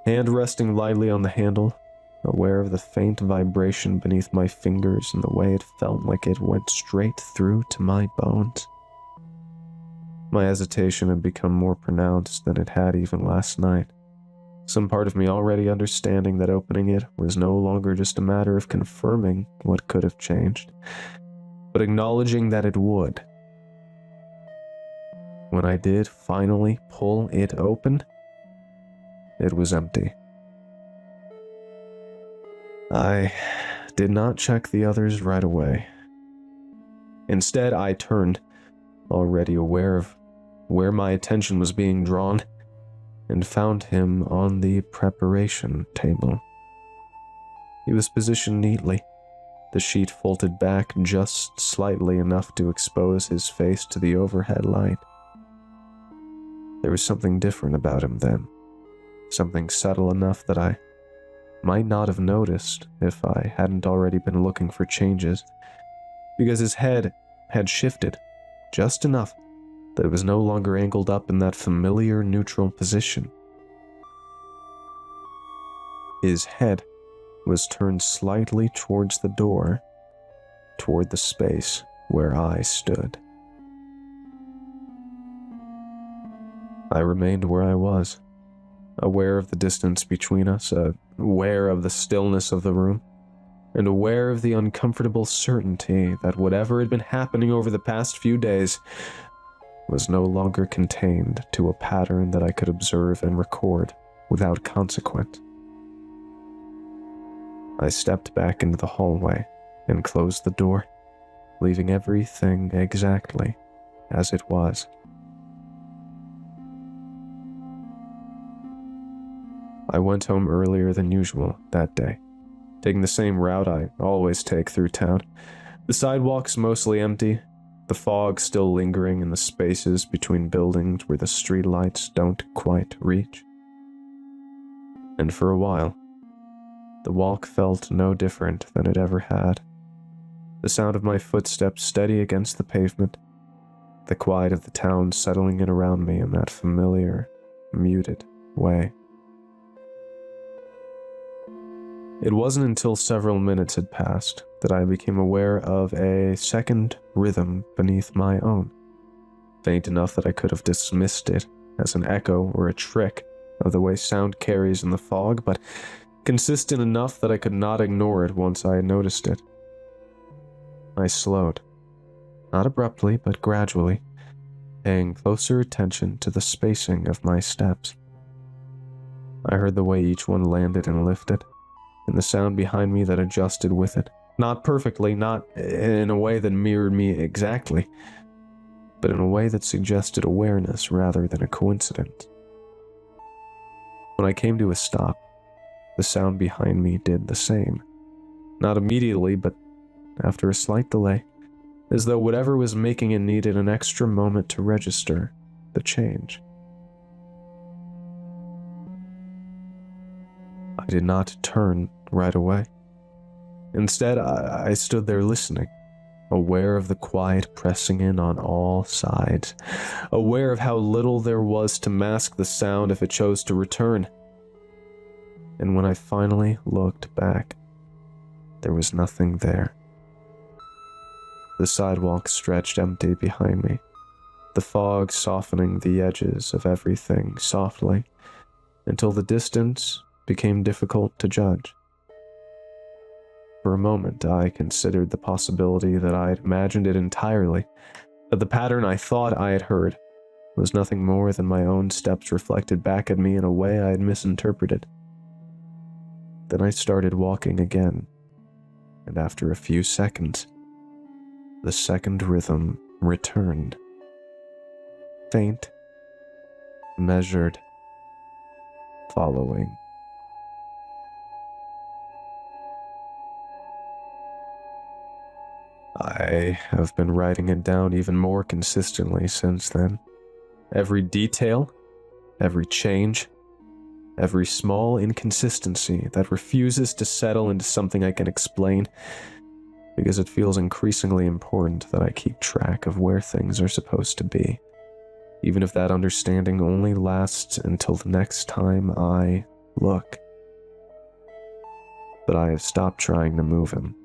hand resting lightly on the handle, aware of the faint vibration beneath my fingers and the way it felt like it went straight through to my bones. My hesitation had become more pronounced than it had even last night, some part of me already understanding that opening it was no longer just a matter of confirming what could have changed, but acknowledging that it would. When I did finally pull it open, it was empty. I did not check the others right away. Instead, I turned, already aware of where my attention was being drawn, and found him on the preparation table. He was positioned neatly, the sheet folded back just slightly enough to expose his face to the overhead light. There was something different about him then, something subtle enough that I might not have noticed if I hadn't already been looking for changes, because his head had shifted just enough that it was no longer angled up in that familiar neutral position. His head was turned slightly towards the door, toward the space where I stood. I remained where I was, aware of the distance between us, aware of the stillness of the room, and aware of the uncomfortable certainty that whatever had been happening over the past few days was no longer contained to a pattern that I could observe and record without consequence. I stepped back into the hallway and closed the door, leaving everything exactly as it was. I went home earlier than usual that day, taking the same route I always take through town. The sidewalks mostly empty, the fog still lingering in the spaces between buildings where the streetlights don't quite reach. And for a while, the walk felt no different than it ever had. The sound of my footsteps steady against the pavement, the quiet of the town settling in around me in that familiar, muted way. It wasn't until several minutes had passed that I became aware of a second rhythm beneath my own, faint enough that I could have dismissed it as an echo or a trick of the way sound carries in the fog, but consistent enough that I could not ignore it once I had noticed it. I slowed, not abruptly, but gradually, paying closer attention to the spacing of my steps. I heard the way each one landed and lifted, and the sound behind me that adjusted with it. Not perfectly, not in a way that mirrored me exactly, but in a way that suggested awareness rather than a coincidence. When I came to a stop, the sound behind me did the same. Not immediately, but after a slight delay, as though whatever was making it needed an extra moment to register the change. I did not turn right away. Instead, I stood there listening, aware of the quiet pressing in on all sides, aware of how little there was to mask the sound if it chose to return. And when I finally looked back, there was nothing there. The sidewalk stretched empty behind me, the fog softening the edges of everything softly, until the distance became difficult to judge. For a moment, I considered the possibility that I had imagined it entirely, that the pattern I thought I had heard was nothing more than my own steps reflected back at me in a way I had misinterpreted. Then I started walking again, and after a few seconds, the second rhythm returned. Faint, measured, following. I have been writing it down even more consistently since then. Every detail, every change, every small inconsistency that refuses to settle into something I can explain, because it feels increasingly important that I keep track of where things are supposed to be, even if that understanding only lasts until the next time I look. But I have stopped trying to move him,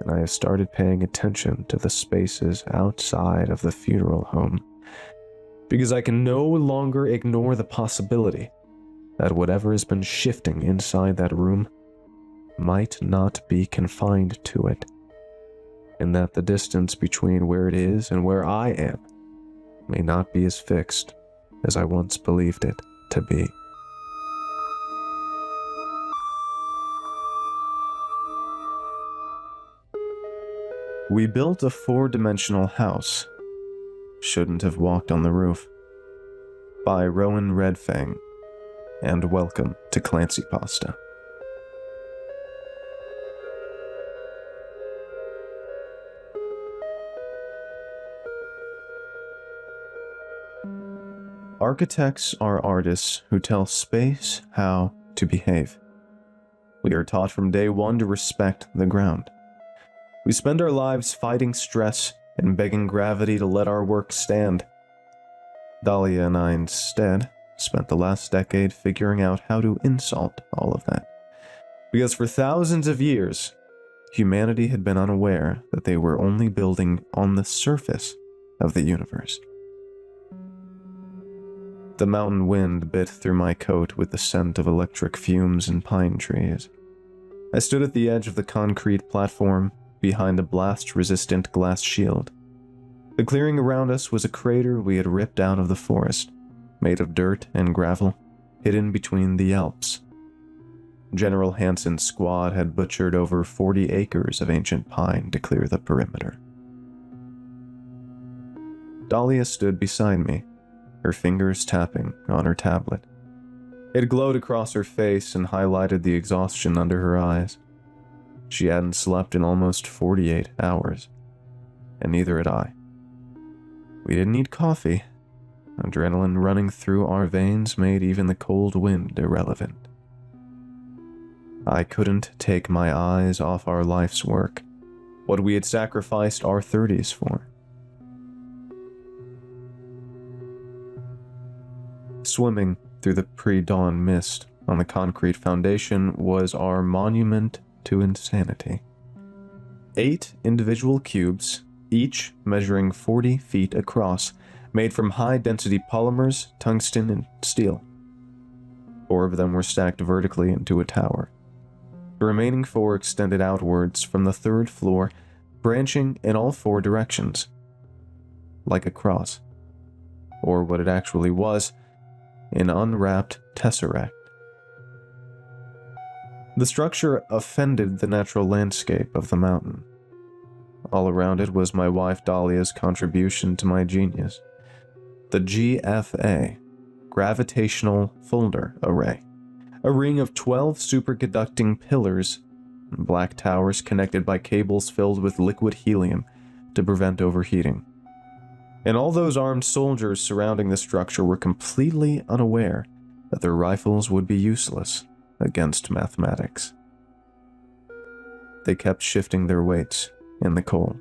and I have started paying attention to the spaces outside of the funeral home, because I can no longer ignore the possibility that whatever has been shifting inside that room might not be confined to it, and that the distance between where it is and where I am may not be as fixed as I once believed it to be. We built a 4-dimensional house. Shouldn't have walked on the roof. By Rowan Redfang, and welcome to Creepypasta. Architects are artists who tell space how to behave. We are taught from day one to respect the ground. We spend our lives fighting stress and begging gravity to let our work stand. Dahlia and I instead spent the last decade figuring out how to insult all of that. Because for thousands of years, humanity had been unaware that they were only building on the surface of the universe. The mountain wind bit through my coat with the scent of electric fumes and pine trees. I stood at the edge of the concrete platform behind a blast-resistant glass shield. The clearing around us was a crater we had ripped out of the forest, made of dirt and gravel, hidden between the Alps. General Hansen's squad had butchered over 40 acres of ancient pine to clear the perimeter. Dahlia stood beside me, her fingers tapping on her tablet. It glowed across her face and highlighted the exhaustion under her eyes. She hadn't slept in almost 48 hours, and neither had I. We didn't need coffee. Adrenaline running through our veins made even the cold wind irrelevant. I couldn't take my eyes off our life's work, what we had sacrificed our 30s for. Swimming through the pre-dawn mist on the concrete foundation was our monument to insanity. 8 individual cubes, each measuring 40 feet across, made from high-density polymers, tungsten, and steel. 4 of them were stacked vertically into a tower. The remaining 4 extended outwards from the 3rd floor, branching in all 4 directions, like a cross, or what it actually was, an unwrapped tesseract. The structure offended the natural landscape of the mountain. All around it was my wife Dahlia's contribution to my genius. The GFA, Gravitational Folder Array, a ring of 12 superconducting pillars, black towers connected by cables filled with liquid helium, to prevent overheating. And all those armed soldiers surrounding the structure were completely unaware that their rifles would be useless against mathematics. They kept shifting their weights in the cold.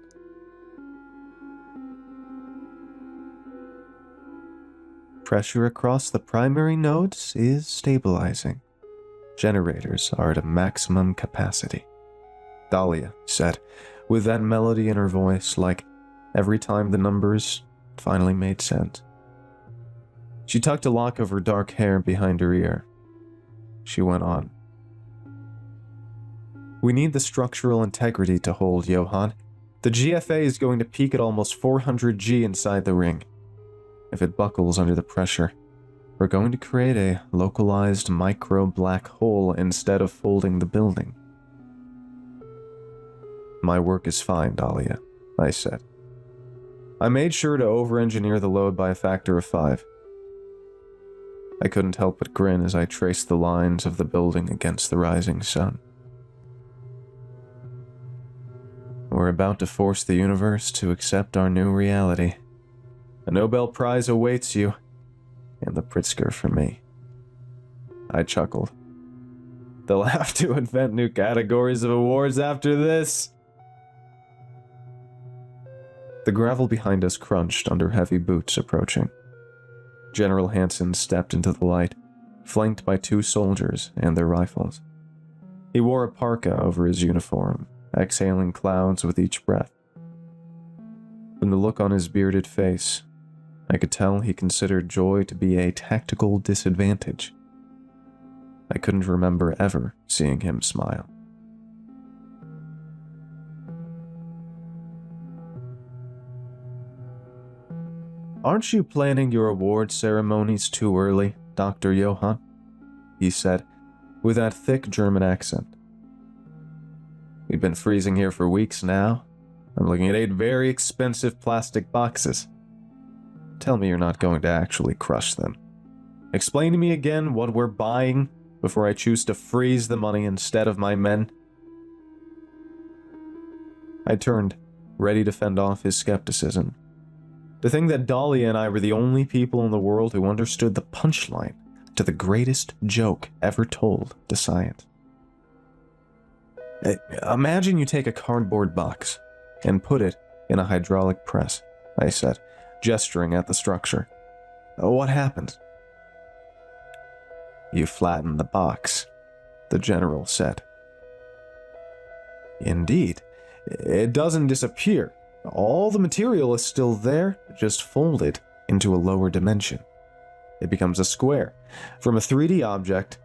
Pressure across the primary nodes is stabilizing. Generators are at a maximum capacity, Dahlia said, with that melody in her voice, like every time the numbers finally made sense. She tucked a lock of her dark hair behind her ear. She went on. We need the structural integrity to hold, Johann. The GFA is going to peak at almost 400 G inside the ring. If it buckles under the pressure, we're going to create a localized micro-black hole instead of folding the building. My work is fine, Dahlia, I said. I made sure to over-engineer the load by a factor of 5. I couldn't help but grin as I traced the lines of the building against the rising sun. We're about to force the universe to accept our new reality. A Nobel Prize awaits you, and the Pritzker for me. I chuckled. They'll have to invent new categories of awards after this. The gravel behind us crunched under heavy boots approaching. General Hansen stepped into the light, flanked by 2 soldiers and their rifles. He wore a parka over his uniform, exhaling clouds with each breath. From the look on his bearded face, I could tell he considered joy to be a tactical disadvantage. I couldn't remember ever seeing him smile. Aren't you planning your award ceremonies too early, Dr. Johann? He said, with that thick German accent. We've been freezing here for weeks now. I'm looking at 8 very expensive plastic boxes. Tell me you're not going to actually crush them. Explain to me again what we're buying before I choose to freeze the money instead of my men. I turned, ready to fend off his skepticism. To think that Dahlia and I were the only people in the world who understood the punchline to the greatest joke ever told to science. Imagine you take a cardboard box and put it in a hydraulic press, I said, gesturing at the structure. What happens? You flatten the box, the general said. Indeed, it doesn't disappear. All the material is still there, just folded into a lower dimension. It becomes a square, from a 3D object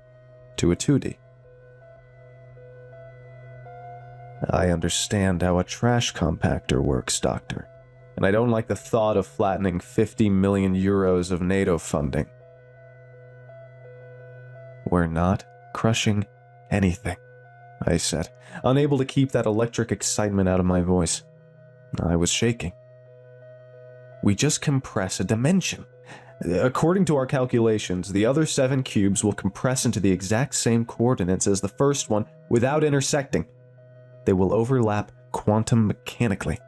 to a 2D. I understand how a trash compactor works, Doctor, and I don't like the thought of flattening 50 million euros of NATO funding. We're not crushing anything, I said, unable to keep that electric excitement out of my voice. I was shaking. We just compress a dimension. According to our calculations, the other 7 cubes will compress into the exact same coordinates as the first one without intersecting. They will overlap quantum mechanically.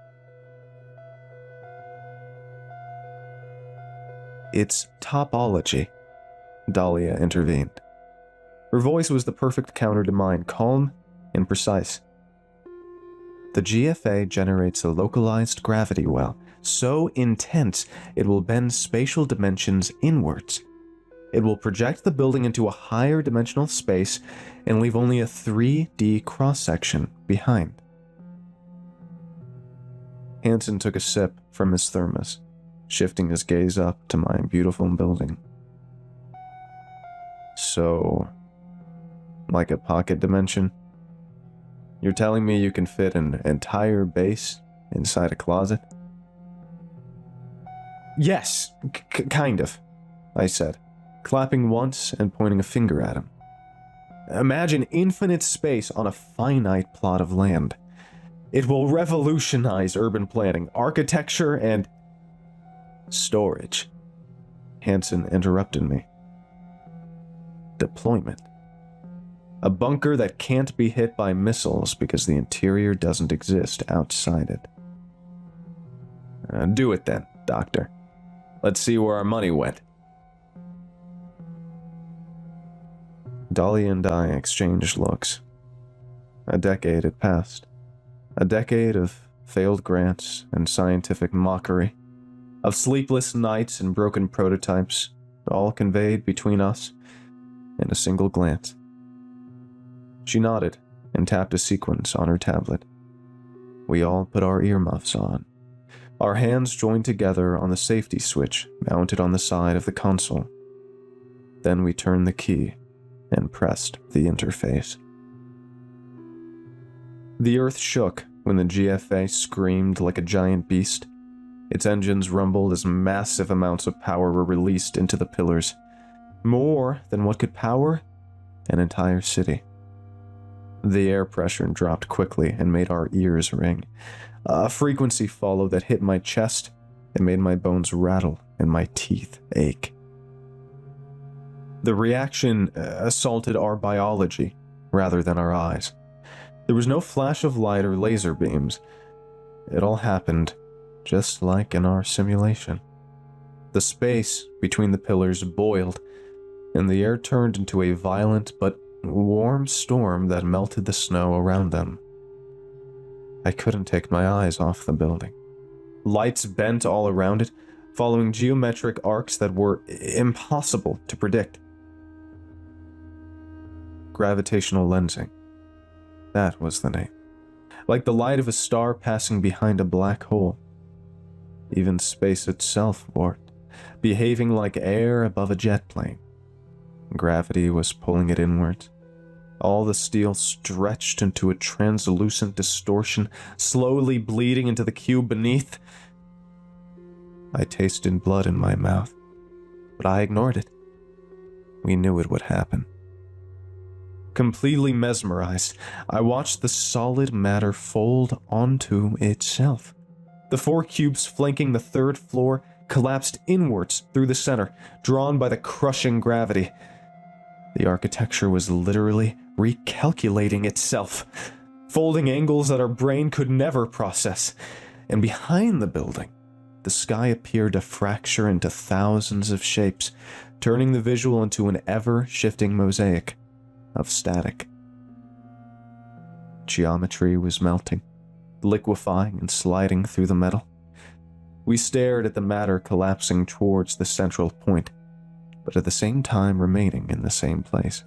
It's topology, Dahlia intervened. Her voice was the perfect counter to mine, calm and precise. The GFA generates a localized gravity well, so intense it will bend spatial dimensions inwards. It will project the building into a higher dimensional space and leave only a 3D cross-section behind. Hansen took a sip from his thermos, shifting his gaze up to my beautiful building. So, like a pocket dimension? You're telling me you can fit an entire base inside a closet? Yes, kind of, I said, clapping once and pointing a finger at him. Imagine infinite space on a finite plot of land. It will revolutionize urban planning, architecture, and storage. Hansen interrupted me. Deployment. A bunker that can't be hit by missiles because the interior doesn't exist outside it. Do it then, Doctor. Let's see where our money went. Dahlia and I exchanged looks. A decade had passed. A decade of failed grants and scientific mockery, of sleepless nights and broken prototypes, all conveyed between us in a single glance. She nodded and tapped a sequence on her tablet. We all put our earmuffs on, our hands joined together on the safety switch mounted on the side of the console. Then we turned the key and pressed the interface. The earth shook when the GFA screamed like a giant beast. Its engines rumbled as massive amounts of power were released into the pillars, more than what could power an entire city. The air pressure dropped quickly and made our ears ring. A frequency followed that hit my chest and made my bones rattle and my teeth ache. The reaction assaulted our biology rather than our eyes. There was no flash of light or laser beams. It all happened just like in our simulation. The space between the pillars boiled, and the air turned into a violent but warm storm that melted the snow around them. I couldn't take my eyes off the building. Lights bent all around it, following geometric arcs that were impossible to predict. Gravitational lensing. That was the name. Like the light of a star passing behind a black hole. Even space itself warped, behaving like air above a jet plane. Gravity was pulling it inwards. All the steel stretched into a translucent distortion, slowly bleeding into the cube beneath. I tasted blood in my mouth, but I ignored it. We knew it would happen. Completely mesmerized, I watched the solid matter fold onto itself. The 4 cubes flanking the 3rd floor collapsed inwards through the center, drawn by the crushing gravity. The architecture was literally recalculating itself, folding angles that our brain could never process. And behind the building, the sky appeared to fracture into thousands of shapes, turning the visual into an ever-shifting mosaic of static. Geometry was melting, liquefying and sliding through the metal. We stared at the matter collapsing towards the central point, but at the same time remaining in the same place.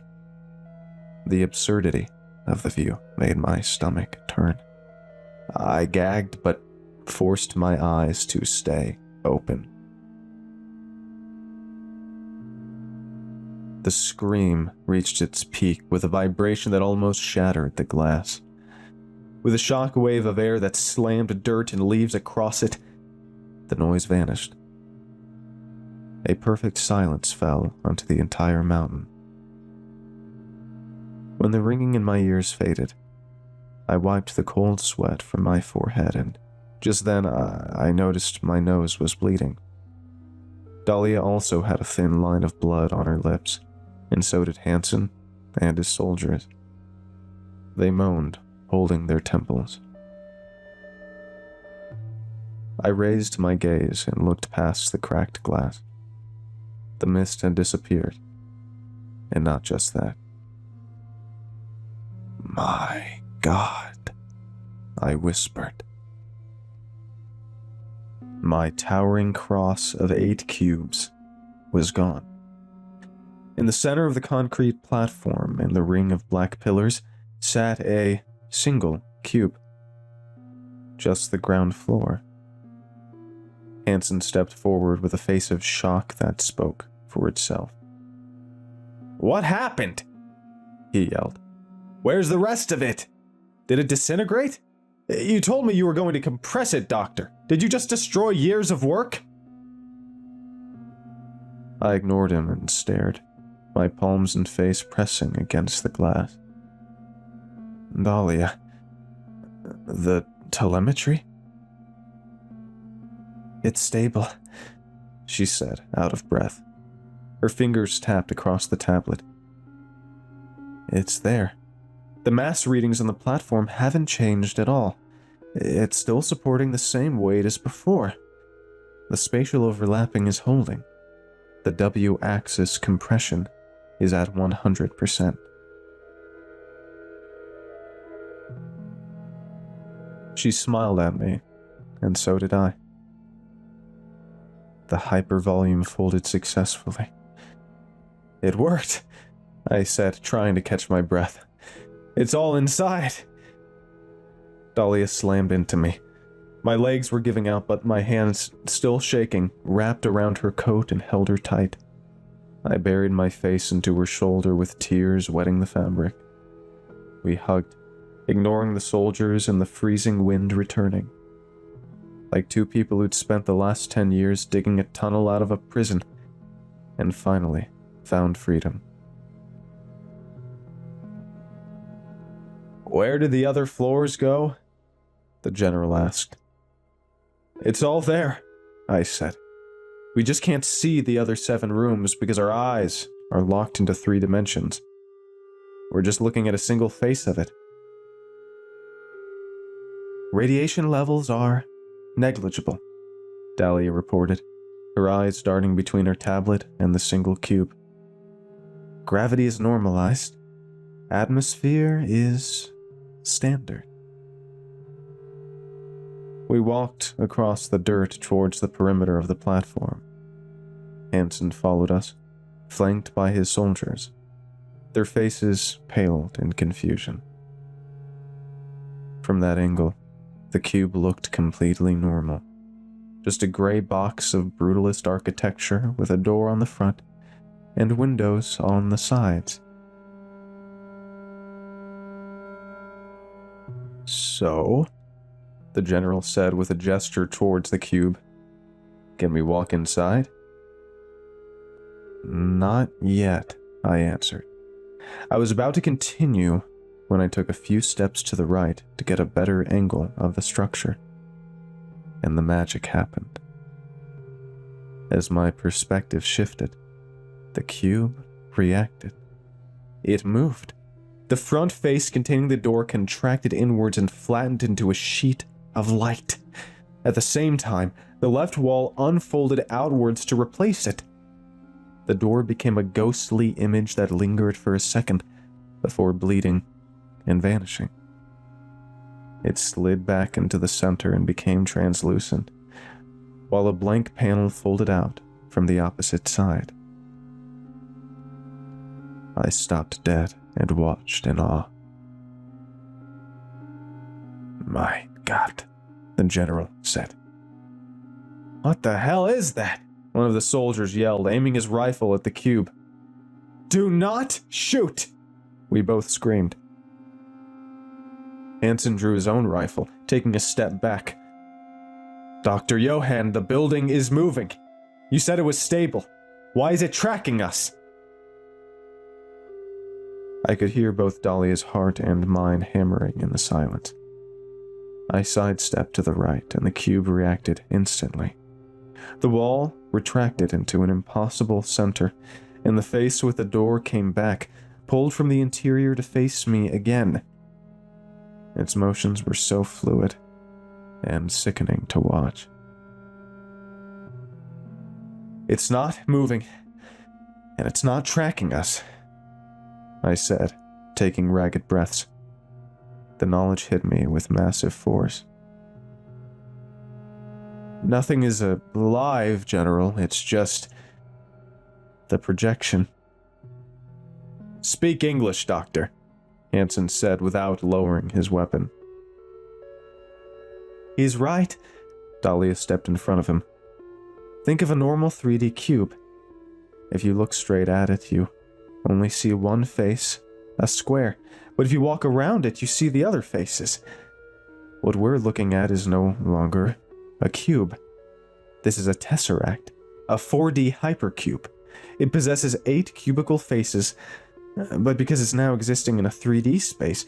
The absurdity of the view made my stomach turn. I gagged, but forced my eyes to stay open. The scream reached its peak with a vibration that almost shattered the glass. With a shock wave of air that slammed dirt and leaves across it, the noise vanished. A perfect silence fell onto the entire mountain. When the ringing in my ears faded, I wiped the cold sweat from my forehead, and just then I noticed my nose was bleeding. Dahlia also had a thin line of blood on her lips, and so did Hansen and his soldiers. They moaned, holding their temples. I raised my gaze and looked past the cracked glass. The mist had disappeared, and not just that. "My God," I whispered. My towering cross of 8 cubes was gone. In the center of the concrete platform and the ring of black pillars sat a single cube. Just the ground floor. Hansen stepped forward with a face of shock that spoke for itself. "What happened?" he yelled. "Where's the rest of it? Did it disintegrate? You told me you were going to compress it, Doctor. Did you just destroy years of work?" I ignored him and stared, my palms and face pressing against the glass. "Dahlia, the telemetry?" "It's stable," she said, out of breath. Her fingers tapped across the tablet. "It's there. The mass readings on the platform haven't changed at all. It's still supporting the same weight as before. The spatial overlapping is holding. The W-axis compression is at 100%. She smiled at me, and so did I. The hypervolume folded successfully. It worked, I said, trying to catch my breath. It's all inside. Dahlia slammed into me. My legs were giving out, but my hands, still shaking, wrapped around her coat and held her tight. I buried my face into her shoulder with tears wetting the fabric. We hugged, ignoring the soldiers and the freezing wind returning. Like two people who'd spent the last 10 years digging a tunnel out of a prison, and finally found freedom. "Where did the other floors go?" the general asked. "It's all there," I said. "We just can't see the other 7 rooms because our eyes are locked into 3 dimensions. We're just looking at a single face of it. Radiation levels are negligible," Dahlia reported, her eyes darting between her tablet and the single cube. "Gravity is normalized. Atmosphere is standard." We walked across the dirt towards the perimeter of the platform. Hansen followed us, flanked by his soldiers, their faces paled in confusion. From that angle, the cube looked completely normal. Just a gray box of brutalist architecture with a door on the front and windows on the sides. "So?" the general said with a gesture towards the cube. "Can we walk inside?" "Not yet," I answered. I was about to continue when I took a few steps to the right to get a better angle of the structure. And the magic happened. As my perspective shifted, the cube reacted. It moved. The front face containing the door contracted inwards and flattened into a sheet of light. At the same time, the left wall unfolded outwards to replace it. The door became a ghostly image that lingered for a second before bleeding and vanishing. It slid back into the center and became translucent, while a blank panel folded out from the opposite side. I stopped dead and watched in awe. "My God," the general said. "What the hell is that?" one of the soldiers yelled, aiming his rifle at the cube. "Do not shoot!" we both screamed. Hansen drew his own rifle, taking a step back. "Dr. Johann, the building is moving. You said it was stable. Why is it tracking us?" I could hear both Dahlia's heart and mine hammering in the silence. I sidestepped to the right, and the cube reacted instantly. The wall retracted into an impossible center, and the face with the door came back, pulled from the interior to face me again. Its motions were so fluid and sickening to watch. "It's not moving, and it's not tracking us," I said, taking ragged breaths. The knowledge hit me with massive force. "Nothing is alive, General. It's just the projection." "Speak English, Doctor," Hansen said without lowering his weapon. "He's right." Dahlia stepped in front of him. "Think of a normal 3D cube. If you look straight at it, you only see one face, a square. But if you walk around it, you see the other faces. What we're looking at is no longer a cube. This is a tesseract, a 4D hypercube. It possesses 8 cubical faces, but because it's now existing in a 3D space,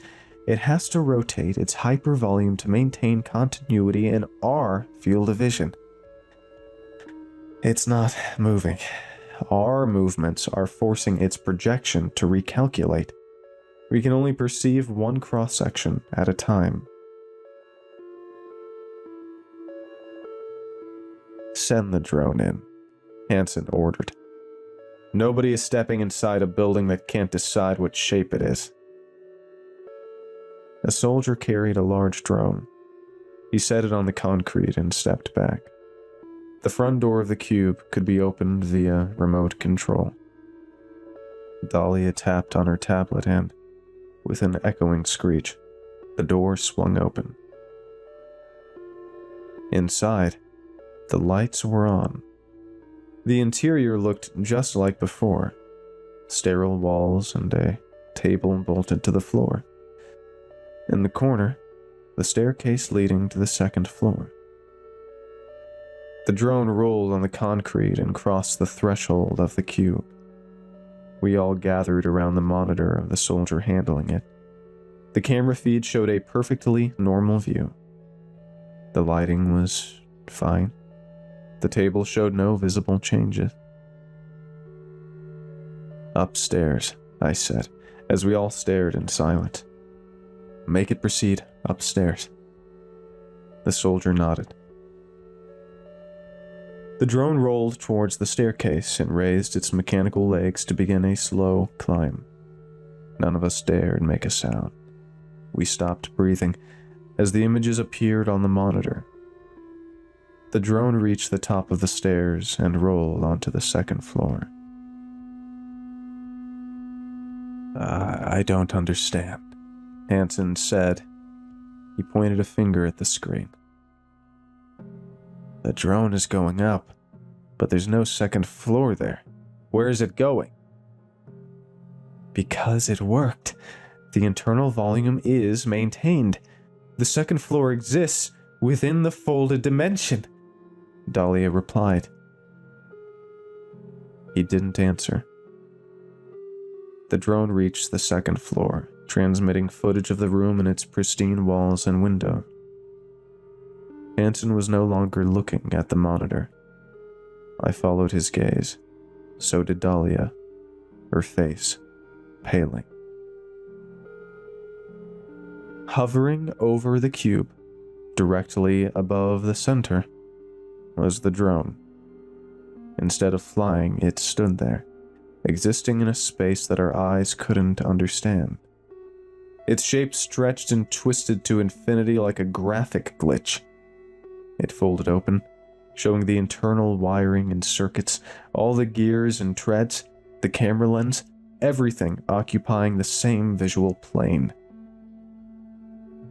it has to rotate its hypervolume to maintain continuity in our field of vision. It's not moving. Our movements are forcing its projection to recalculate. We can only perceive one cross-section at a time." Send the drone in, Hansen ordered. Nobody is stepping inside a building that can't decide what shape it is. A soldier carried a large drone. He set it on the concrete and stepped back. The front door of the cube could be opened via remote control. Dahlia tapped on her tablet and, with an echoing screech, the door swung open. Inside, the lights were on. The interior looked just like before. Sterile walls and a table bolted to the floor. In the corner, the staircase leading to the second floor. The drone rolled on the concrete and crossed the threshold of the cube. We all gathered around the monitor of the soldier handling it. The camera feed showed a perfectly normal view. The lighting was fine. The table showed no visible changes. Upstairs, I said, as we all stared in silence. Make it proceed upstairs. The soldier nodded. The drone rolled towards the staircase and raised its mechanical legs to begin a slow climb. None of us dared make a sound. We stopped breathing as the images appeared on the monitor. The drone reached the top of the stairs and rolled onto the second floor. I don't understand, Hansen said. He pointed a finger at the screen. The drone is going up, but there's no second floor there. Where is it going? Because it worked. The internal volume is maintained. The second floor exists within the folded dimension, Dahlia replied. He didn't answer. The drone reached the second floor, transmitting footage of the room and its pristine walls and window. Hansen was no longer looking at the monitor. I followed his gaze. So did Dahlia, her face paling. Hovering over the cube, directly above the center, was the drone. Instead of flying, it stood there, existing in a space that our eyes couldn't understand. Its shape stretched and twisted to infinity like a graphic glitch. It folded open, showing the internal wiring and circuits, all the gears and treads, the camera lens, everything occupying the same visual plane.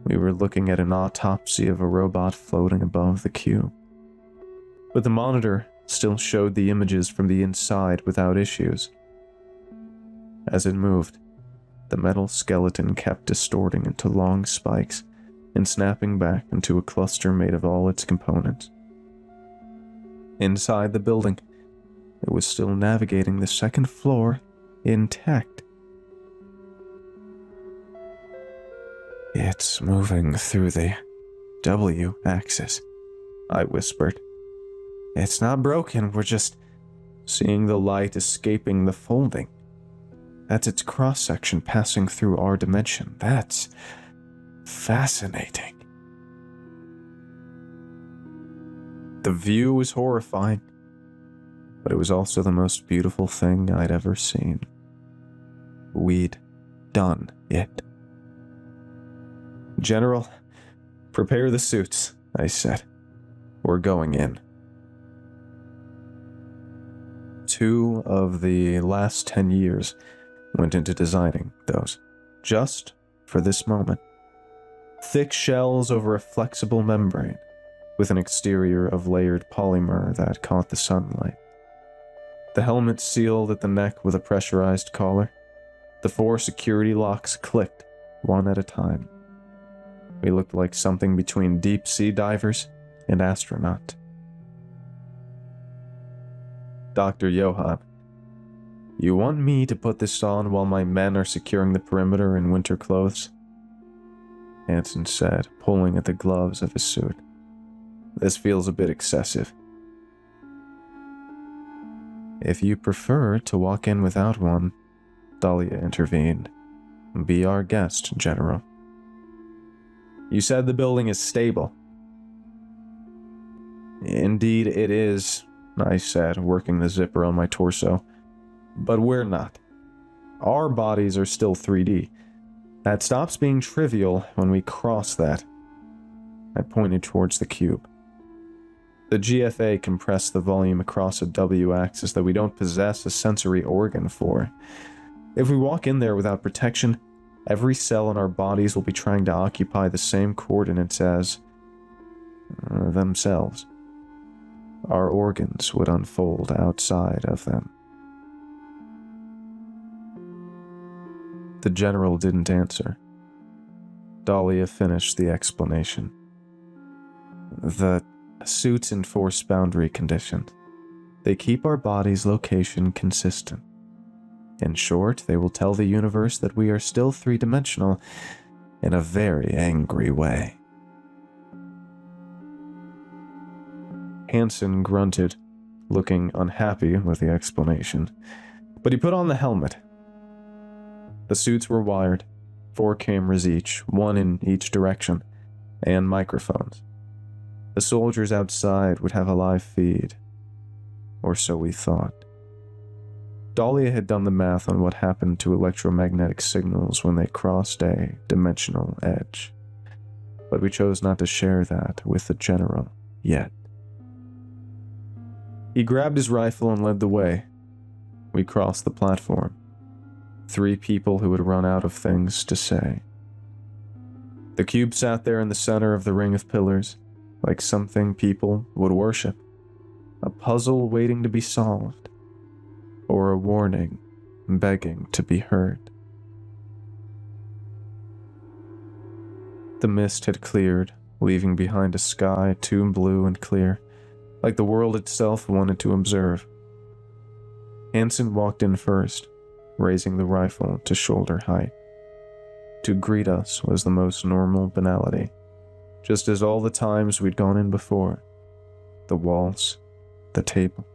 We were looking at an autopsy of a robot floating above the cube. But the monitor still showed the images from the inside without issues. As it moved, the metal skeleton kept distorting into long spikes and snapping back into a cluster made of all its components. Inside the building, it was still navigating the second floor intact. It's moving through the W axis, I whispered. It's not broken, we're just seeing the light escaping the folding. That's its cross-section passing through our dimension. That's fascinating. The view was horrifying, but it was also the most beautiful thing I'd ever seen. We'd done it. General, prepare the suits, I said. We're going in. 2 of the last 10 years went into designing those, just for this moment. Thick shells over a flexible membrane, with an exterior of layered polymer that caught the sunlight. The helmet sealed at the neck with a pressurized collar. The 4 security locks clicked, one at a time. We looked like something between deep-sea divers and astronaut. Dr. Johann, you want me to put this on while my men are securing the perimeter in winter clothes? Hansen said, pulling at the gloves of his suit. This feels a bit excessive. If you prefer to walk in without one, Dahlia intervened. Be our guest, General. You said the building is stable. Indeed it is, I said, working the zipper on my torso. But we're not. Our bodies are still 3D. That stops being trivial when we cross that. I pointed towards the cube. The GFA compressed the volume across a W-axis that we don't possess a sensory organ for. If we walk in there without protection, every cell in our bodies will be trying to occupy the same coordinates as themselves. Our organs would unfold outside of them. The general didn't answer. Dahlia finished the explanation. The suits enforce boundary conditions. They keep our body's location consistent. In short, they will tell the universe that we are still three-dimensional in a very angry way. Hansen grunted, looking unhappy with the explanation, but he put on the helmet. The suits were wired, 4 cameras each, 1 in each direction, and microphones. The soldiers outside would have a live feed, or so we thought. Dahlia had done the math on what happened to electromagnetic signals when they crossed a dimensional edge, but we chose not to share that with the general yet. He grabbed his rifle and led the way. We crossed the platform. 3 people who had run out of things to say. The cube sat there in the center of the ring of pillars, like something people would worship. A puzzle waiting to be solved, or a warning begging to be heard. The mist had cleared, leaving behind a sky too blue and clear, like the world itself wanted to observe. Hansen walked in first, raising the rifle to shoulder height. To greet us was the most normal banality, just as all the times we'd gone in before. The walls, the table.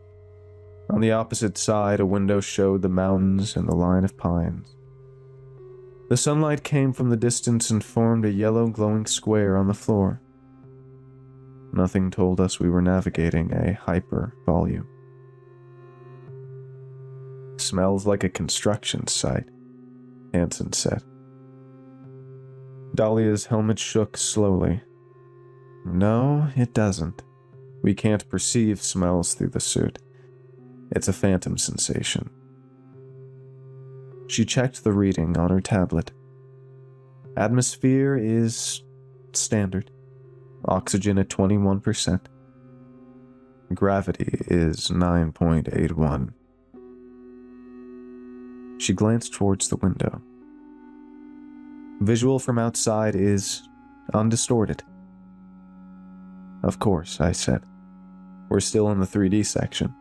On the opposite side, a window showed the mountains and the line of pines. The sunlight came from the distance and formed a yellow glowing square on the floor. Nothing told us we were navigating a hyper-volume. Smells like a construction site, Hansen said. Dahlia's helmet shook slowly. No, it doesn't. We can't perceive smells through the suit. It's a phantom sensation. She checked the reading on her tablet. Atmosphere is standard. Oxygen at 21%. Gravity is 9.81. She glanced towards the window. Visual from outside is undistorted. Of course, I said. We're still in the 3D section.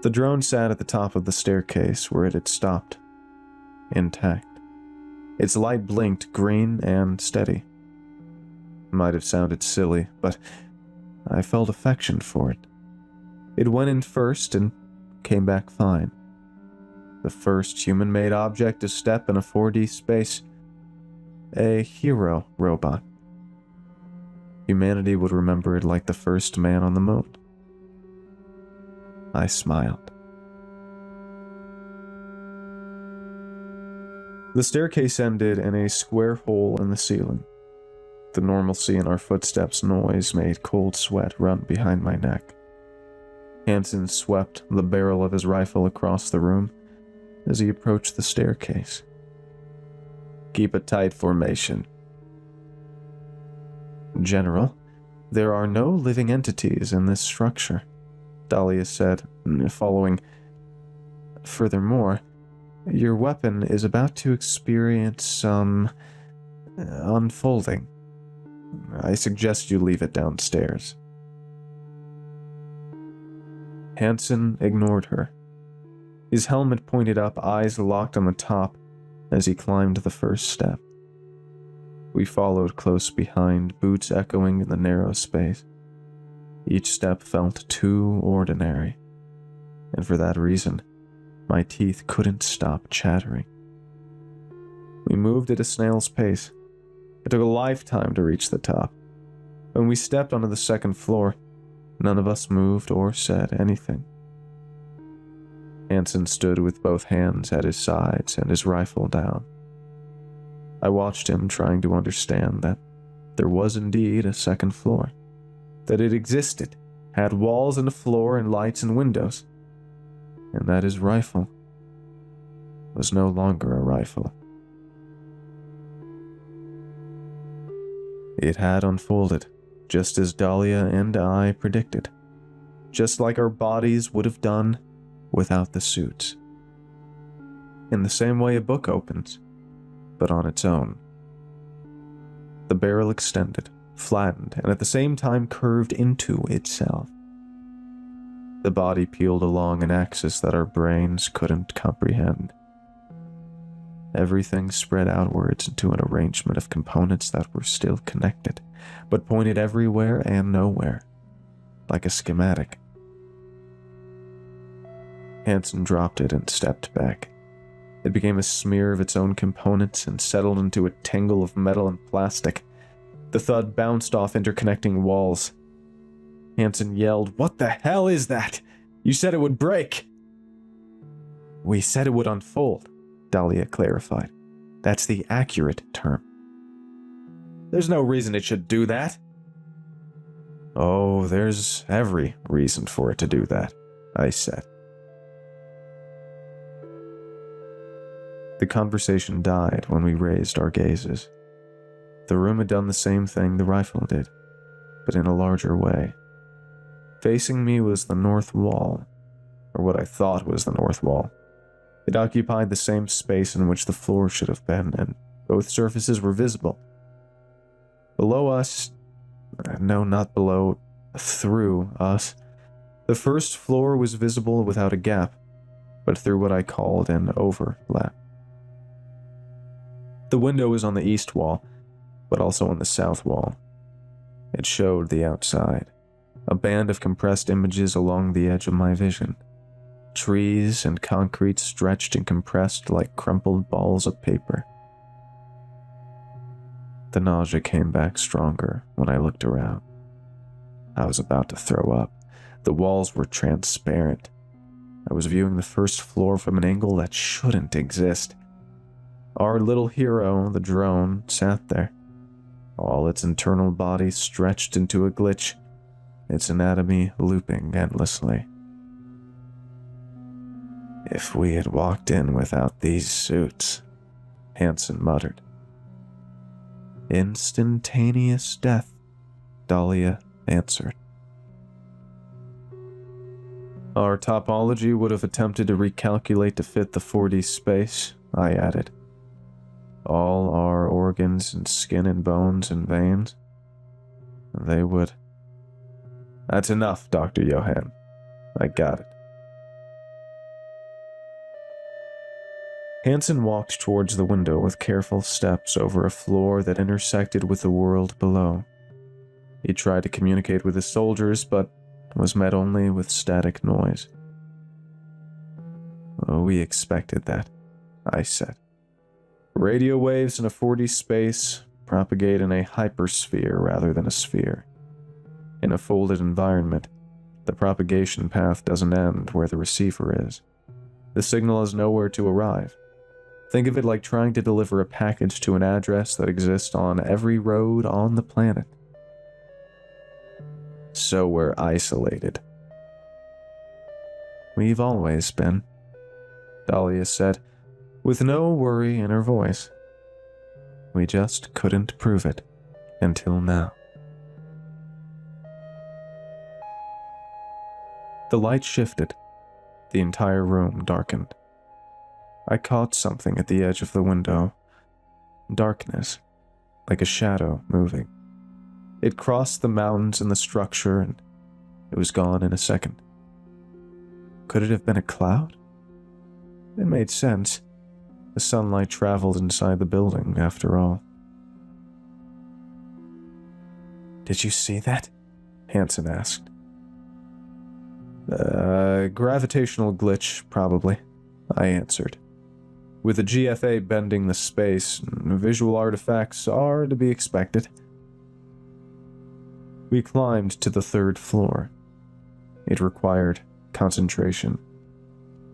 The drone sat at the top of the staircase where it had stopped, intact. Its light blinked green and steady. Might have sounded silly, but I felt affection for it. It went in first and came back fine. The first human-made object to step in a 4D space. A hero robot. Humanity would remember it like the first man on the moon. I smiled. The staircase ended in a square hole in the ceiling. The normalcy in our footsteps' noise made cold sweat run behind my neck. Hansen swept the barrel of his rifle across the room as he approached the staircase. Keep a tight formation. General, there are no living entities in this structure, Dahlia said, following. Furthermore, your weapon is about to experience some unfolding. I suggest you leave it downstairs. Hansen ignored her. His helmet pointed up, eyes locked on the top, as he climbed the first step. We followed close behind, boots echoing in the narrow space. Each step felt too ordinary, and for that reason, my teeth couldn't stop chattering. We moved at a snail's pace. It took a lifetime to reach the top. When we stepped onto the second floor, none of us moved or said anything. Hansen stood with both hands at his sides and his rifle down. I watched him, trying to understand that there was indeed a second floor, that it existed, had walls and a floor and lights and windows, and that his rifle was no longer a rifle. It had unfolded, just as Dahlia and I predicted, just like our bodies would have done without the suits. In the same way a book opens, but on its own. The barrel extended, flattened, and at the same time curved into itself. The body peeled along an axis that our brains couldn't comprehend. Everything spread outwards into an arrangement of components that were still connected, but pointed everywhere and nowhere, like a schematic. Hansen dropped it and stepped back. It became a smear of its own components and settled into a tangle of metal and plastic. The thud bounced off interconnecting walls. Hansen yelled, "What the hell is that? You said it would break!" "We said it would unfold," Dahlia clarified. "That's the accurate term." "There's no reason it should do that." "Oh, there's every reason for it to do that," I said. The conversation died when we raised our gazes. The room had done the same thing the rifle did, but in a larger way. Facing me was the north wall, or what I thought was the north wall. It occupied the same space in which the floor should have been, and both surfaces were visible. Below us, no, not below, through us, the first floor was visible without a gap, but through what I called an overlap. The window was on the east wall, but also on the south wall. It showed the outside, a band of compressed images along the edge of my vision. Trees and concrete stretched and compressed like crumpled balls of paper. The nausea came back stronger when I looked around. I was about to throw up. The walls were transparent. I was viewing the first floor from an angle that shouldn't exist. Our little hero, the drone, sat there, all its internal body stretched into a glitch, its anatomy looping endlessly. "If we had walked in without these suits," Hansen muttered. "Instantaneous death," Dahlia answered. "Our topology would have attempted to recalculate to fit the 4D space," I added. "All our organs and skin and bones and veins. They would." "That's enough, Dr. Johann. I got it." Hansen walked towards the window with careful steps over a floor that intersected with the world below. He tried to communicate with his soldiers, but was met only with static noise. "Oh, we expected that," I said. "Radio waves in a 4D space propagate in a hypersphere rather than a sphere. In a folded environment, the propagation path doesn't end where the receiver is. The signal has nowhere to arrive. Think of it like trying to deliver a package to an address that exists on every road on the planet. So we're isolated." "We've always been," Dahlia said, with no worry in her voice. "We just couldn't prove it until now." The light shifted. The entire room darkened. I caught something at the edge of the window. Darkness, like a shadow moving. It crossed the mountains and the structure, and it was gone in a second. Could it have been a cloud? It made sense. The sunlight traveled inside the building, after all. "Did you see that?" Hansen asked. Gravitational glitch, probably," I answered. "With the GFA bending the space, visual artifacts are to be expected." We climbed to the 3rd floor. It required concentration.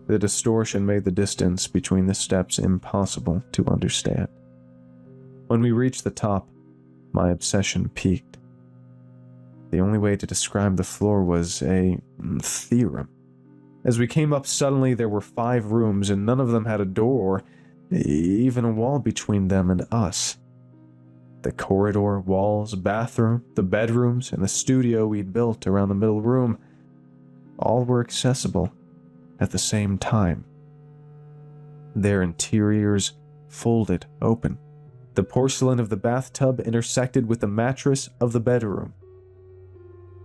The distortion made the distance between the steps impossible to understand. When we reached the top, my obsession peaked. The only way to describe the floor was a theorem. As we came up suddenly, there were 5 rooms, and none of them had a door or even a wall between them and us. The corridor, walls, bathroom, the bedrooms, and the studio we'd built around the middle room, all were accessible at the same time. Their interiors folded open. The porcelain of the bathtub intersected with the mattress of the bedroom.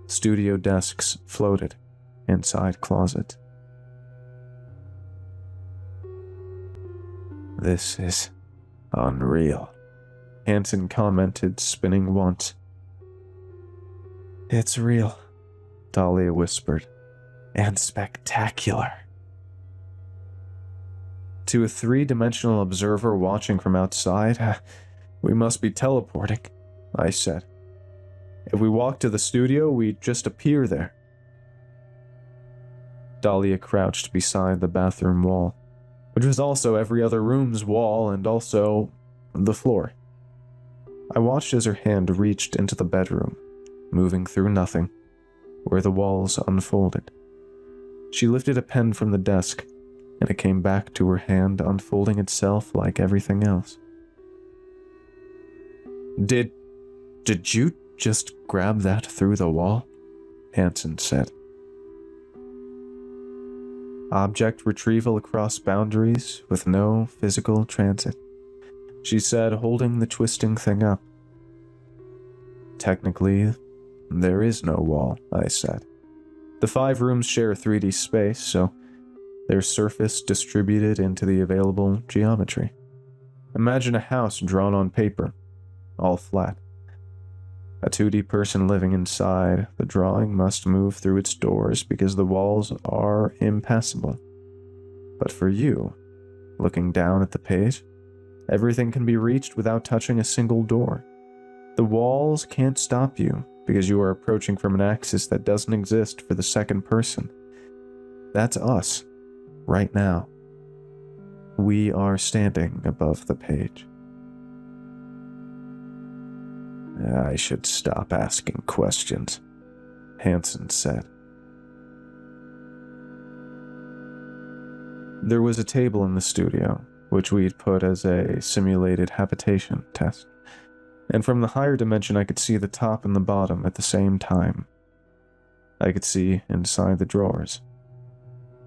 Studio desks floated inside closets. "This is unreal," Hanson commented, spinning once. "It's real," Dahlia whispered, "and spectacular." To a 3-dimensional observer watching from outside, "We must be teleporting," I said. "If we walk to the studio, we'd just appear there." Dahlia crouched beside the bathroom wall, which was also every other room's wall and also the floor. I watched as her hand reached into the bedroom, moving through nothing, where the walls unfolded. She lifted a pen from the desk, and it came back to her hand, unfolding itself like everything else. Did you just grab that through the wall?" Hanson said. "Object retrieval across boundaries with no physical transit," she said, holding the twisting thing up. "Technically, there is no wall," I said. "The 5 rooms share 3D space, so their surface distributed into the available geometry. Imagine a house drawn on paper, all flat. A 2D person living inside, the drawing must move through its doors because the walls are impassable. But for you, looking down at the page, everything can be reached without touching a single door. The walls can't stop you because you are approaching from an axis that doesn't exist for the second person. That's us, right now. We are standing above the page." "I should stop asking questions," Hanson said. There was a table in the studio, which we'd put as a simulated habitation test, and from the higher dimension I could see the top and the bottom at the same time. I could see inside the drawers.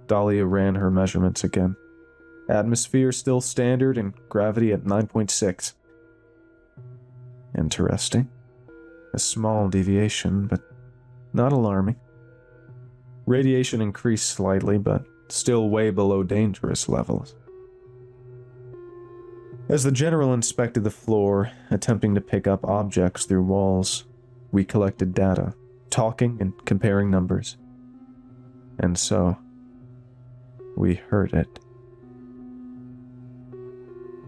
Dahlia ran her measurements again. Atmosphere still standard and gravity at 9.6. Interesting. A small deviation, but not alarming. Radiation increased slightly, but still way below dangerous levels. As the general inspected the floor, attempting to pick up objects through walls, we collected data, talking and comparing numbers. And so, we heard it.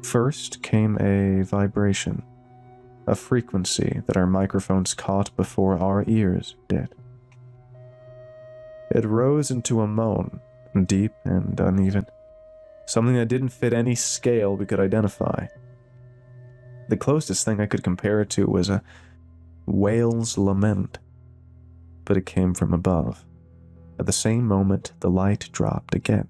First came a vibration. A frequency that our microphones caught before our ears did. It rose into a moan, deep and uneven, something that didn't fit any scale we could identify. The closest thing I could compare it to was a whale's lament, but it came from above. At the same moment, the light dropped again.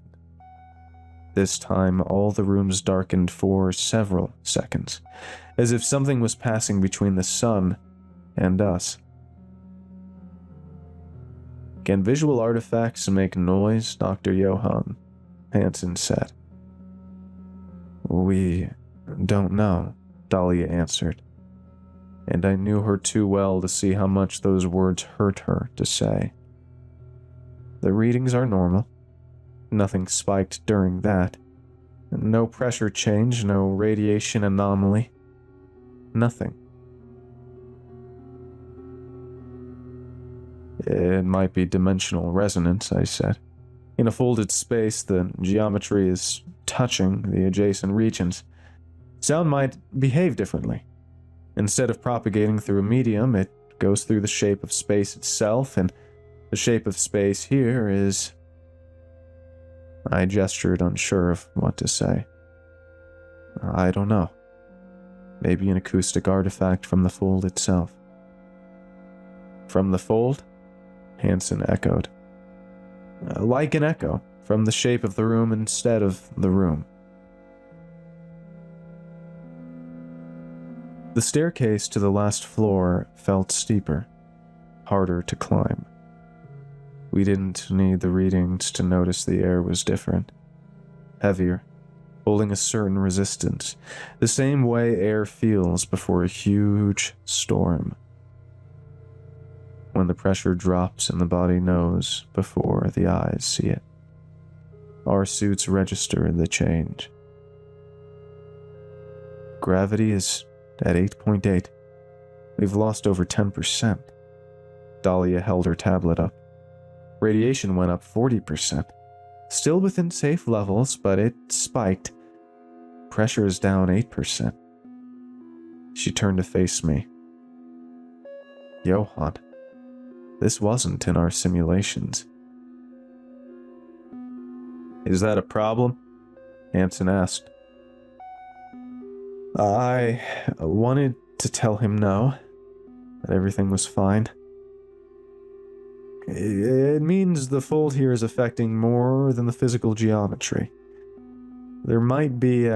This time, all the rooms darkened for several seconds, as if something was passing between the sun and us. "Can visual artifacts make noise, Dr. Johann?" Hanson said. "We don't know," Dahlia answered, and I knew her too well to see how much those words hurt her to say. "The readings are normal. Nothing spiked during that. No pressure change, no radiation anomaly. Nothing." "It might be dimensional resonance," I said. "In a folded space, the geometry is touching the adjacent regions. Sound might behave differently. Instead of propagating through a medium, it goes through the shape of space itself, and the shape of space here is... I gestured, unsure of what to say. I don't know. Maybe an acoustic artifact from the fold itself. From the fold? Hansen echoed. Like an echo, from the shape of the room instead of the room. The staircase to the last floor felt steeper, harder to climb. We didn't need the readings to notice the air was different, heavier, holding a certain resistance, the same way air feels before a huge storm. When the pressure drops and the body knows before the eyes see it. Our suits register the change. Gravity is at 8.8. We've lost over 10%. Dahlia held her tablet up. Radiation went up 40%. Still within safe levels, but it spiked. Pressure is down 8%. She turned to face me. Johan, this wasn't in our simulations. Is that a problem? Hansen asked. I wanted to tell him no, that everything was fine. It means the fold here is affecting more than the physical geometry. There might be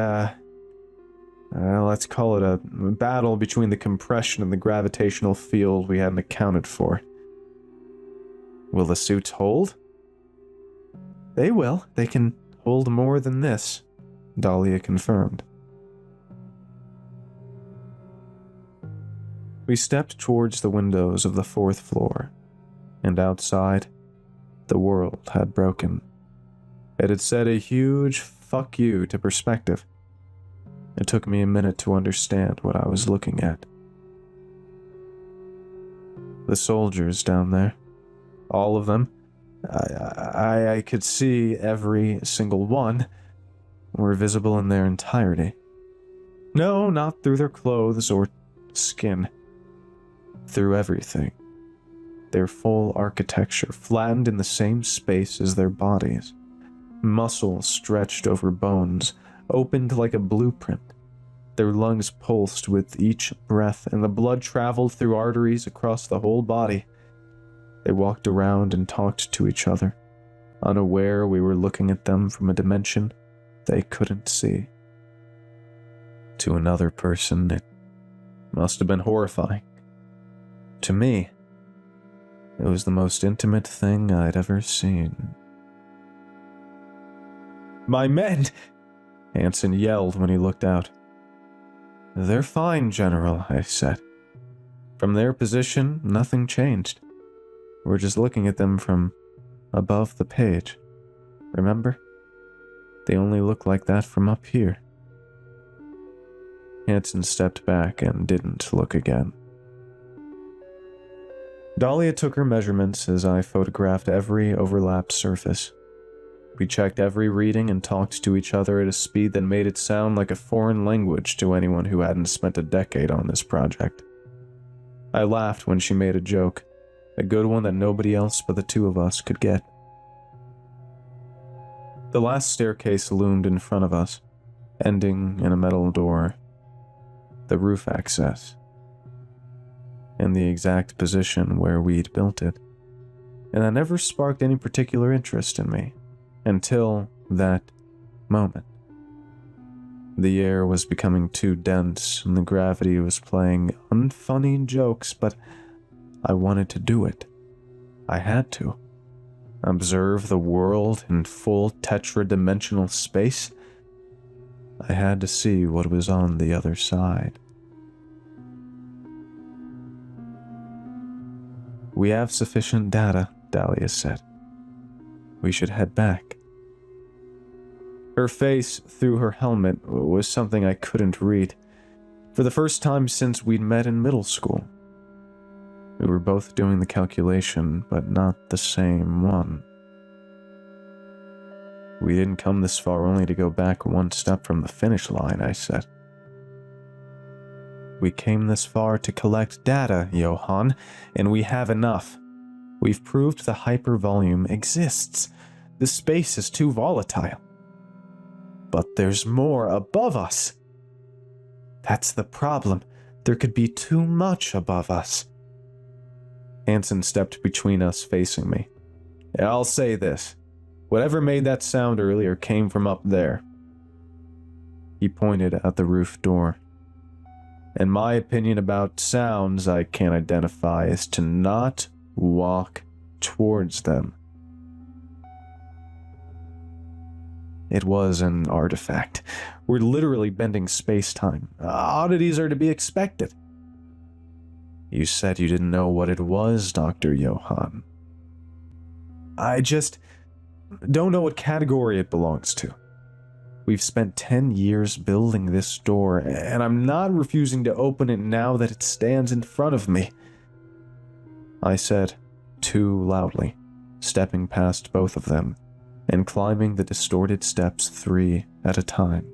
let's call it a battle between the compression and the gravitational field we hadn't accounted for. Will the suits hold? They will. They can hold more than this, Dahlia confirmed. We stepped towards the windows of the 4th floor, and outside, the world had broken. It had said a huge fuck you to perspective. It took me a minute to understand what I was looking at. The soldiers down there, all of them, I could see every single one, were visible in their entirety. No, not through their clothes or skin. Through everything. Their full architecture flattened in the same space as their bodies. Muscle stretched over bones, opened like a blueprint. Their lungs pulsed with each breath, and the blood traveled through arteries across the whole body. They walked around and talked to each other, unaware we were looking at them from a dimension they couldn't see. To another person, it must have been horrifying. To me, it was the most intimate thing I'd ever seen. My men! Hansen yelled when he looked out. They're fine, General, I said. From their position, nothing changed. We're just looking at them from above the page. Remember? They only look like that from up here. Hansen stepped back and didn't look again. Dahlia took her measurements as I photographed every overlapped surface. We checked every reading and talked to each other at a speed that made it sound like a foreign language to anyone who hadn't spent a decade on this project. I laughed when she made a joke, a good one that nobody else but the two of us could get. The last staircase loomed in front of us, ending in a metal door. The roof access. In the exact position where we'd built it. And that never sparked any particular interest in me. Until that moment. The air was becoming too dense, and the gravity was playing unfunny jokes, but I wanted to do it. I had to. Observe the world in full tetradimensional space. I had to see what was on the other side. We have sufficient data, Dahlia said. We should head back. Her face through her helmet was something I couldn't read. For the first time since we'd met in middle school. We were both doing the calculation, but not the same one. We didn't come this far only to go back one step from the finish line, I said. We came this far to collect data, Johann, and we have enough. We've proved the hypervolume exists. The space is too volatile. But there's more above us. That's the problem. There could be too much above us. Hansen stepped between us, facing me. I'll say this. Whatever made that sound earlier came from up there. He pointed at the roof door. And my opinion about sounds I can't identify is to not walk towards them. It was an artifact. We're literally bending space-time. Oddities are to be expected. You said you didn't know what it was, Dr. Johann. I just don't know what category it belongs to. We've spent 10 years building this door, and I'm not refusing to open it now that it stands in front of me. I said, too loudly, stepping past both of them, and climbing the distorted steps 3 at a time.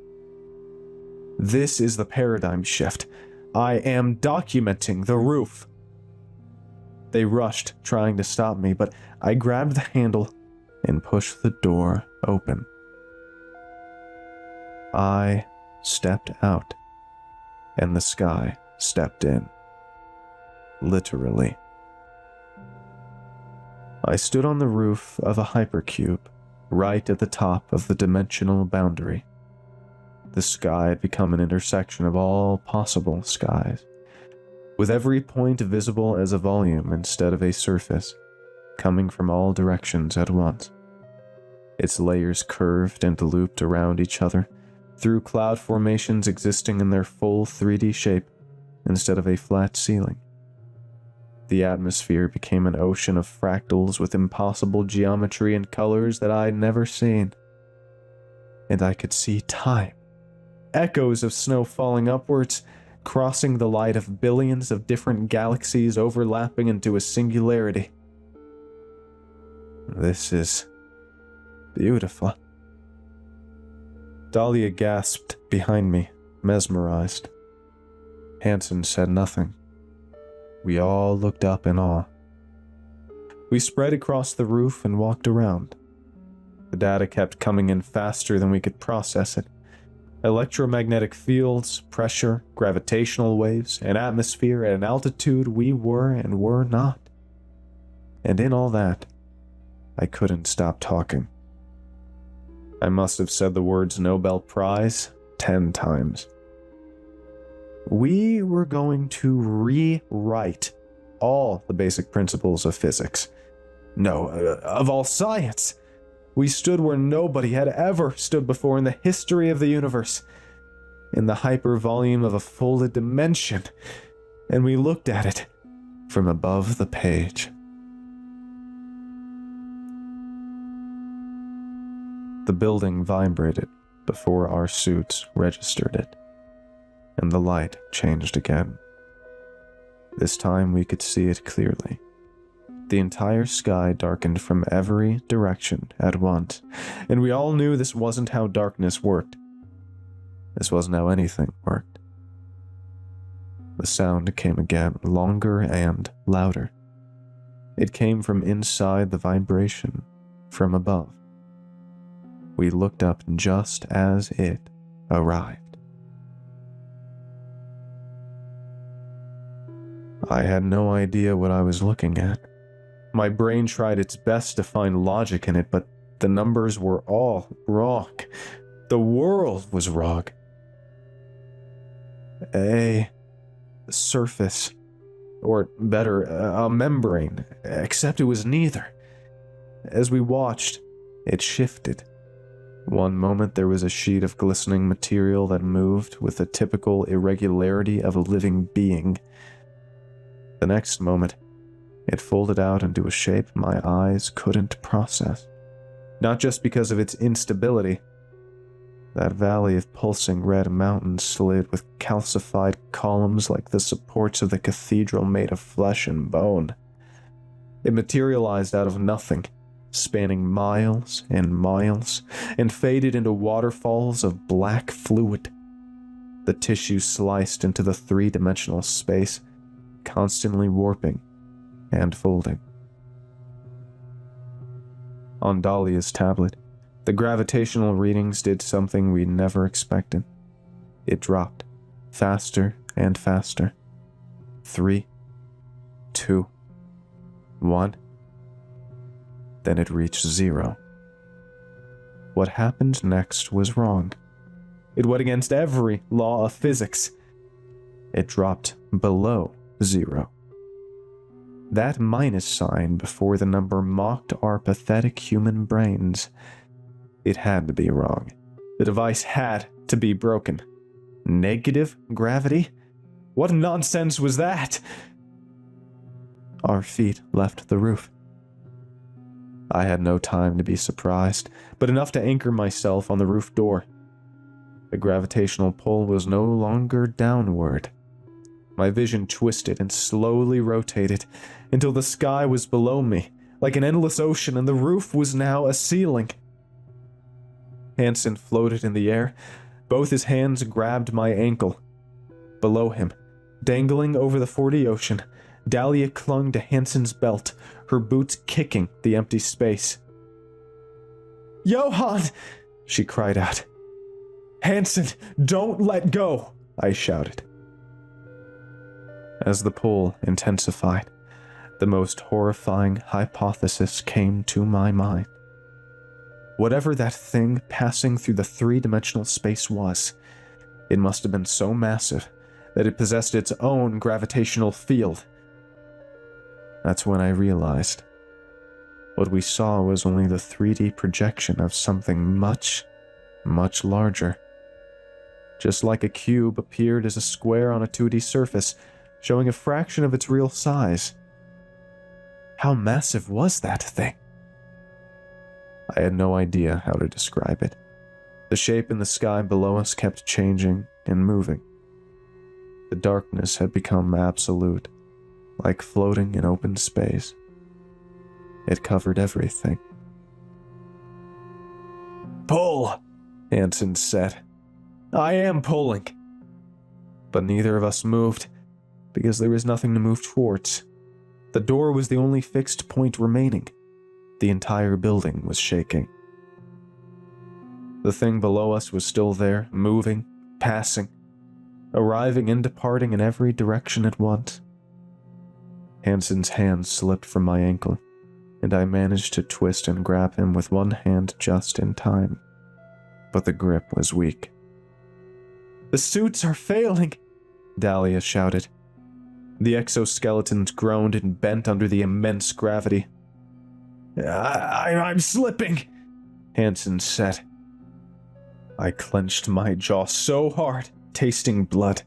This is the paradigm shift. I am documenting the roof. They rushed, trying to stop me, but I grabbed the handle and pushed the door open. I stepped out, and the sky stepped in. Literally. I stood on the roof of a hypercube, right at the top of the dimensional boundary. The sky had become an intersection of all possible skies, with every point visible as a volume instead of a surface, coming from all directions at once. Its layers curved and looped around each other, through cloud formations existing in their full 3D shape instead of a flat ceiling. The atmosphere became an ocean of fractals with impossible geometry and colors that I'd never seen. And I could see time. Echoes of snow falling upwards, crossing the light of billions of different galaxies overlapping into a singularity. This is beautiful. Dahlia gasped behind me, mesmerized. Hansen said nothing. We all looked up in awe. We spread across the roof and walked around. The data kept coming in faster than we could process it. Electromagnetic fields, pressure, gravitational waves, an atmosphere at an altitude we were and were not. And in all that, I couldn't stop talking. I must have said the words Nobel Prize 10 times. We were going to rewrite all the basic principles of physics. No, of all science. We stood where nobody had ever stood before in the history of the universe, in the hypervolume of a folded dimension, and we looked at it from above the page. The building vibrated before our suits registered it, and the light changed again. This time we could see it clearly. The entire sky darkened from every direction at once, and we all knew this wasn't how darkness worked. This wasn't how anything worked. The sound came again, longer and louder. It came from inside the vibration, from above. We looked up just as it arrived. I had no idea what I was looking at. My brain tried its best to find logic in it, but the numbers were all wrong. The world was wrong. A surface, or better, a membrane, except it was neither. As we watched, it shifted. One moment there was a sheet of glistening material that moved with the typical irregularity of a living being. The next moment, it folded out into a shape my eyes couldn't process. Not just because of its instability. That valley of pulsing red mountains slid with calcified columns like the supports of the cathedral made of flesh and bone. It materialized out of nothing, spanning miles and miles, and faded into waterfalls of black fluid. the tissue sliced into the three-dimensional space, constantly warping and folding. On Dahlia's tablet, the gravitational readings did something we never expected. It dropped, faster and faster. 3, 2, 1. Then it reached 0. What happened next was wrong. It went against every law of physics. It dropped below 0. That minus sign before the number mocked our pathetic human brains. It had to be wrong. The device had to be broken. Negative gravity? What nonsense was that? Our feet left the roof. I had no time to be surprised, but enough to anchor myself on the roof door. The gravitational pull was no longer downward. My vision twisted and slowly rotated until the sky was below me, like an endless ocean, and the roof was now a ceiling. Hansen floated in the air. Both his hands grabbed my ankle. Below him, dangling over the 40 ocean, Dahlia clung to Hansen's belt, her boots kicking the empty space. "Johann!" she cried out. "Hansen, don't let go!" I shouted. As the pull intensified, the most horrifying hypothesis came to my mind. Whatever that thing passing through the three-dimensional space was, it must have been so massive that it possessed its own gravitational field. That's when I realized what we saw was only the 3D projection of something much, much larger. Just like a cube appeared as a square on a 2D surface, showing a fraction of its real size. How massive was that thing? I had no idea how to describe it. The shape in the sky below us kept changing and moving. The darkness had become absolute, like floating in open space. It covered everything. "Pull," Hansen said. "I am pulling." But neither of us moved, because there was nothing to move towards. The door was the only fixed point remaining. The entire building was shaking. The thing below us was still there, moving, passing, arriving and departing in every direction at once. Hansen's hand slipped from my ankle, and I managed to twist and grab him with one hand just in time. But the grip was weak. "The suits are failing," Dahlia shouted. The exoskeletons groaned and bent under the immense gravity. I'm slipping," Hansen said. I clenched my jaw so hard, tasting blood.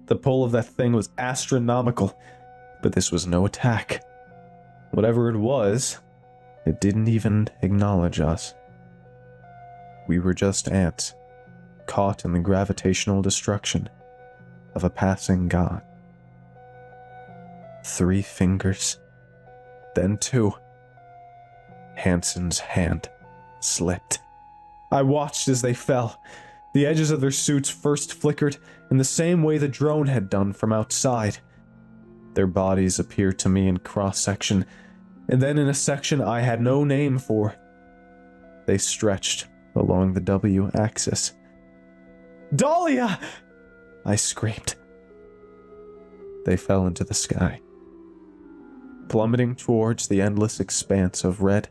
The pull of that thing was astronomical, but this was no attack. Whatever it was, it didn't even acknowledge us. We were just ants, caught in the gravitational destruction of a passing god. 3 fingers, then 2. Hansen's hand slipped. I watched as they fell. The edges of their suits first flickered in the same way the drone had done from outside. Their bodies appeared to me in cross-section, and then in a section I had no name for. They stretched along the W-axis. "Dahlia!" I screamed. They fell into the sky, plummeting towards the endless expanse of red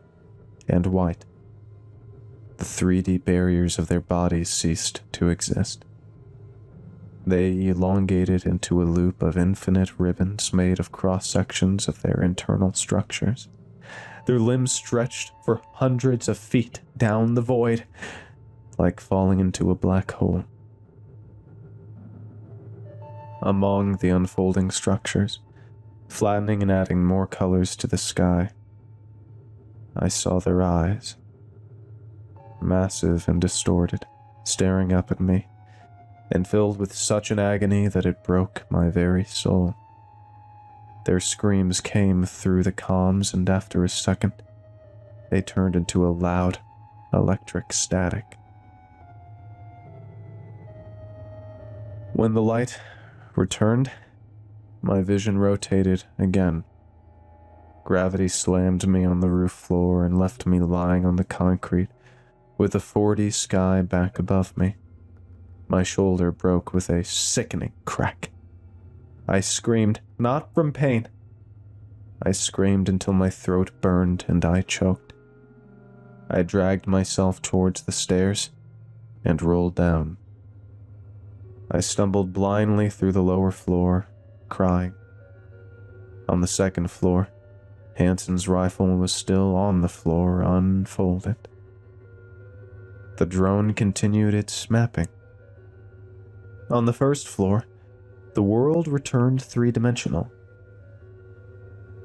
and white. The 3D barriers of their bodies ceased to exist. They elongated into a loop of infinite ribbons made of cross-sections of their internal structures. Their limbs stretched for hundreds of feet down the void, like falling into a black hole. Among the unfolding structures, flattening and adding more colors to the sky, I saw their eyes, massive and distorted, staring up at me, and filled with such an agony that it broke my very soul. Their screams came through the comms, and after a second, they turned into a loud, electric static. When the light returned, my vision rotated again. Gravity slammed me on the roof floor and left me lying on the concrete with the 40 sky back above me. My shoulder broke with a sickening crack. I screamed, not from pain. I screamed until my throat burned and I choked. I dragged myself towards the stairs and rolled down. I stumbled blindly through the lower floor, crying. On the second floor, Hanson's rifle was still on the floor, unfolded. The drone continued its mapping. On the first floor, the world returned three-dimensional.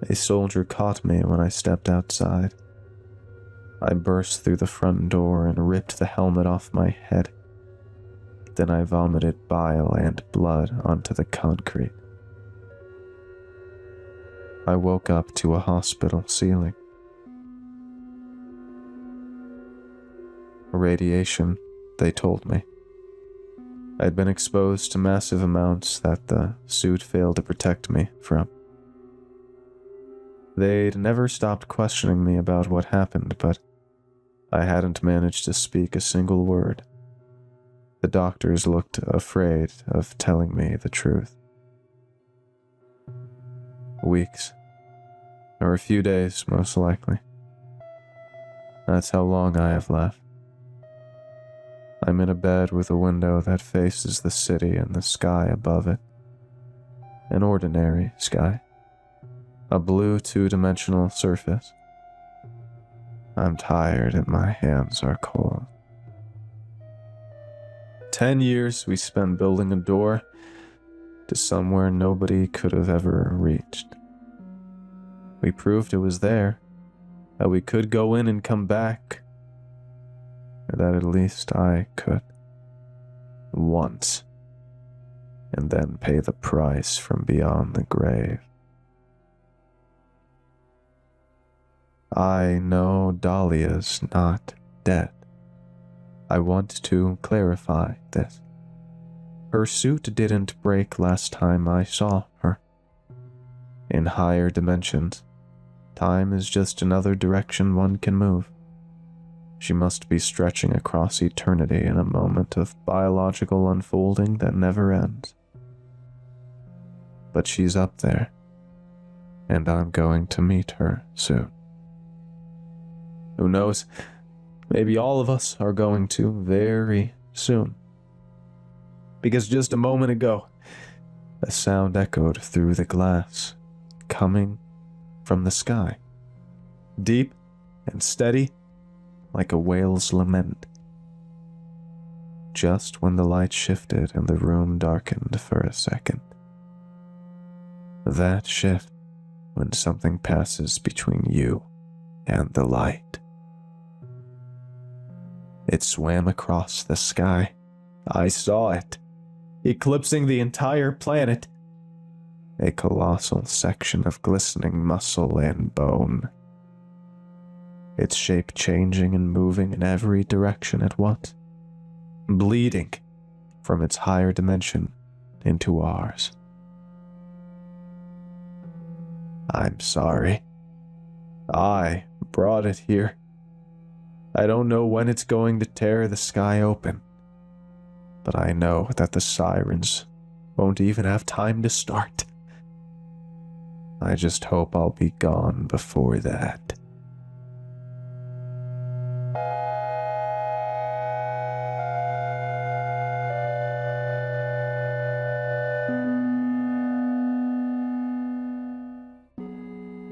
A soldier caught me when I stepped outside. I burst through the front door and ripped the helmet off my head. Then I vomited bile and blood onto the concrete. I woke up to a hospital ceiling. Radiation, they told me. I'd been exposed to massive amounts that the suit failed to protect me from. They'd never stopped questioning me about what happened, but I hadn't managed to speak a single word. The doctors looked afraid of telling me the truth. Weeks, or a few days, most likely. That's how long I have left. I'm in a bed with a window that faces the city and the sky above it. An ordinary sky. A blue two-dimensional surface. I'm tired and my hands are cold. 10 years we spent building a door to somewhere nobody could have ever reached. We proved it was there, that we could go in and come back, or that at least I could. Once. And then pay the price from beyond the grave. I know Dahlia's not dead. I want to clarify this. Her suit didn't break last time I saw her. In higher dimensions, time is just another direction one can move. She must be stretching across eternity in a moment of biological unfolding that never ends. But she's up there, and I'm going to meet her soon. Who knows? Maybe all of us are going to very soon. Because just a moment ago, a sound echoed through the glass, coming from the sky. Deep and steady, like a whale's lament. Just when the light shifted and the room darkened for a second. That shift, when something passes between you and the light. It swam across the sky. I saw it, eclipsing the entire planet. A colossal section of glistening muscle and bone. Its shape changing and moving in every direction at once, bleeding from its higher dimension into ours. I'm sorry. I brought it here. I don't know when it's going to tear the sky open, but I know that the sirens won't even have time to start. I just hope I'll be gone before that.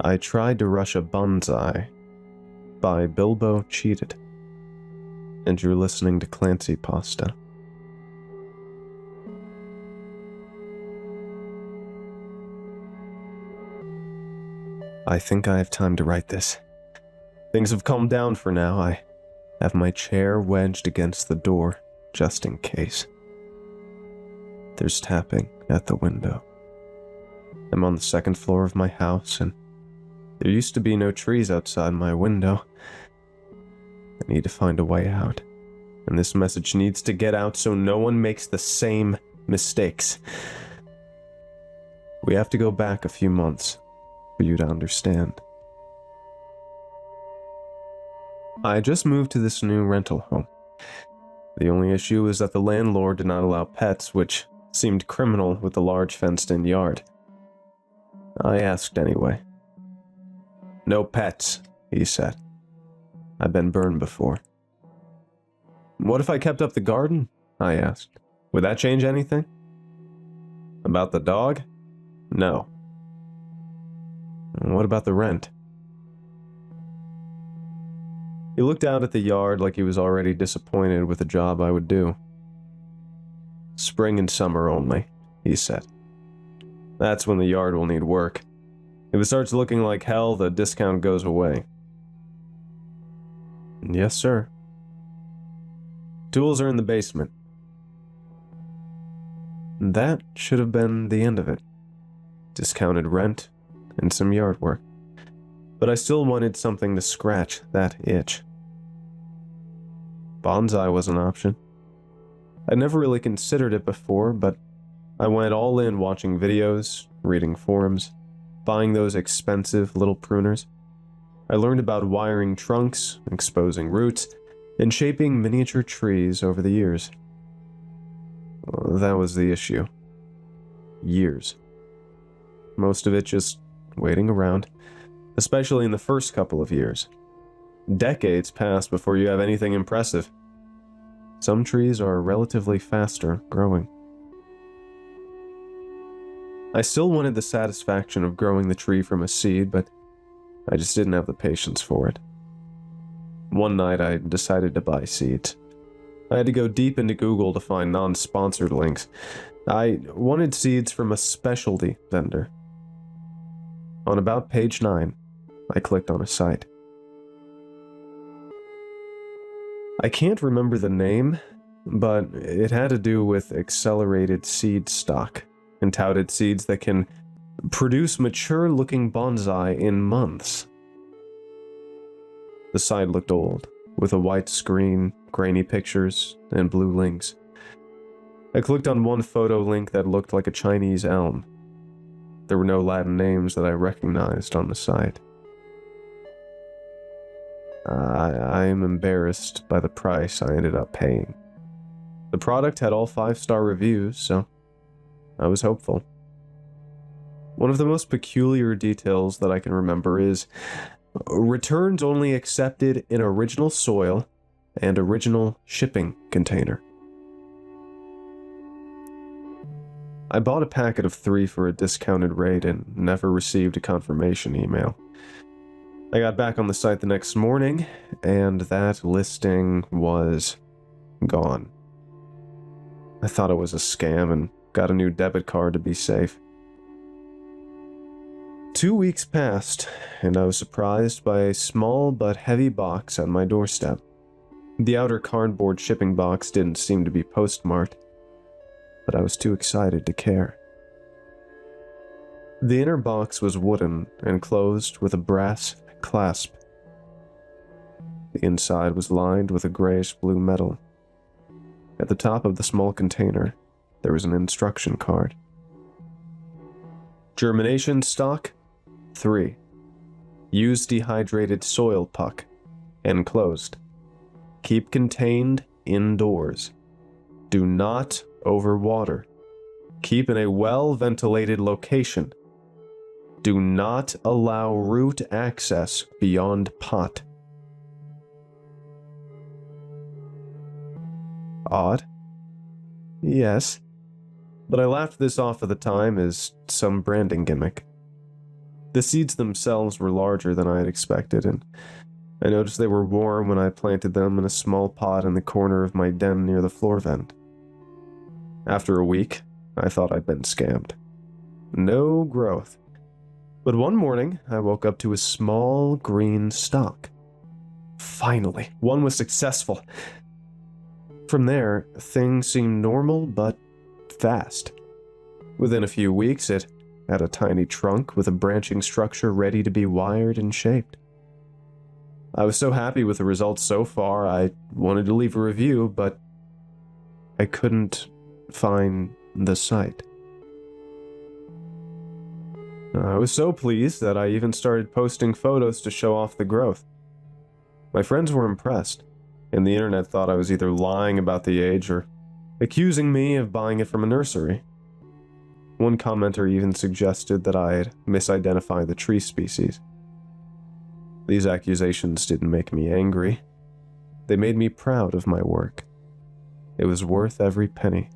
I Tried to Rush a Bonsai by Bilbo Cheated, and you're listening to Creepypasta. I think I have time to write this. Things have calmed down for now. I have my chair wedged against the door, just in case. There's tapping at the window. I'm on the second floor of my house, and there used to be no trees outside my window. I need to find a way out, and this message needs to get out so no one makes the same mistakes. We have to go back a few months for you to understand. I just moved to this new rental home. The only issue is that the landlord did not allow pets, which seemed criminal with the large fenced-in yard. I asked anyway. "No pets," he said. "I've been burned before." "What if I kept up the garden?" I asked. "Would that change anything?" "About the dog? No." "What about the rent?" He looked out at the yard like he was already disappointed with the job I would do. "Spring and summer only," he said. "That's when the yard will need work. If it starts looking like hell, the discount goes away." "Yes, sir." "Tools are in the basement." That should have been the end of it. Discounted rent and some yard work. But I still wanted something to scratch that itch. Bonsai was an option. I'd never really considered it before, but I went all in watching videos, reading forums, buying those expensive little pruners. I learned about wiring trunks, exposing roots, and shaping miniature trees over the years. That was the issue. Years. Most of it just waiting around, especially in the first couple of years. Decades pass before you have anything impressive. Some trees are relatively faster growing. I still wanted the satisfaction of growing the tree from a seed, but I just didn't have the patience for it. One night I decided to buy seeds. I had to go deep into Google to find non-sponsored links. I wanted seeds from a specialty vendor. On about page 9, I clicked on a site. I can't remember the name, but it had to do with accelerated seed stock and touted seeds that can produce mature-looking bonsai in months. The site looked old, with a white screen, grainy pictures, and blue links. I clicked on one photo link that looked like a Chinese elm. There were no Latin names that I recognized on the site. I am embarrassed by the price I ended up paying. The product had all 5-star reviews, so I was hopeful. One of the most peculiar details that I can remember is returns only accepted in original soil and original shipping container. I bought a packet of 3 for a discounted rate and never received a confirmation email. I got back on the site the next morning, and that listing was gone. I thought it was a scam and got a new debit card to be safe. 2 weeks passed, and I was surprised by a small but heavy box at my doorstep. The outer cardboard shipping box didn't seem to be postmarked, but I was too excited to care. The inner box was wooden and closed with a brass clasp. The inside was lined with a grayish-blue metal. At the top of the small container, there was an instruction card. Germination stock, 3. Use dehydrated soil puck, enclosed. Keep contained indoors. Do not overwater. Keep in a well-ventilated location. Do not allow root access beyond pot. Odd? Yes. But I laughed this off at the time as some branding gimmick. The seeds themselves were larger than I had expected, and I noticed they were warm when I planted them in a small pot in the corner of my den near the floor vent. After a week, I thought I'd been scammed. No growth. But one morning, I woke up to a small green stalk. Finally, one was successful. From there, things seemed normal but fast. Within a few weeks, it had a tiny trunk with a branching structure ready to be wired and shaped. I was so happy with the results so far, I wanted to leave a review, but I couldn't find the sight. I was so pleased that I even started posting photos to show off the growth. My friends were impressed, and the internet thought I was either lying about the age or accusing me of buying it from a nursery. One commenter even suggested that I had misidentified the tree species. These accusations didn't make me angry. They made me proud of my work. It was worth every penny.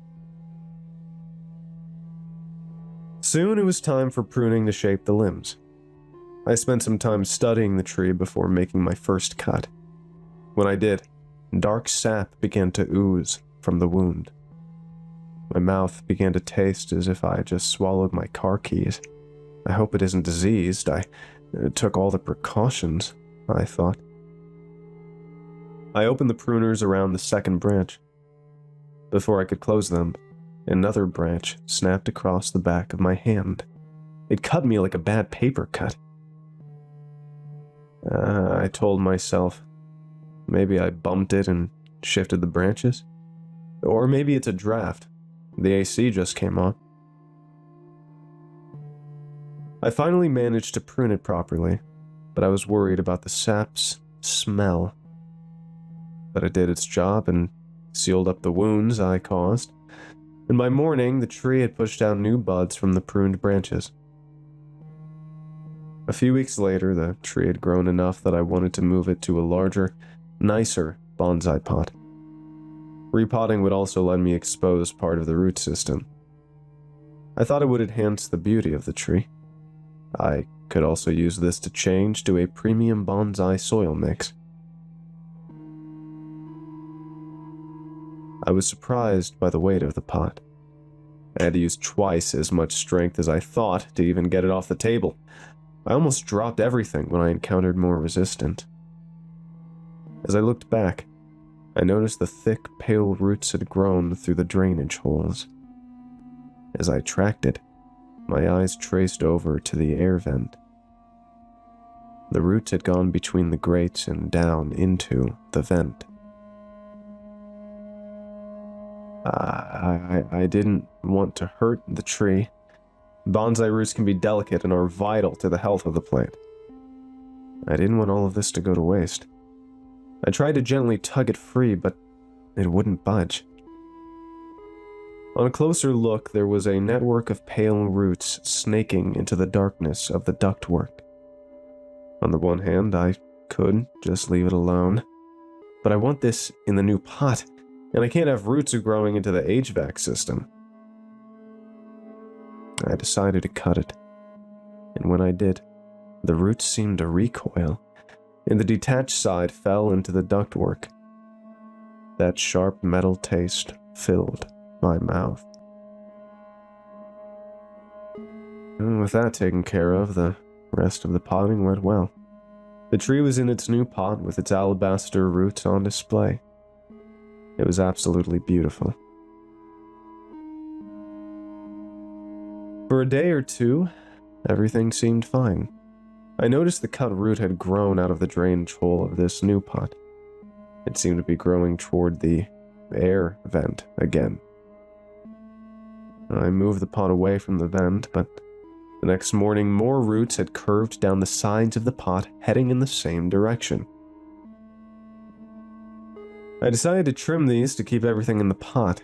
Soon it was time for pruning to shape the limbs. I spent some time studying the tree before making my first cut. When I did, dark sap began to ooze from the wound. My mouth began to taste as if I had just swallowed my car keys. I hope it isn't diseased. I took all the precautions, I thought. I opened the pruners around the second branch. Before I could close them, another branch snapped across the back of my hand. It cut me like a bad paper cut. I told myself, maybe I bumped it and shifted the branches. Or maybe it's a draft. The AC just came on. I finally managed to prune it properly, but I was worried about the sap's smell. But it did its job and sealed up the wounds I caused, and by morning the tree had pushed out new buds from the pruned branches. A few weeks later, the tree had grown enough that I wanted to move it to a larger, nicer bonsai pot. Repotting would also let me expose part of the root system. I thought it would enhance the beauty of the tree. I could also use this to change to a premium bonsai soil mix. I was surprised by the weight of the pot. I had to use twice as much strength as I thought to even get it off the table. I almost dropped everything when I encountered more resistance. As I looked back, I noticed the thick, pale roots had grown through the drainage holes. As I tracked it, my eyes traced over to the air vent. The roots had gone between the grates and down into the vent. I didn't want to hurt the tree. Bonsai roots can be delicate and are vital to the health of the plant. I didn't want all of this to go to waste. I tried to gently tug it free, but it wouldn't budge. On a closer look, there was a network of pale roots snaking into the darkness of the ductwork. On the one hand, I could just leave it alone, but I want this in the new pot, and I can't have roots growing into the HVAC system. I decided to cut it, and when I did, the roots seemed to recoil, and the detached side fell into the ductwork. That sharp metal taste filled my mouth. And with that taken care of, the rest of the potting went well. The tree was in its new pot with its alabaster roots on display. It was absolutely beautiful. For a day or two, everything seemed fine. I noticed the cut root had grown out of the drainage hole of this new pot. It seemed to be growing toward the air vent again. I moved the pot away from the vent, but the next morning more roots had curved down the sides of the pot, heading in the same direction. I decided to trim these to keep everything in the pot.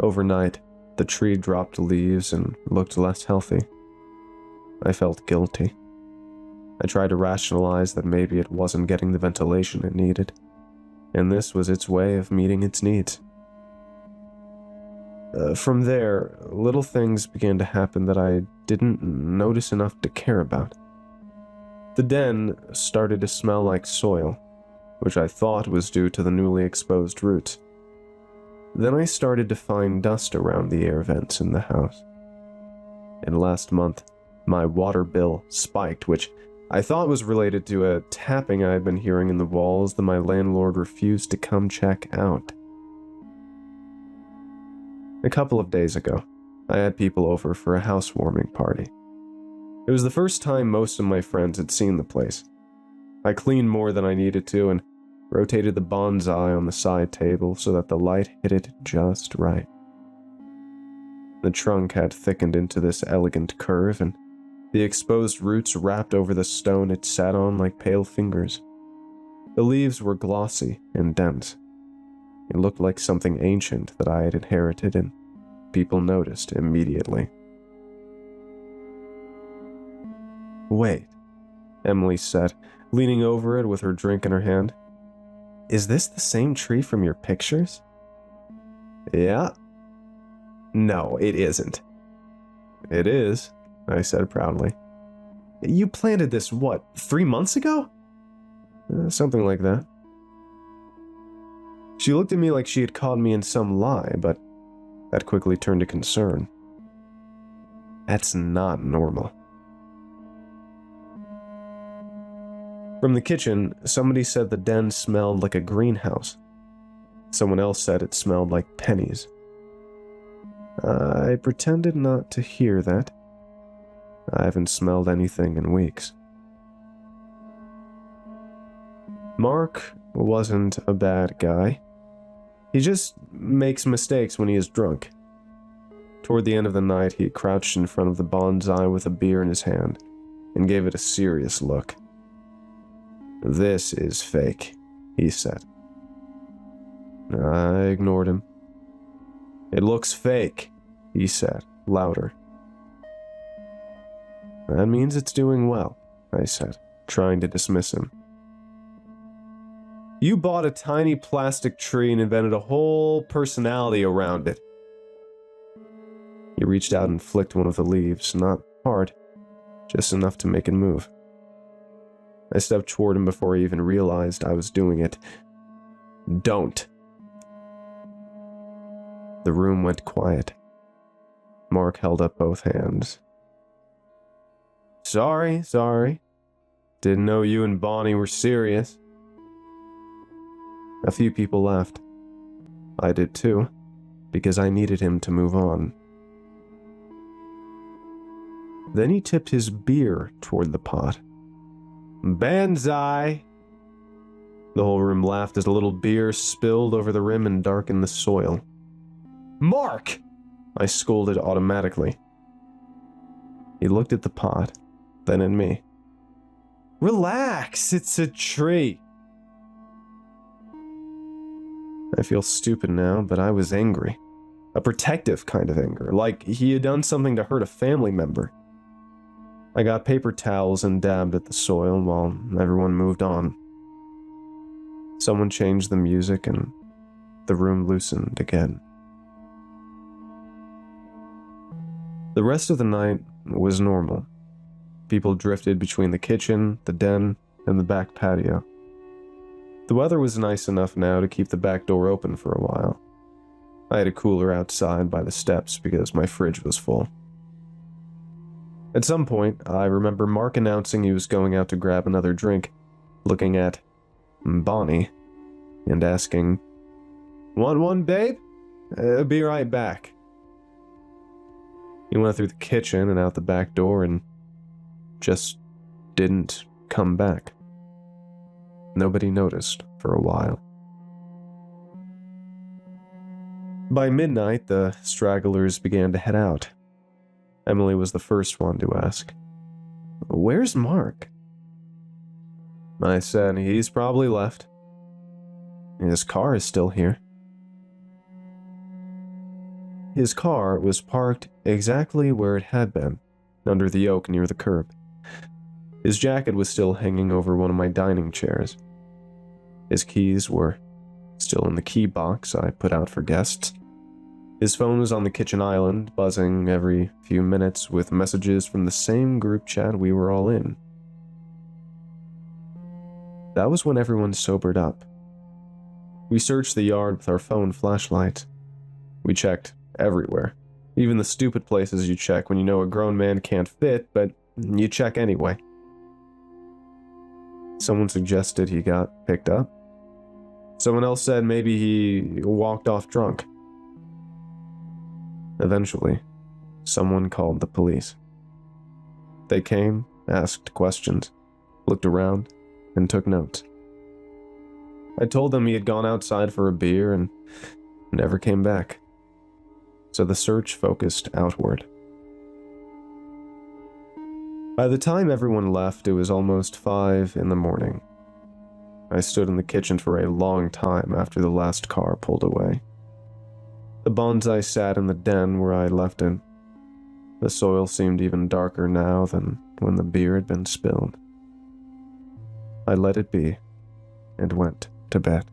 Overnight, the tree dropped leaves and looked less healthy. I felt guilty. I tried to rationalize that maybe it wasn't getting the ventilation it needed, and this was its way of meeting its needs. From there, little things began to happen that I didn't notice enough to care about. The den started to smell like soil, which I thought was due to the newly exposed roots. Then I started to find dust around the air vents in the house. And last month, my water bill spiked, which I thought was related to a tapping I had been hearing in the walls that my landlord refused to come check out. A couple of days ago, I had people over for a housewarming party. It was the first time most of my friends had seen the place. I cleaned more than I needed to and rotated the bonsai on the side table so that the light hit it just right. The trunk had thickened into this elegant curve, and the exposed roots wrapped over the stone it sat on like pale fingers. The leaves were glossy and dense. It looked like something ancient that I had inherited, and people noticed immediately. "Wait," Emily said, leaning over it with her drink in her hand. "Is this the same tree from your pictures?" "Yeah." "No, it isn't." "It is," I said proudly. "You planted this, what, 3 months ago?" Something like that." She looked at me like she had caught me in some lie, but that quickly turned to concern. "That's not normal." From the kitchen, somebody said the den smelled like a greenhouse. Someone else said it smelled like pennies. I pretended not to hear that. I haven't smelled anything in weeks. Mark wasn't a bad guy. He just makes mistakes when he is drunk. Toward the end of the night, he crouched in front of the bonsai with a beer in his hand and gave it a serious look. "This is fake," he said. I ignored him. "It looks fake," he said, louder. "That means it's doing well," I said, trying to dismiss him. "You bought a tiny plastic tree and invented a whole personality around it." He reached out and flicked one of the leaves, not hard, just enough to make it move. I stepped toward him before he even realized I was doing it. "Don't." The room went quiet. Mark held up both hands. Sorry. Didn't know you and Bonnie were serious." A few people laughed. I did too, because I needed him to move on. Then he tipped his beer toward the pot. "Banzai!" The whole room laughed as a little beer spilled over the rim and darkened the soil. "Mark!" I scolded automatically. He looked at the pot, then at me. "Relax, it's a tree." I feel stupid now, but I was angry. A protective kind of anger, like he had done something to hurt a family member. I got paper towels and dabbed at the soil while everyone moved on. Someone changed the music and the room loosened again. The rest of the night was normal. People drifted between the kitchen, the den, and the back patio. The weather was nice enough now to keep the back door open for a while. I had a cooler outside by the steps because my fridge was full. At some point, I remember Mark announcing he was going out to grab another drink, looking at Bonnie, and asking, "Want one, babe? Be right back." He went through the kitchen and out the back door and just didn't come back. Nobody noticed for a while. By midnight, the stragglers began to head out. Emily was the first one to ask, "Where's Mark?" I said, "He's probably left. His car is still here." His car was parked exactly where it had been, under the oak near the curb. His jacket was still hanging over one of my dining chairs. His keys were still in the key box I put out for guests. His phone was on the kitchen island, buzzing every few minutes with messages from the same group chat we were all in. That was when everyone sobered up. We searched the yard with our phone flashlights. We checked everywhere, even the stupid places you check when you know a grown man can't fit, but you check anyway. Someone suggested he got picked up. Someone else said maybe he walked off drunk. Eventually, someone called the police. They came, asked questions, looked around, and took notes. I told them he had gone outside for a beer and never came back. so the search focused outward. By the time everyone left, it was almost 5 in the morning. I stood in the kitchen for a long time after the last car pulled away. The bonsai sat in the den where I left it. The soil seemed even darker now than when the beer had been spilled. I let it be and went to bed.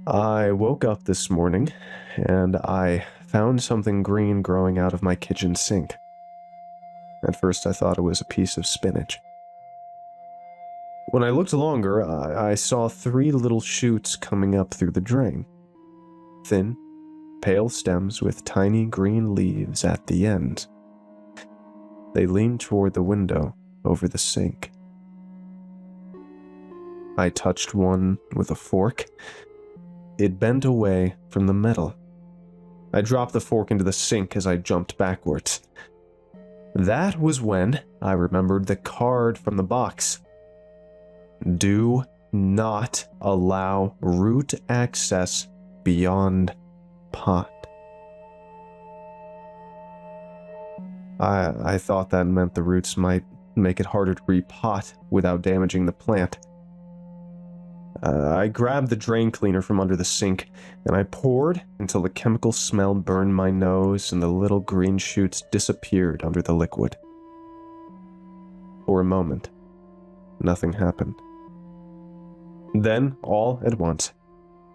I woke up this morning and I found something green growing out of my kitchen sink. At first I thought it was a piece of spinach. When I looked longer, I saw 3 little shoots coming up through the drain. Thin, pale stems with tiny green leaves at the ends. They leaned toward the window over the sink. I touched one with a fork. It bent away from the metal. I dropped the fork into the sink as I jumped backwards. That was when I remembered the card from the box. Do not allow root access beyond pot. I thought that meant the roots might make it harder to repot without damaging the plant. I grabbed the drain cleaner from under the sink, and I poured until the chemical smell burned my nose and the little green shoots disappeared under the liquid. For a moment, nothing happened. Then, all at once,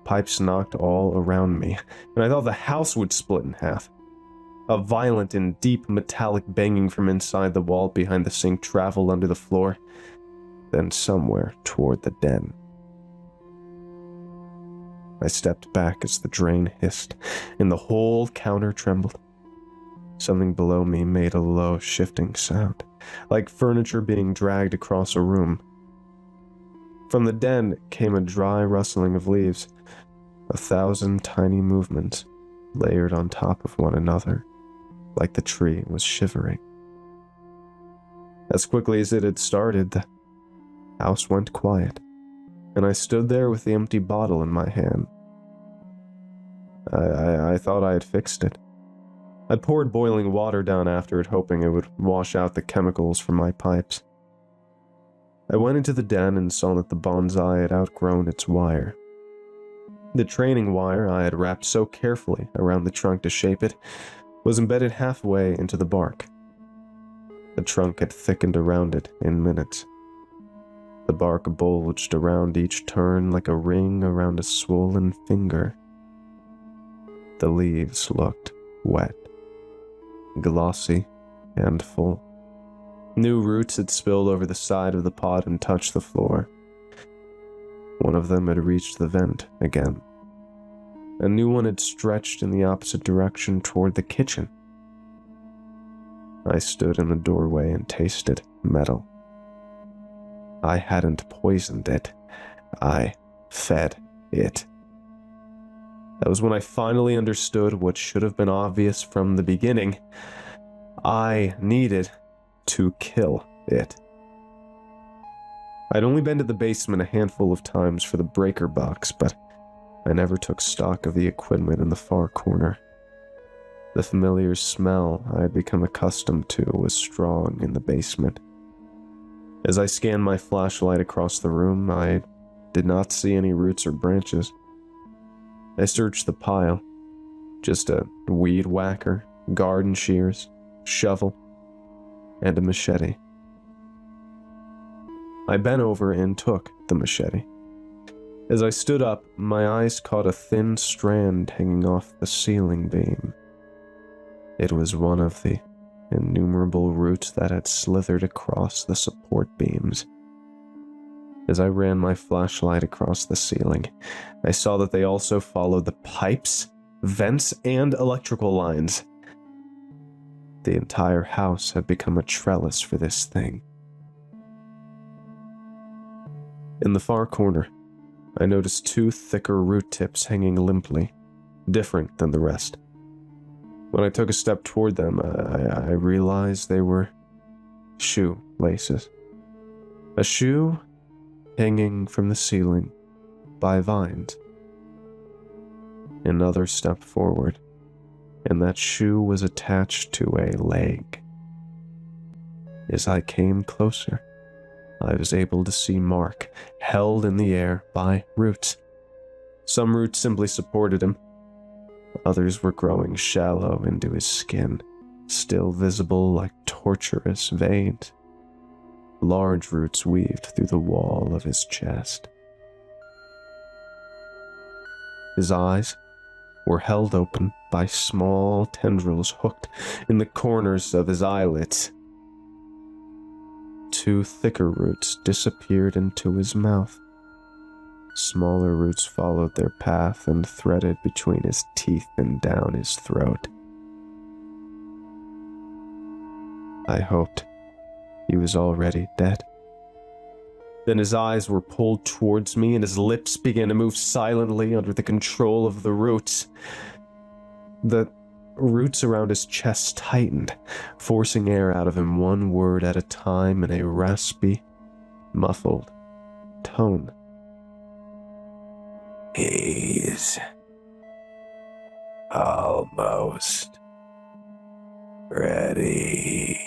pipes knocked all around me, and I thought the house would split in half. A violent and deep metallic banging from inside the wall behind the sink traveled under the floor, then somewhere toward the den. I stepped back as the drain hissed, and the whole counter trembled. Something below me made a low, shifting sound, like furniture being dragged across a room. From the den came a dry rustling of leaves, 1,000 tiny movements layered on top of one another, like the tree was shivering. As quickly as it had started, the house went quiet, and I stood there with the empty bottle in my hand. I thought I had fixed it. I poured boiling water down after it, hoping it would wash out the chemicals from my pipes. I went into the den and saw that the bonsai had outgrown its wire. The training wire I had wrapped so carefully around the trunk to shape it was embedded halfway into the bark. The trunk had thickened around it in minutes. The bark bulged around each turn like a ring around a swollen finger. The leaves looked wet, glossy, and full. New roots had spilled over the side of the pot and touched the floor. One of them had reached the vent again. A new one had stretched in the opposite direction toward the kitchen. I stood in the doorway and tasted metal. I hadn't poisoned it. I fed it. That was when I finally understood what should have been obvious from the beginning. I needed to kill it. I'd only been to the basement a handful of times for the breaker box, but I never took stock of the equipment in the far corner. The familiar smell I had become accustomed to was strong in the basement. As I scanned my flashlight across the room, I did not see any roots or branches. I searched the pile. Just a weed whacker, garden shears, shovel, and a machete. I bent over and took the machete. As I stood up, my eyes caught a thin strand hanging off the ceiling beam. It was one of the innumerable roots that had slithered across the support beams. As I ran my flashlight across the ceiling, I saw that they also followed the pipes, vents, and electrical lines. The entire house had become a trellis for this thing. In the far corner, I noticed 2 thicker root tips hanging limply, different than the rest. When I took a step toward them, I realized they were shoe laces. A shoe hanging from the ceiling by vines. Another step forward, and that shoe was attached to a leg. As I came closer, I was able to see Mark held in the air by roots. Some roots simply supported him. Others were growing shallow into his skin, still visible like tortuous veins. Large roots weaved through the wall of his chest. His eyes were held open by small tendrils hooked in the corners of his eyelids. 2 thicker roots disappeared into his mouth. Smaller roots followed their path and threaded between his teeth and down his throat. I hoped he was already dead. Then his eyes were pulled towards me and his lips began to move silently under the control of the roots. The roots around his chest tightened, forcing air out of him one word at a time in a raspy, muffled tone. He's almost ready.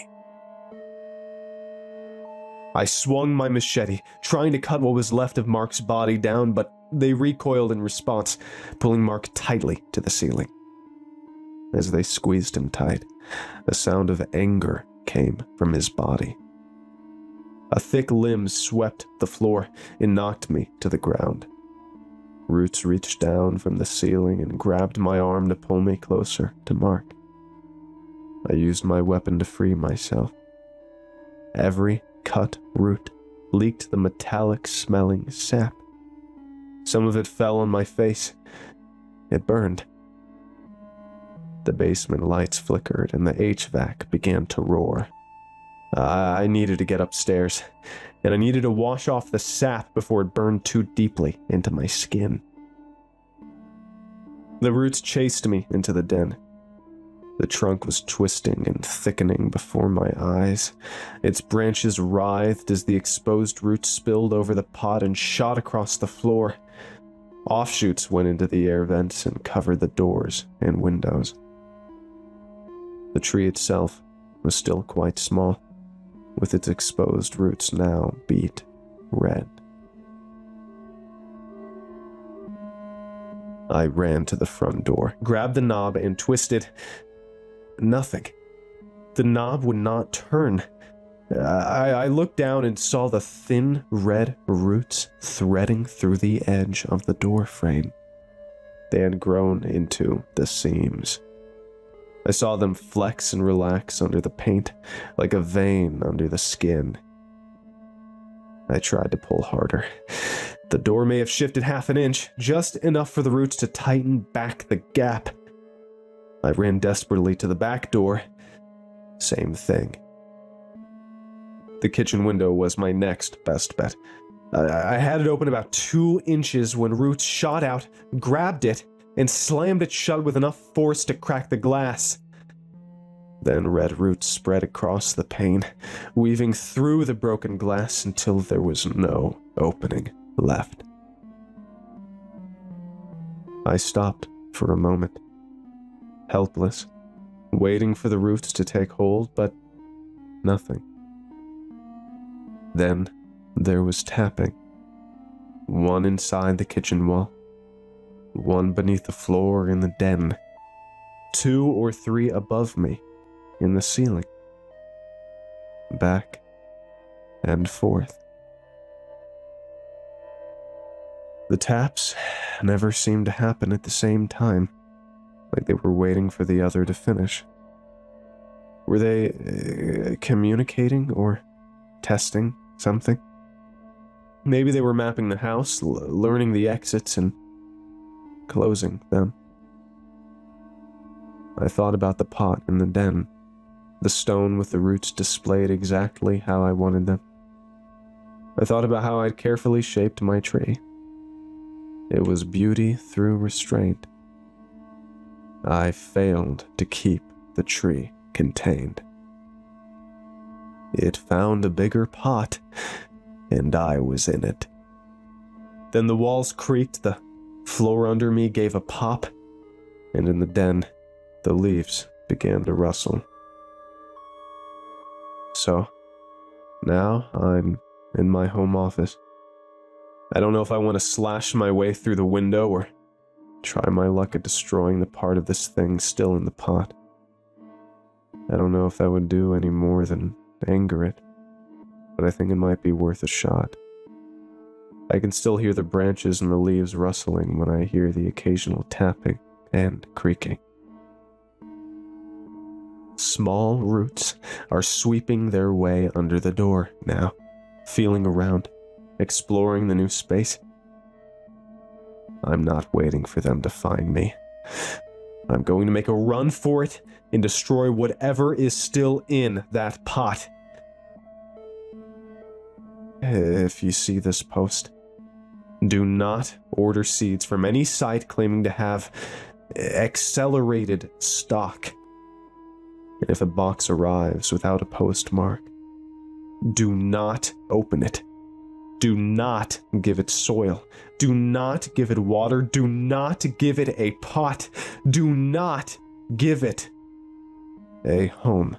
I swung my machete, trying to cut what was left of Mark's body down, but they recoiled in response, pulling Mark tightly to the ceiling. As they squeezed him tight, a sound of anger came from his body. A thick limb swept the floor and knocked me to the ground. Roots reached down from the ceiling and grabbed my arm to pull me closer to Mark. I used my weapon to free myself. Every cut root leaked the metallic-smelling sap. Some of it fell on my face. It burned. The basement lights flickered and the HVAC began to roar. I needed to get upstairs, and I needed to wash off the sap before it burned too deeply into my skin. The roots chased me into the den. The trunk was twisting and thickening before my eyes. Its branches writhed as the exposed roots spilled over the pot and shot across the floor. Offshoots went into the air vents and covered the doors and windows. The tree itself was still quite small, with its exposed roots now beet red. I ran to the front door, grabbed the knob, and twisted. Nothing. The knob would not turn. I looked down and saw the thin red roots threading through the edge of the door frame. They had grown into the seams. I saw them flex and relax under the paint, like a vein under the skin. I tried to pull harder. The door may have shifted half an inch, just enough for the roots to tighten back the gap. I ran desperately to the back door. Same thing. The kitchen window was my next best bet. I had it open about 2 inches when roots shot out, grabbed it, and slammed it shut with enough force to crack the glass. Then red roots spread across the pane, weaving through the broken glass until there was no opening left. I stopped for a moment, helpless, waiting for the roots to take hold, but nothing. Then there was tapping. One inside the kitchen wall, one beneath the floor in the den, 2 or 3 above me in the ceiling. Back and forth. The taps never seemed to happen at the same time, like they were waiting for the other to finish. Were they communicating or testing something? Maybe they were mapping the house, learning the exits, and closing them. I thought about the pot in the den, the stone with the roots displayed exactly how I wanted them. I thought about how I'd carefully shaped my tree. It was beauty through restraint. I failed to keep the tree contained. It found a bigger pot, and I was in it. Then the walls creaked, the floor under me gave a pop, and in the den, the leaves began to rustle. So, now I'm in my home office. I don't know if I want to slash my way through the window or try my luck at destroying the part of this thing still in the pot. I don't know if that would do any more than anger it, but I think it might be worth a shot. I can still hear the branches and the leaves rustling when I hear the occasional tapping and creaking. Small roots are sweeping their way under the door now, feeling around, exploring the new space. I'm not waiting for them to find me. I'm going to make a run for it and destroy whatever is still in that pot. If you see this post, do not order seeds from any site claiming to have accelerated stock. And if a box arrives without a postmark, do not open it. Do not give it soil. Do not give it water. Do not give it a pot. Do not give it a home.